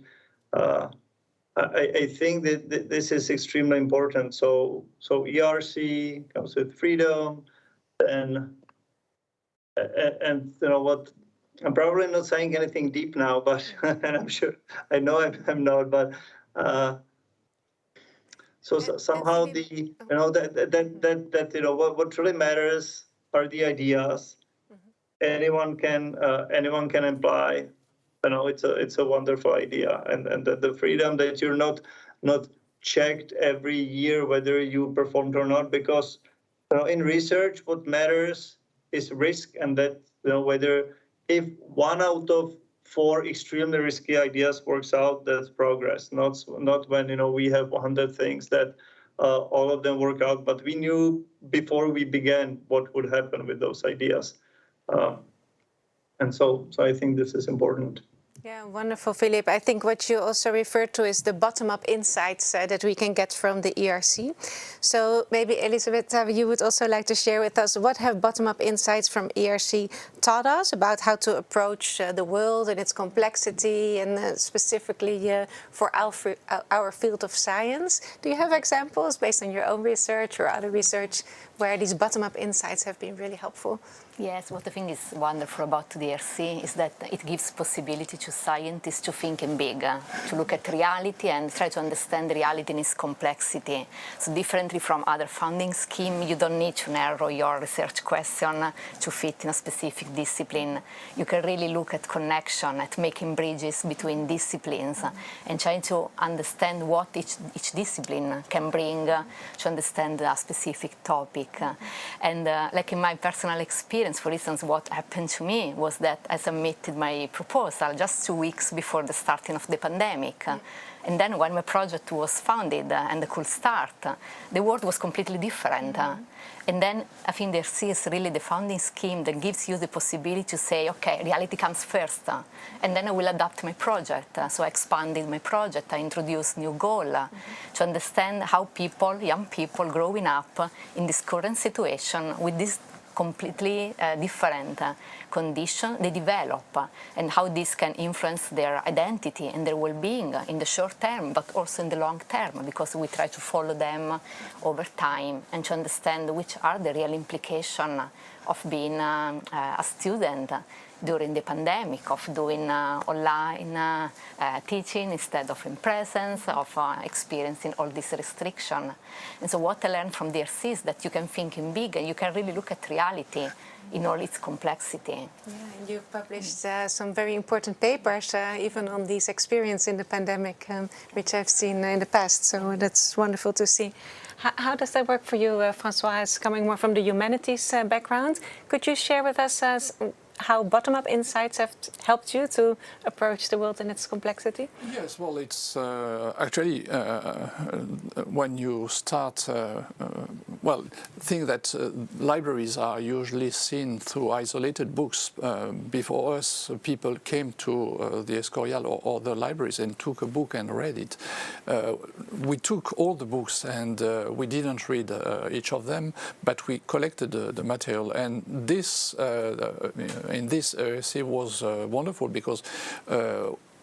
I think that this is extremely important. So ERC comes with freedom, and what, I'm probably not saying anything deep now, but and I'm sure I know I'm not, but somehow what really matters are the ideas. Anyone can apply. It's a wonderful idea, and the freedom that you're not checked every year whether you performed or not, because in research, what matters is risk, and that whether if 1 out of 4 extremely risky ideas works out, that's progress. Not when we have 100 things that all of them work out, but we knew before we began what would happen with those ideas, and so I think this is important. Yeah, wonderful, Philip. I think what you also referred to is the bottom-up insights that we can get from the ERC. So maybe, Elisabeth, you would also like to share with us what have bottom-up insights from ERC taught us about how to approach the world and its complexity, and specifically for our field of science. Do you have examples based on your own research or other research where these bottom-up insights have been really helpful? Yes, what I think is wonderful about the ERC is that it gives possibility to scientists to think in big, to look at reality and try to understand reality in its complexity. So differently from other funding schemes, you don't need to narrow your research question to fit in a specific discipline. You can really look at connection, at making bridges between disciplines, and trying to understand what each discipline can bring to understand a specific topic. And like in my personal experience, for instance, what happened to me was that I submitted my proposal just 2 weeks before the starting of the pandemic. And then when my project was founded and could start, the world was completely different. And then I think the ERC is really the founding scheme that gives you the possibility to say, okay, reality comes first, and then I will adapt my project. So I expanded my project, I introduced new goal to understand how young people growing up in this current situation with this completely different condition they develop, and how this can influence their identity and their well-being in the short term, but also in the long term, because we try to follow them over time and to understand which are the real implications of being a student during the pandemic, of doing online teaching instead of in presence, of experiencing all this restriction. And so what I learned from the ERC is that you can think in big and you can really look at reality in all its complexity. Yeah, and you published some very important papers even on these experiences in the pandemic, which I've seen in the past, so that's wonderful to see. How does that work for you, Francois, coming more from the humanities background? Could you share with us how bottom-up insights have helped you to approach the world in its complexity? Yes, well, it's actually when you start, think that libraries are usually seen through isolated books. Before us, people came to the Escorial or the libraries and took a book and read it. We took all the books and we didn't read each of them, but we collected the material, and this in this ERC was wonderful, because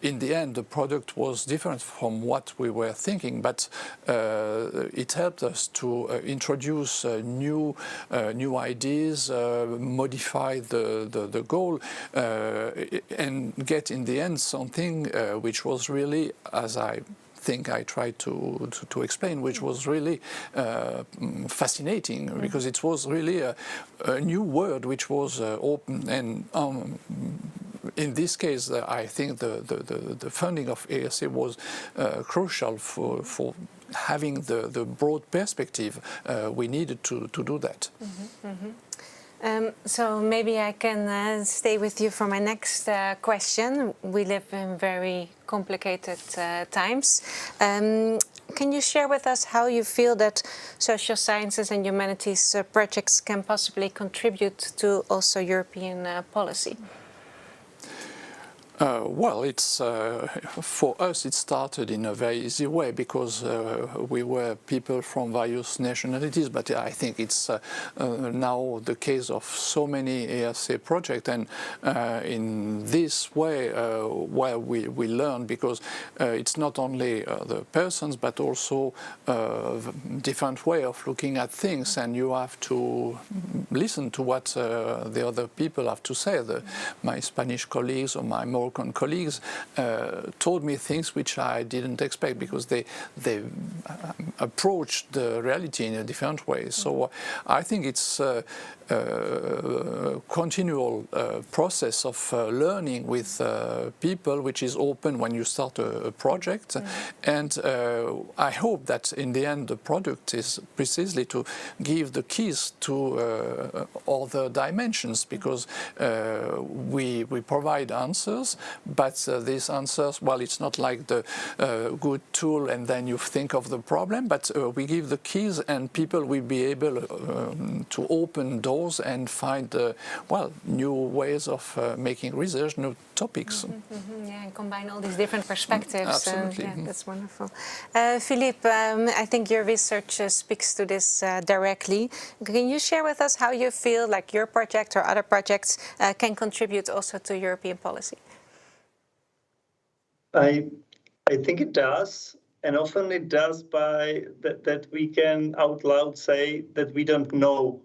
in the end the product was different from what we were thinking, but it helped us to introduce new ideas, modify the goal, and get in the end something which was really, as I think I tried to explain, which was really fascinating, because it was really a new world which was open. And in this case, I think the funding of ERC was crucial for having the broad perspective we needed to do that. Mm-hmm, mm-hmm. So maybe I can stay with you for my next question. We live in very complicated times. Can you share with us how you feel that social sciences and humanities projects can possibly contribute to also European policy? Well, it's for us it started in a very easy way, because we were people from various nationalities, but I think it's now the case of so many ERC projects, and in this way where we learn, because it's not only the persons but also different way of looking at things, and you have to listen to what the other people have to say. My Spanish colleagues or my Moroccan colleagues told me things which I didn't expect, because they approached the reality in a different way. So I think it's continual process of learning with people, which is open when you start a project. And I hope that in the end the product is precisely to give the keys to other dimensions, because we provide answers, but these answers, well, it's not like the good tool and then you think of the problem, but we give the keys and people will be able to open doors and find, well, new ways of making research, new topics. Yeah, and combine all these different perspectives. Absolutely. Yeah, that's wonderful. Philippe, I think your research speaks to this directly. Can you share with us how you feel like your project or other projects can contribute also to European policy? I think it does, and often it does by that we can out loud say that we don't know.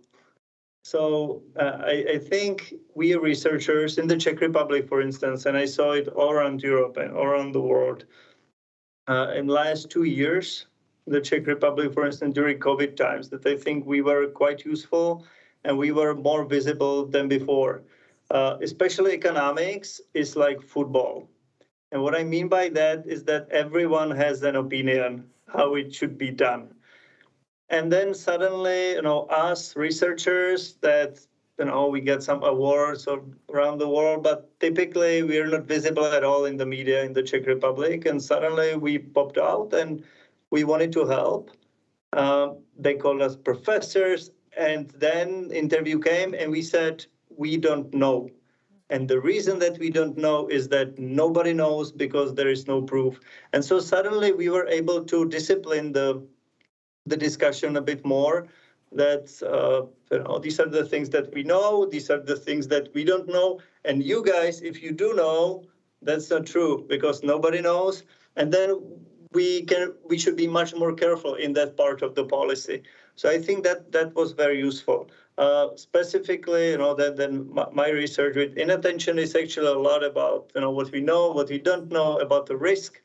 So I think we researchers in the Czech Republic, for instance, and I saw it all around Europe and all around the world, in the last 2 years, the Czech Republic, for instance, during COVID times, that I think we were quite useful and we were more visible than before. Especially economics is like football. And what I mean by that is that everyone has an opinion how it should be done. And then suddenly, us researchers that, we get some awards around the world, but typically we are not visible at all in the media in the Czech Republic. And suddenly we popped out and we wanted to help. They called us professors. And then interview came and we said, we don't know. And the reason that we don't know is that nobody knows because there is no proof. And so suddenly we were able to discipline the discussion a bit more, that these are the things that we know, these are the things that we don't know. And you guys, if you do know, that's not true because nobody knows. And then we should be much more careful in that part of the policy. So I think that was very useful. Specifically, then my research with inattention is actually a lot about what we know, what we don't know, about the risk.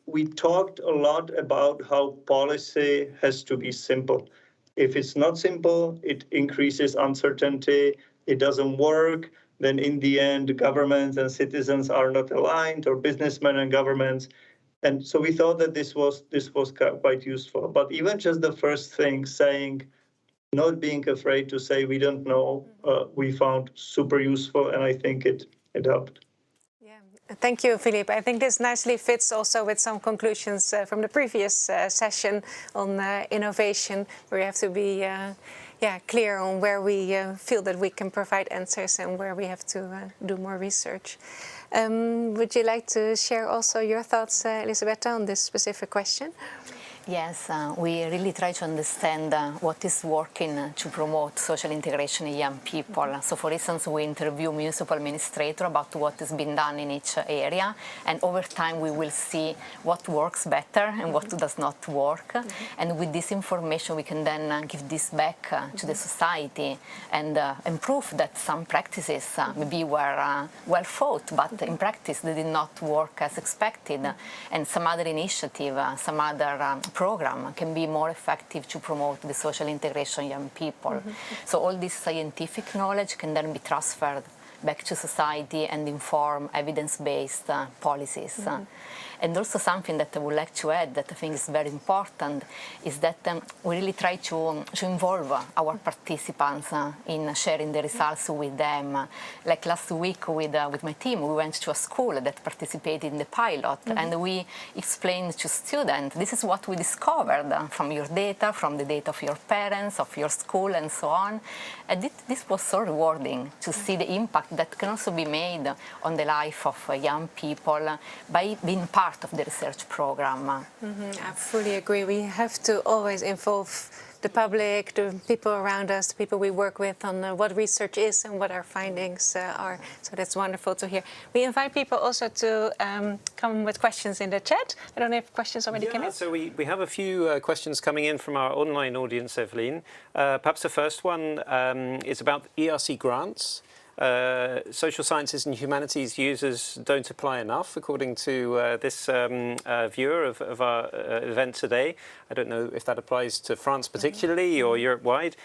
We talked a lot about how policy has to be simple. If it's not simple, it increases uncertainty, it doesn't work, then in the end, governments and citizens are not aligned, or businessmen and governments. And so we thought that this was quite useful. But even just the first thing, saying, not being afraid to say we don't know, we found super useful, and I think it helped. Thank you, Philippe. I think this nicely fits also with some conclusions from the previous session on innovation, where we have to be clear on where we feel that we can provide answers and where we have to do more research. Would you like to share also your thoughts, Elisabetta, on this specific question? Yes, we really try to understand what is working to promote social integration in young people. So, for instance, we interview municipal administrators about what has been done in each area, and over time we will see what works better and what does not work. And with this information we can then give this back to the society and prove that some practices maybe were well thought, but in practice they did not work as expected, and some other initiative, some other program can be more effective to promote the social integration of young people. So all this scientific knowledge can then be transferred back to society and inform evidence-based policies. And also something that I would like to add that I think is very important is that we really try to involve our participants in sharing the results with them. Like last week with my team, we went to a school that participated in the pilot, and we explained to students, this is what we discovered from your data, from the data of your parents, of your school, and so on. And this was so rewarding to see the impact that can also be made on the life of young people by being part of the research program. I fully agree. We have to always involve the public, the people around us, the people we work with on what research is and what our findings are. So that's wonderful to hear. We invite people also to come with questions in the chat. I don't know if questions already came in. So we have a few questions coming in from our online audience, Evelyn. Perhaps the first one is about ERC grants. social sciences and humanities users don't apply enough, according to this viewer of our event today. I don't know if that applies to France particularly or Europe-wide.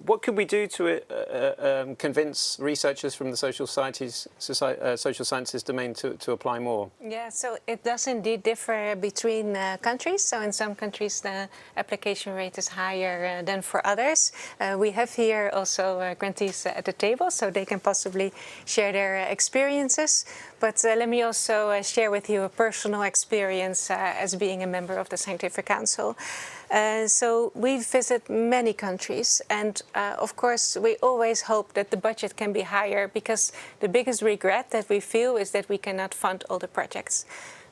What could we do to convince researchers from the social sciences domain to apply more? Yeah, so it does indeed differ between countries. So in some countries the application rate is higher than for others. We have here also grantees at the table, so they can possibly share their experiences. But let me also share with you a personal experience as being a member of the Scientific Council. So we visit many countries, and of course we always hope that the budget can be higher, because the biggest regret that we feel is that we cannot fund all the projects.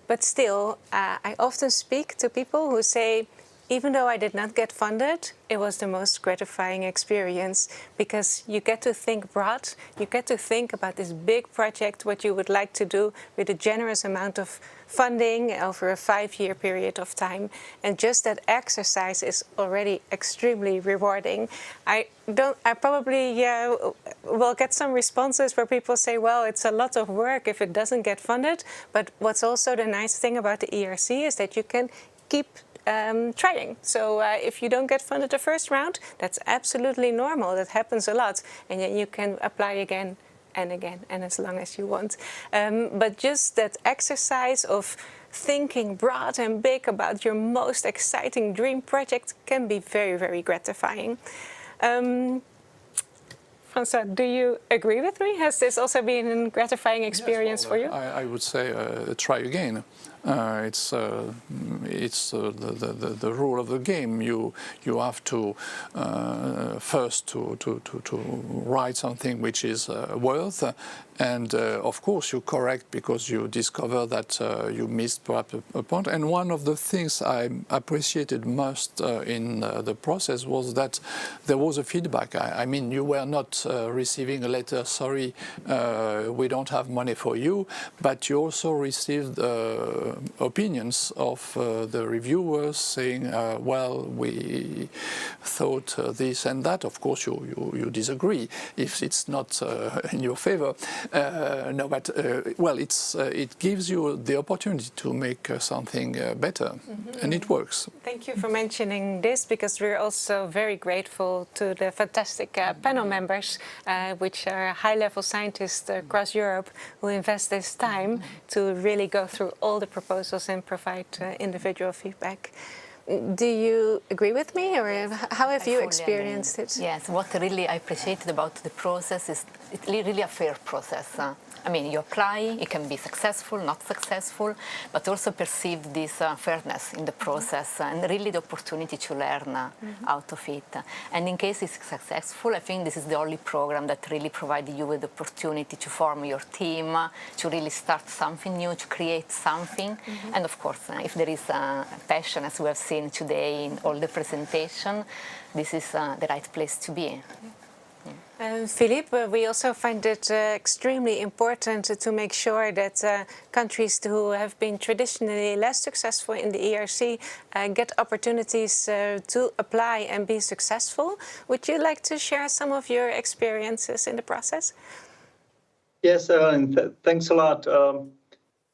But still, I often speak to people who say, even though I did not get funded, it was the most gratifying experience, because you get to think broad, you get to think about this big project, what you would like to do with a generous amount of funding over a 5-year period of time. And just that exercise is already extremely rewarding. I probably will get some responses where people say, well, it's a lot of work if it doesn't get funded. But what's also the nice thing about the ERC is that you can keep trying. So if you don't get funded the first round, that's absolutely normal. That happens a lot. And then you can apply again and again, and as long as you want. But just that exercise of thinking broad and big about your most exciting dream project can be very, very gratifying. François, do you agree with me? Has this also been a gratifying experience for you? I would say try again. It's the rule of the game. You have to first to write something which is worth, and of course you correct because you discover that you missed perhaps a point. And one of the things I appreciated most in the process was that there was a feedback. I mean, you were not receiving a letter, sorry, we don't have money for you, but you also received opinions of the reviewers saying, well, we thought this and that. Of course, you disagree if it's not in your favor. No, but well, it gives you the opportunity to make something better, and it works. Thank you for mentioning this, because we're also very grateful to the fantastic panel members, which are high-level scientists across Europe who invest this time to really go through all the proposals and provide individual feedback. Do you agree with me, or how have you experienced it? Yes, what really I appreciated about the process is it's really a fair process. I mean, you apply, it can be successful, not successful, but also perceive this fairness in the process and really the opportunity to learn out of it. And in case it's successful, I think this is the only program that really provides you with the opportunity to form your team, to really start something new, to create something. And of course, if there is passion, as we have seen today in all the presentation, this is the right place to be. Philippe, we also find it extremely important to make sure that countries who have been traditionally less successful in the ERC get opportunities to apply and be successful. Would you like to share some of your experiences in the process? Yes, thanks a lot.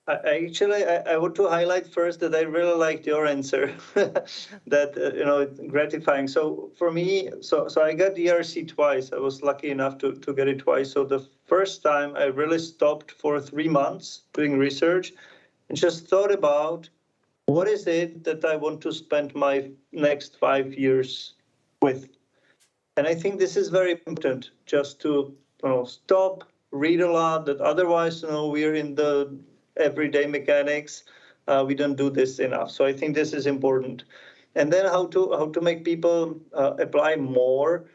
I want to highlight first that I really liked your answer, that, it's gratifying. So for me, so I got the ERC twice. I was lucky enough to get it twice. So the first time I really stopped for 3 months doing research and just thought about what is it that I want to spend my next 5 years with. And I think this is very important, just to stop, read a lot, that otherwise, we're in the everyday mechanics, we don't do this enough. So I think this is important. And then how to make people apply more.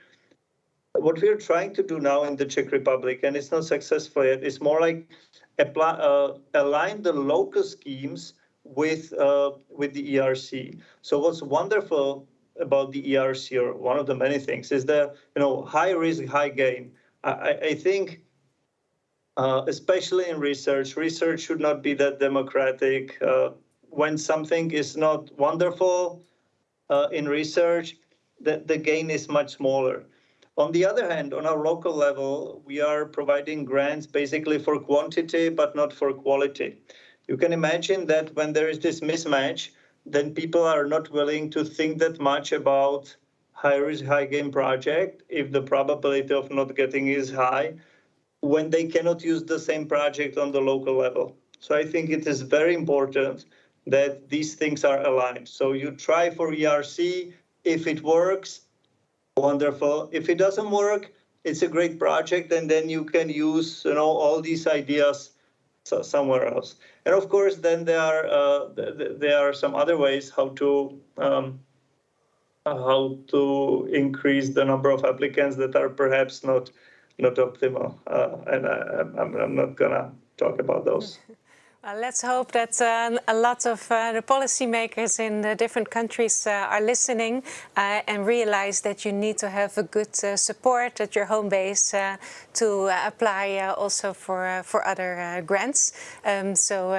What we're trying to do now in the Czech Republic, and it's not successful yet, is more like align the local schemes with the ERC. So what's wonderful about the ERC, or one of the many things, is the high risk, high gain. I think. Especially in research should not be that democratic. When something is not wonderful in research, the gain is much smaller. On the other hand, on our local level, we are providing grants basically for quantity, but not for quality. You can imagine that when there is this mismatch, then people are not willing to think that much about high-risk, high-gain project if the probability of not getting is high, when they cannot use the same project on the local level. So I think it is very important that these things are aligned. So you try for ERC, if it works, wonderful. If it doesn't work, it's a great project, and then you can use all these ideas somewhere else. And of course, then there are some other ways how to increase the number of applicants that are perhaps not optimal. And I'm not gonna talk about those. Let's hope that a lot of the policymakers in the different countries are listening and realize that you need to have a good support at your home base to apply also for other grants. So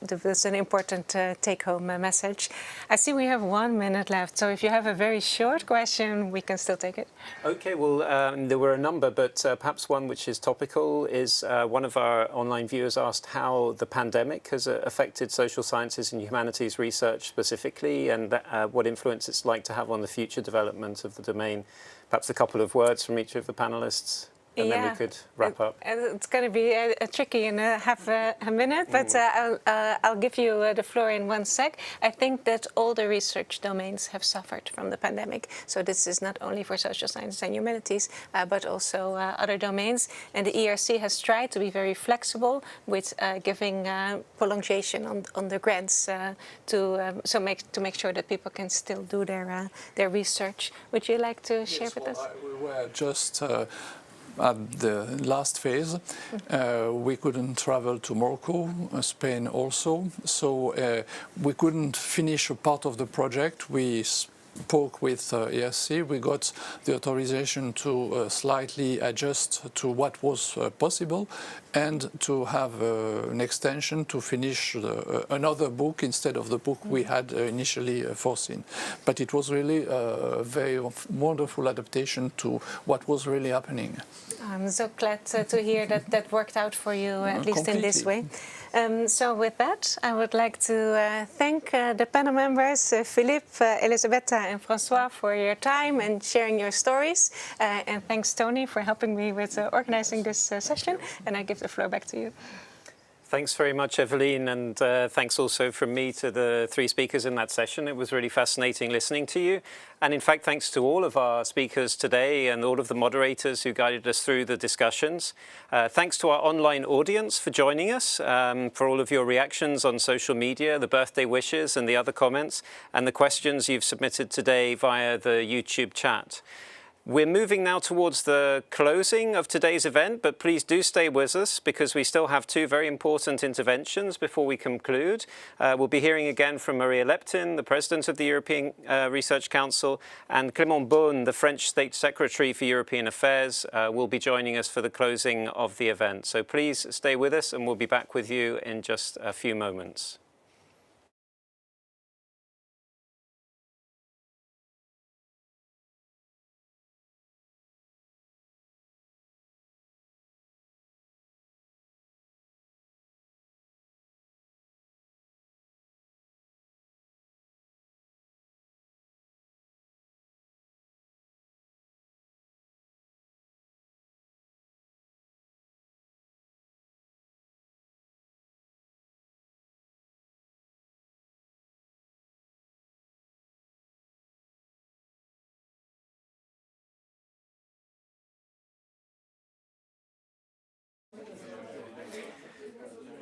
that's an important take-home message. I see we have 1 minute left, so if you have a very short question, we can still take it. Okay, well, there were a number, but perhaps one which is topical is one of our online viewers asked how the pandemic has affected social sciences and humanities research specifically, and what influence it's like to have on the future development of the domain. Perhaps a couple of words from each of the panelists, and then we could wrap up. It's going to be tricky in half a minute, but I'll give you the floor in 1 sec. I think that all the research domains have suffered from the pandemic. So this is not only for social sciences and humanities, but also other domains. And the ERC has tried to be very flexible with giving prolongation on the grants to make sure that people can still do their research. Would you like to share with us? We were just at the last phase. We couldn't travel to Morocco, Spain also, so we couldn't finish a part of the project. We spoke with ERC, we got the authorization to slightly adjust to what was possible and to have an extension to finish another book instead of the book we had initially foreseen. But it was really a very wonderful adaptation to what was really happening. I'm so glad to hear that that worked out for you, at least completely. In this way. So with that, I would like to thank the panel members, Philippe, Elisabetta and François, for your time and sharing your stories. And thanks, Tony, for helping me with organizing this session. And I give the floor back to you. Thanks very much, Eveline, and thanks also from me to the 3 speakers in that session. It was really fascinating listening to you. And in fact, thanks to all of our speakers today and all of the moderators who guided us through the discussions. Thanks to our online audience for joining us, for all of your reactions on social media, the birthday wishes and the other comments, and the questions you've submitted today via the YouTube chat. We're moving now towards the closing of today's event, but please do stay with us because we still have 2 very important interventions before we conclude. We'll be hearing again from Maria Leptin, the President of the European Research Council, and Clément Beaune, the French State Secretary for European Affairs, will be joining us for the closing of the event. So please stay with us and we'll be back with you in just a few moments.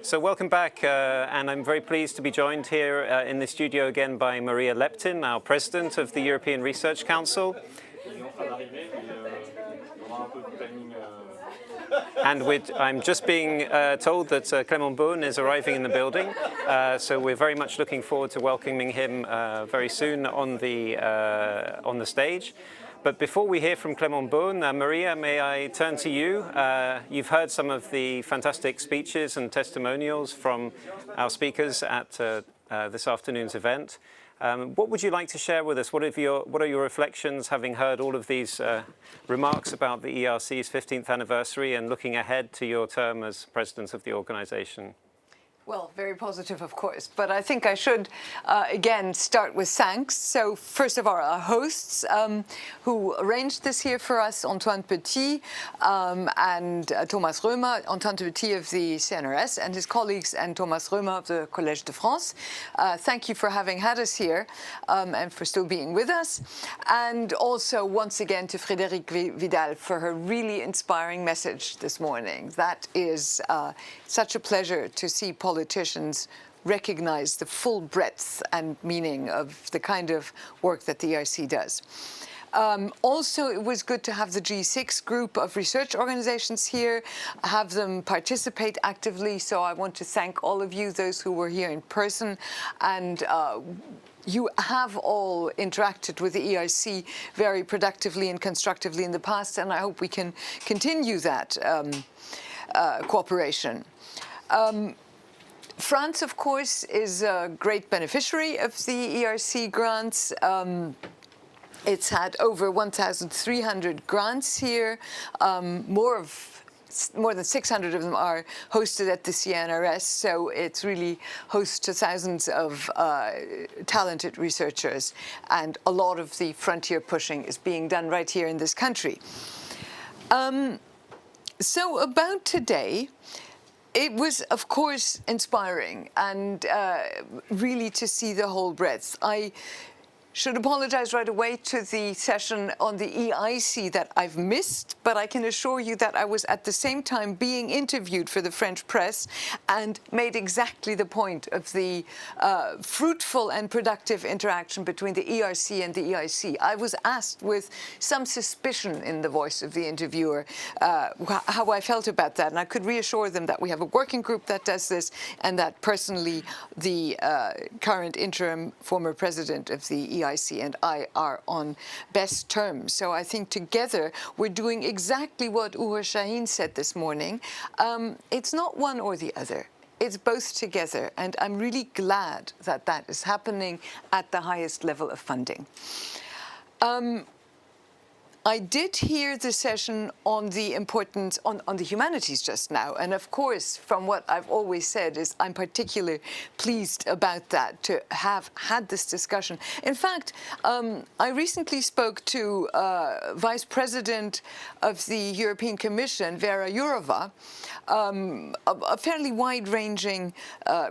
So welcome back, and I'm very pleased to be joined here in the studio again by Maria Leptin, our President of the European Research Council. And I'm just being told that Clément Beaune is arriving in the building, so we're very much looking forward to welcoming him very soon on the stage. But before we hear from Clément Beaune, Maria, may I turn to you? You've heard some of the fantastic speeches and testimonials from our speakers at this afternoon's event. What would you like to share with us? What are your reflections, having heard all of these remarks about the ERC's 15th anniversary and looking ahead to your term as president of the organisation? Well, very positive, of course, but I think I should, again, start with thanks. So first of all, our hosts who arranged this here for us, Antoine Petit and Thomas Römer, Antoine Petit of the CNRS and his colleagues, and Thomas Römer of the Collège de France. Thank you for having had us here and for still being with us. And also, once again, to Frédérique Vidal for her really inspiring message this morning. That is such a pleasure to see politicians recognize the full breadth and meaning of the kind of work that the ERC does. Also, it was good to have the G6 group of research organizations here, have them participate actively. So I want to thank all of you, those who were here in person, and you have all interacted with the ERC very productively and constructively in the past, and I hope we can continue that cooperation. France, of course, is a great beneficiary of the ERC grants. It's had over 1,300 grants here. More than 600 of them are hosted at the CNRS, so it's really host to thousands of talented researchers, and a lot of the frontier pushing is being done right here in this country. So about today, it was, of course, inspiring and really to see the whole breadth. I should apologize right away to the session on the EIC that I've missed, but I can assure you that I was at the same time being interviewed for the French press and made exactly the point of the fruitful and productive interaction between the ERC and the EIC. I was asked with some suspicion in the voice of the interviewer how I felt about that, and I could reassure them that we have a working group that does this, and that personally the current interim former president of the EIC and I are on best terms. So I think together we're doing exactly what Uğur Şahin said this morning. It's not one or the other. It's both together, and I'm really glad that that is happening at the highest level of funding. I did hear the session on the importance on the humanities just now, and of course, from what I've always said, is I'm particularly pleased about that, to have had this discussion. In fact, I recently spoke to Vice President of the European Commission, Vera Jourova, a fairly wide-ranging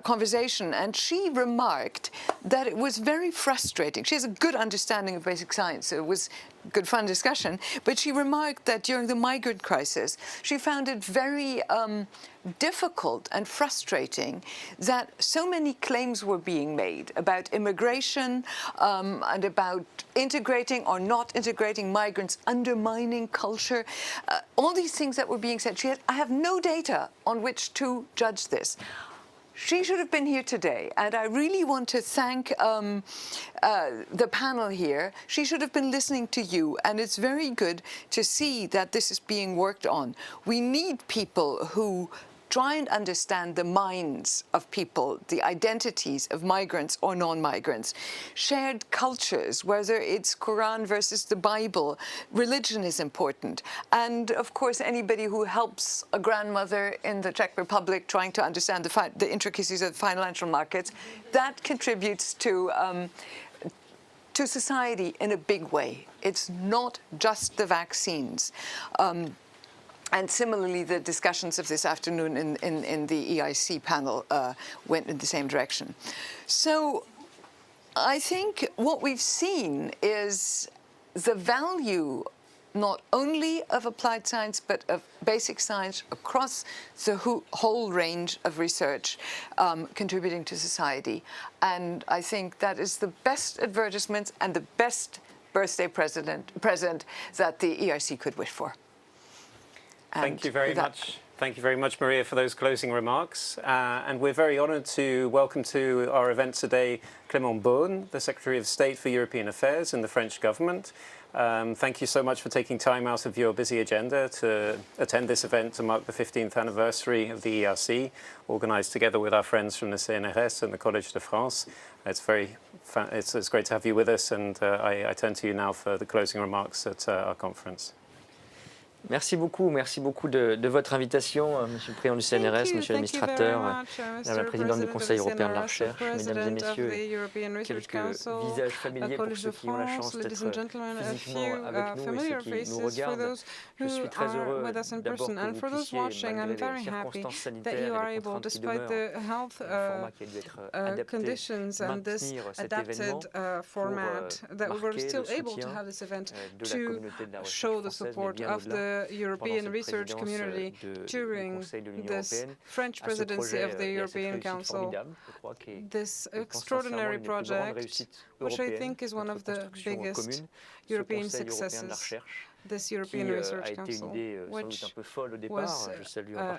conversation, and she remarked that it was very frustrating. She has a good understanding of basic science, so it was good fun discussion, but she remarked that during the migrant crisis, she found it very difficult and frustrating that so many claims were being made about immigration and about integrating or not integrating migrants, undermining culture, all these things that were being said. She had, I have no data on which to judge this. She should have been here today, and I really want to thank the panel here. She should have been listening to you, and it's very good to see that this is being worked on. We need people who try and understand the minds of people, the identities of migrants or non-migrants, shared cultures, whether it's Quran versus the Bible. Religion is important. And of course, anybody who helps a grandmother in the Czech Republic trying to understand the intricacies of the financial markets, that contributes to society in a big way. It's not just the vaccines. And similarly, the discussions of this afternoon in the EIC panel went in the same direction. So I think what we've seen is the value not only of applied science, but of basic science across the whole range of research contributing to society. And I think that is the best advertisement and the best birthday present that the ERC could wish for. Thank you very much. Thank you very much, Maria, for those closing remarks. And we're very honoured to welcome to our event today Clément Beaune, the Secretary of State for European Affairs in the French government. Thank you so much for taking time out of your busy agenda to attend this event to mark the 15th anniversary of the ERC, organised together with our friends from the CNRS and the Collège de France. It's great to have you with us, and I turn to you now for the closing remarks at our conference. Merci beaucoup de votre invitation, Monsieur le Président du CNRS, Monsieur l'administrateur, Madame la Présidente du Conseil européen de la recherche, Mesdames et Messieurs, quelques visages familiers pour ceux qui ont la chance d'être physiquement avec nous et ceux qui nous regardent. Je suis très heureux d'abord que vous puissiez, malgré les circonstances sanitaires et les contraintes qui demeurent, un format qui a dû être adapté, maintenir cet événement pour marquer le soutien de la communauté de la recherche française, mais bien au-delà. European research community during this French presidency of the European Council. This extraordinary project, which I think is one of the biggest European successes, this European Research Council, which was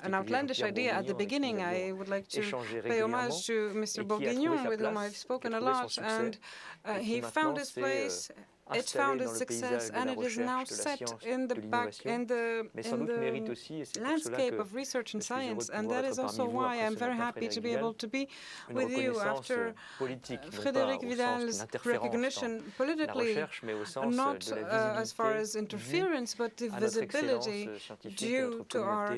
an outlandish idea at the beginning. I would like to pay homage to Mr. Bourguignon, with whom I've spoken a lot, and he found his place. It found its success, and it is now set in the landscape of research and science, and that is also why I'm very happy to be able to be with you after Frédéric Vidal's recognition politically, not as far as interference, but the visibility due to our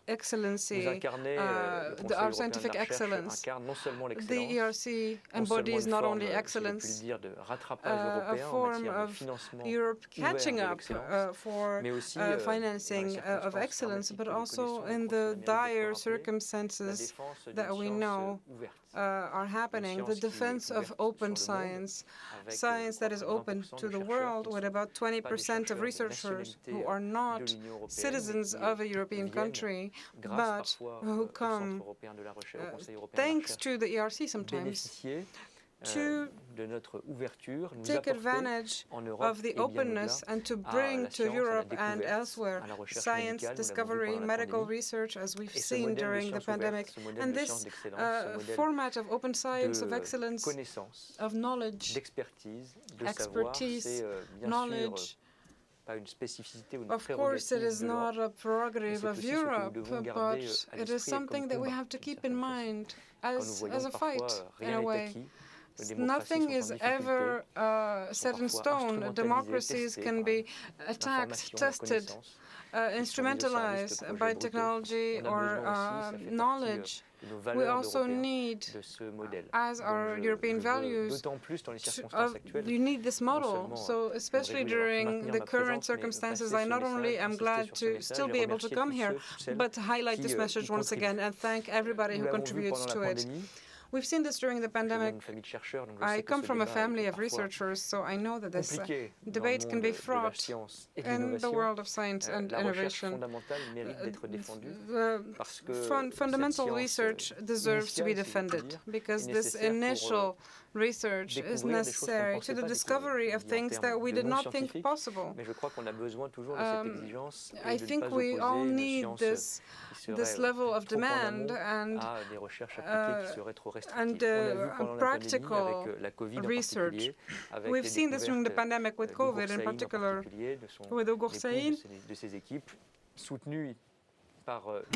excellency, our scientific excellence. The ERC embodies not only excellence, a form of Europe catching up for financing of excellence, but also in the dire circumstances that we know are happening, the defense of open science, science that is open to the world, with about 20% of researchers who are not citizens of a European country, but who come, thanks to the ERC sometimes, to take advantage of the openness and to bring to Europe and elsewhere science, discovery, medical research, as we've seen during the pandemic. And this format of open science, of excellence, of knowledge, expertise, knowledge. Of course, it is not a prerogative of Europe, but it is something that we have to keep in mind as a fight, in a way. Nothing is ever set in stone. Democracies can be attacked, tested, instrumentalized by technology or knowledge. We also need, as our European values, you need this model. So especially during the current circumstances, I not only am glad to still be able to come here, but to highlight this message once again and thank everybody who contributes to it. We've seen this during the pandemic. I come from a family of researchers, so I know that this debate can be fraught in the world of science and innovation. Fundamental research deserves to be defended, because this initial research is necessary to the discovery of things that we did not think possible. I think we all need this level of demand and practical research. We've seen this during the pandemic with COVID, in particular with Hugo Sain,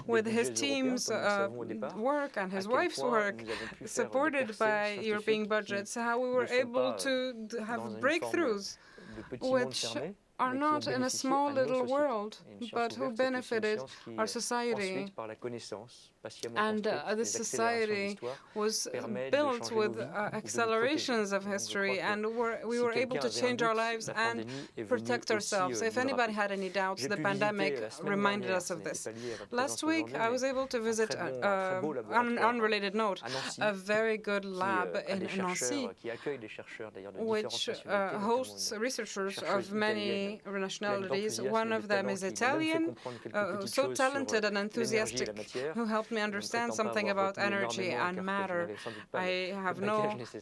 with his team's work and his wife's work, supported by European budgets, how we were able to have breakthroughs which are not in a small little world, but who benefited our society. And this society was built with accelerations of history, and we were able to change our lives and protect ourselves. If anybody had any doubts, the pandemic reminded us of this. Last week, I was able to visit, on an unrelated note, a very good lab in Nancy, which hosts researchers of many nationalities. One of them is Italian, so talented and enthusiastic, who helped me me understand something about energy and matter. I have no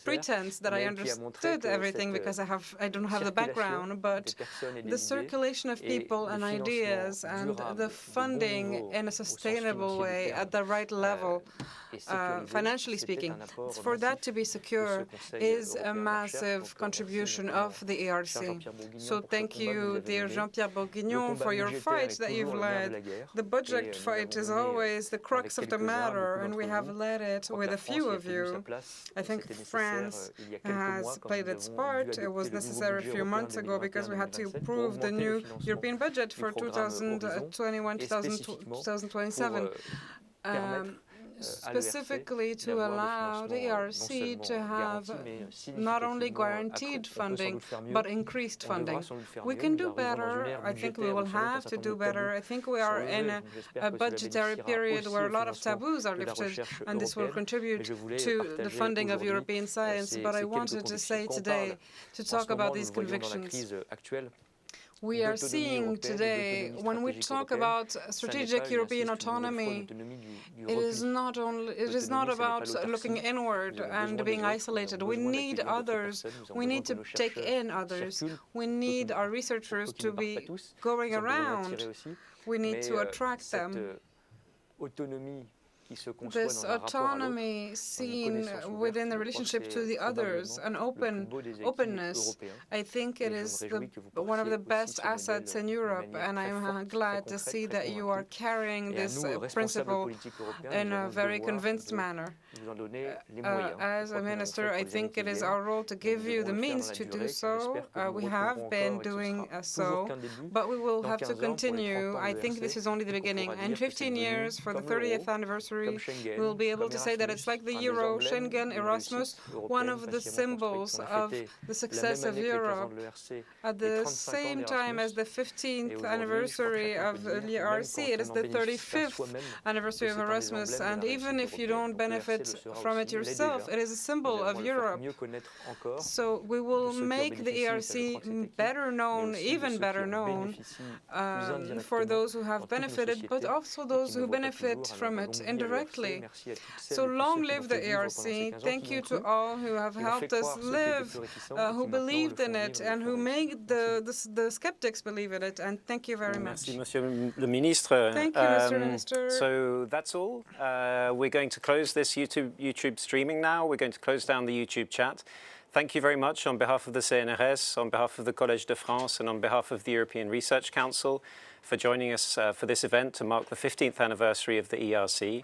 pretense that I understood everything because I don't have the background, but the circulation of people and ideas and the funding in a sustainable way at the right level, financially speaking, for that to be secure is a massive contribution of the ERC. So thank you, dear Jean-Pierre Bourguignon, for your fight that you've led. The budget fight is always the crux of the matter, and we have led it with a few of you. I think France has played its part. It was necessary a few months ago because we had to approve the new European budget for 2021-2027. Specifically to allow the ERC to have not only guaranteed funding, but increased funding. We can do better. I think we will have to do better. I think we are in a budgetary period where a lot of taboos are lifted, and this will contribute to the funding of European science. But I wanted to say today, to talk about these convictions. We are seeing today, when we talk about strategic European autonomy, it is not about looking inward and being isolated. We need others. We need to take in others. We need our researchers to be going around. We need to attract them. This autonomy seen within the relationship to the others, an openness, I think it is one of the best assets in Europe, and I'm glad to see that you are carrying this principle in a very convinced manner. As a minister, I think it is our role to give you the means to do so. We have been doing so, but we will have to continue. I think this is only the beginning. In 15 years, for the 30th anniversary, we will be able to say that it's like the Euro, Schengen, Erasmus, one of the symbols of the success of Europe. At the same time as the 15th anniversary of the ERC, it is the 35th anniversary of Erasmus, and even if you don't benefit from it yourself, it is a symbol of Europe. So we will make the ERC better known, even better known, for those who have benefited, but also those who benefit from it indirectly. So long live the ERC. Thank you to all who have helped us live, who believed in it, and who made the skeptics believe in it. And thank you very much. Merci, Monsieur le Ministre. Thank you, Mr. Minister. So that's all. We're going to close this YouTube streaming now. We're going to close down the YouTube chat. Thank you very much on behalf of the CNRS, on behalf of the Collège de France, and on behalf of the European Research Council for joining us for this event to mark the 15th anniversary of the ERC.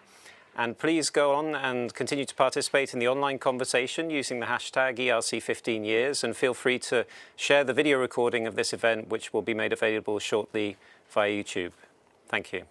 And please go on and continue to participate in the online conversation using the hashtag ERC15years, and feel free to share the video recording of this event, which will be made available shortly via YouTube. Thank you.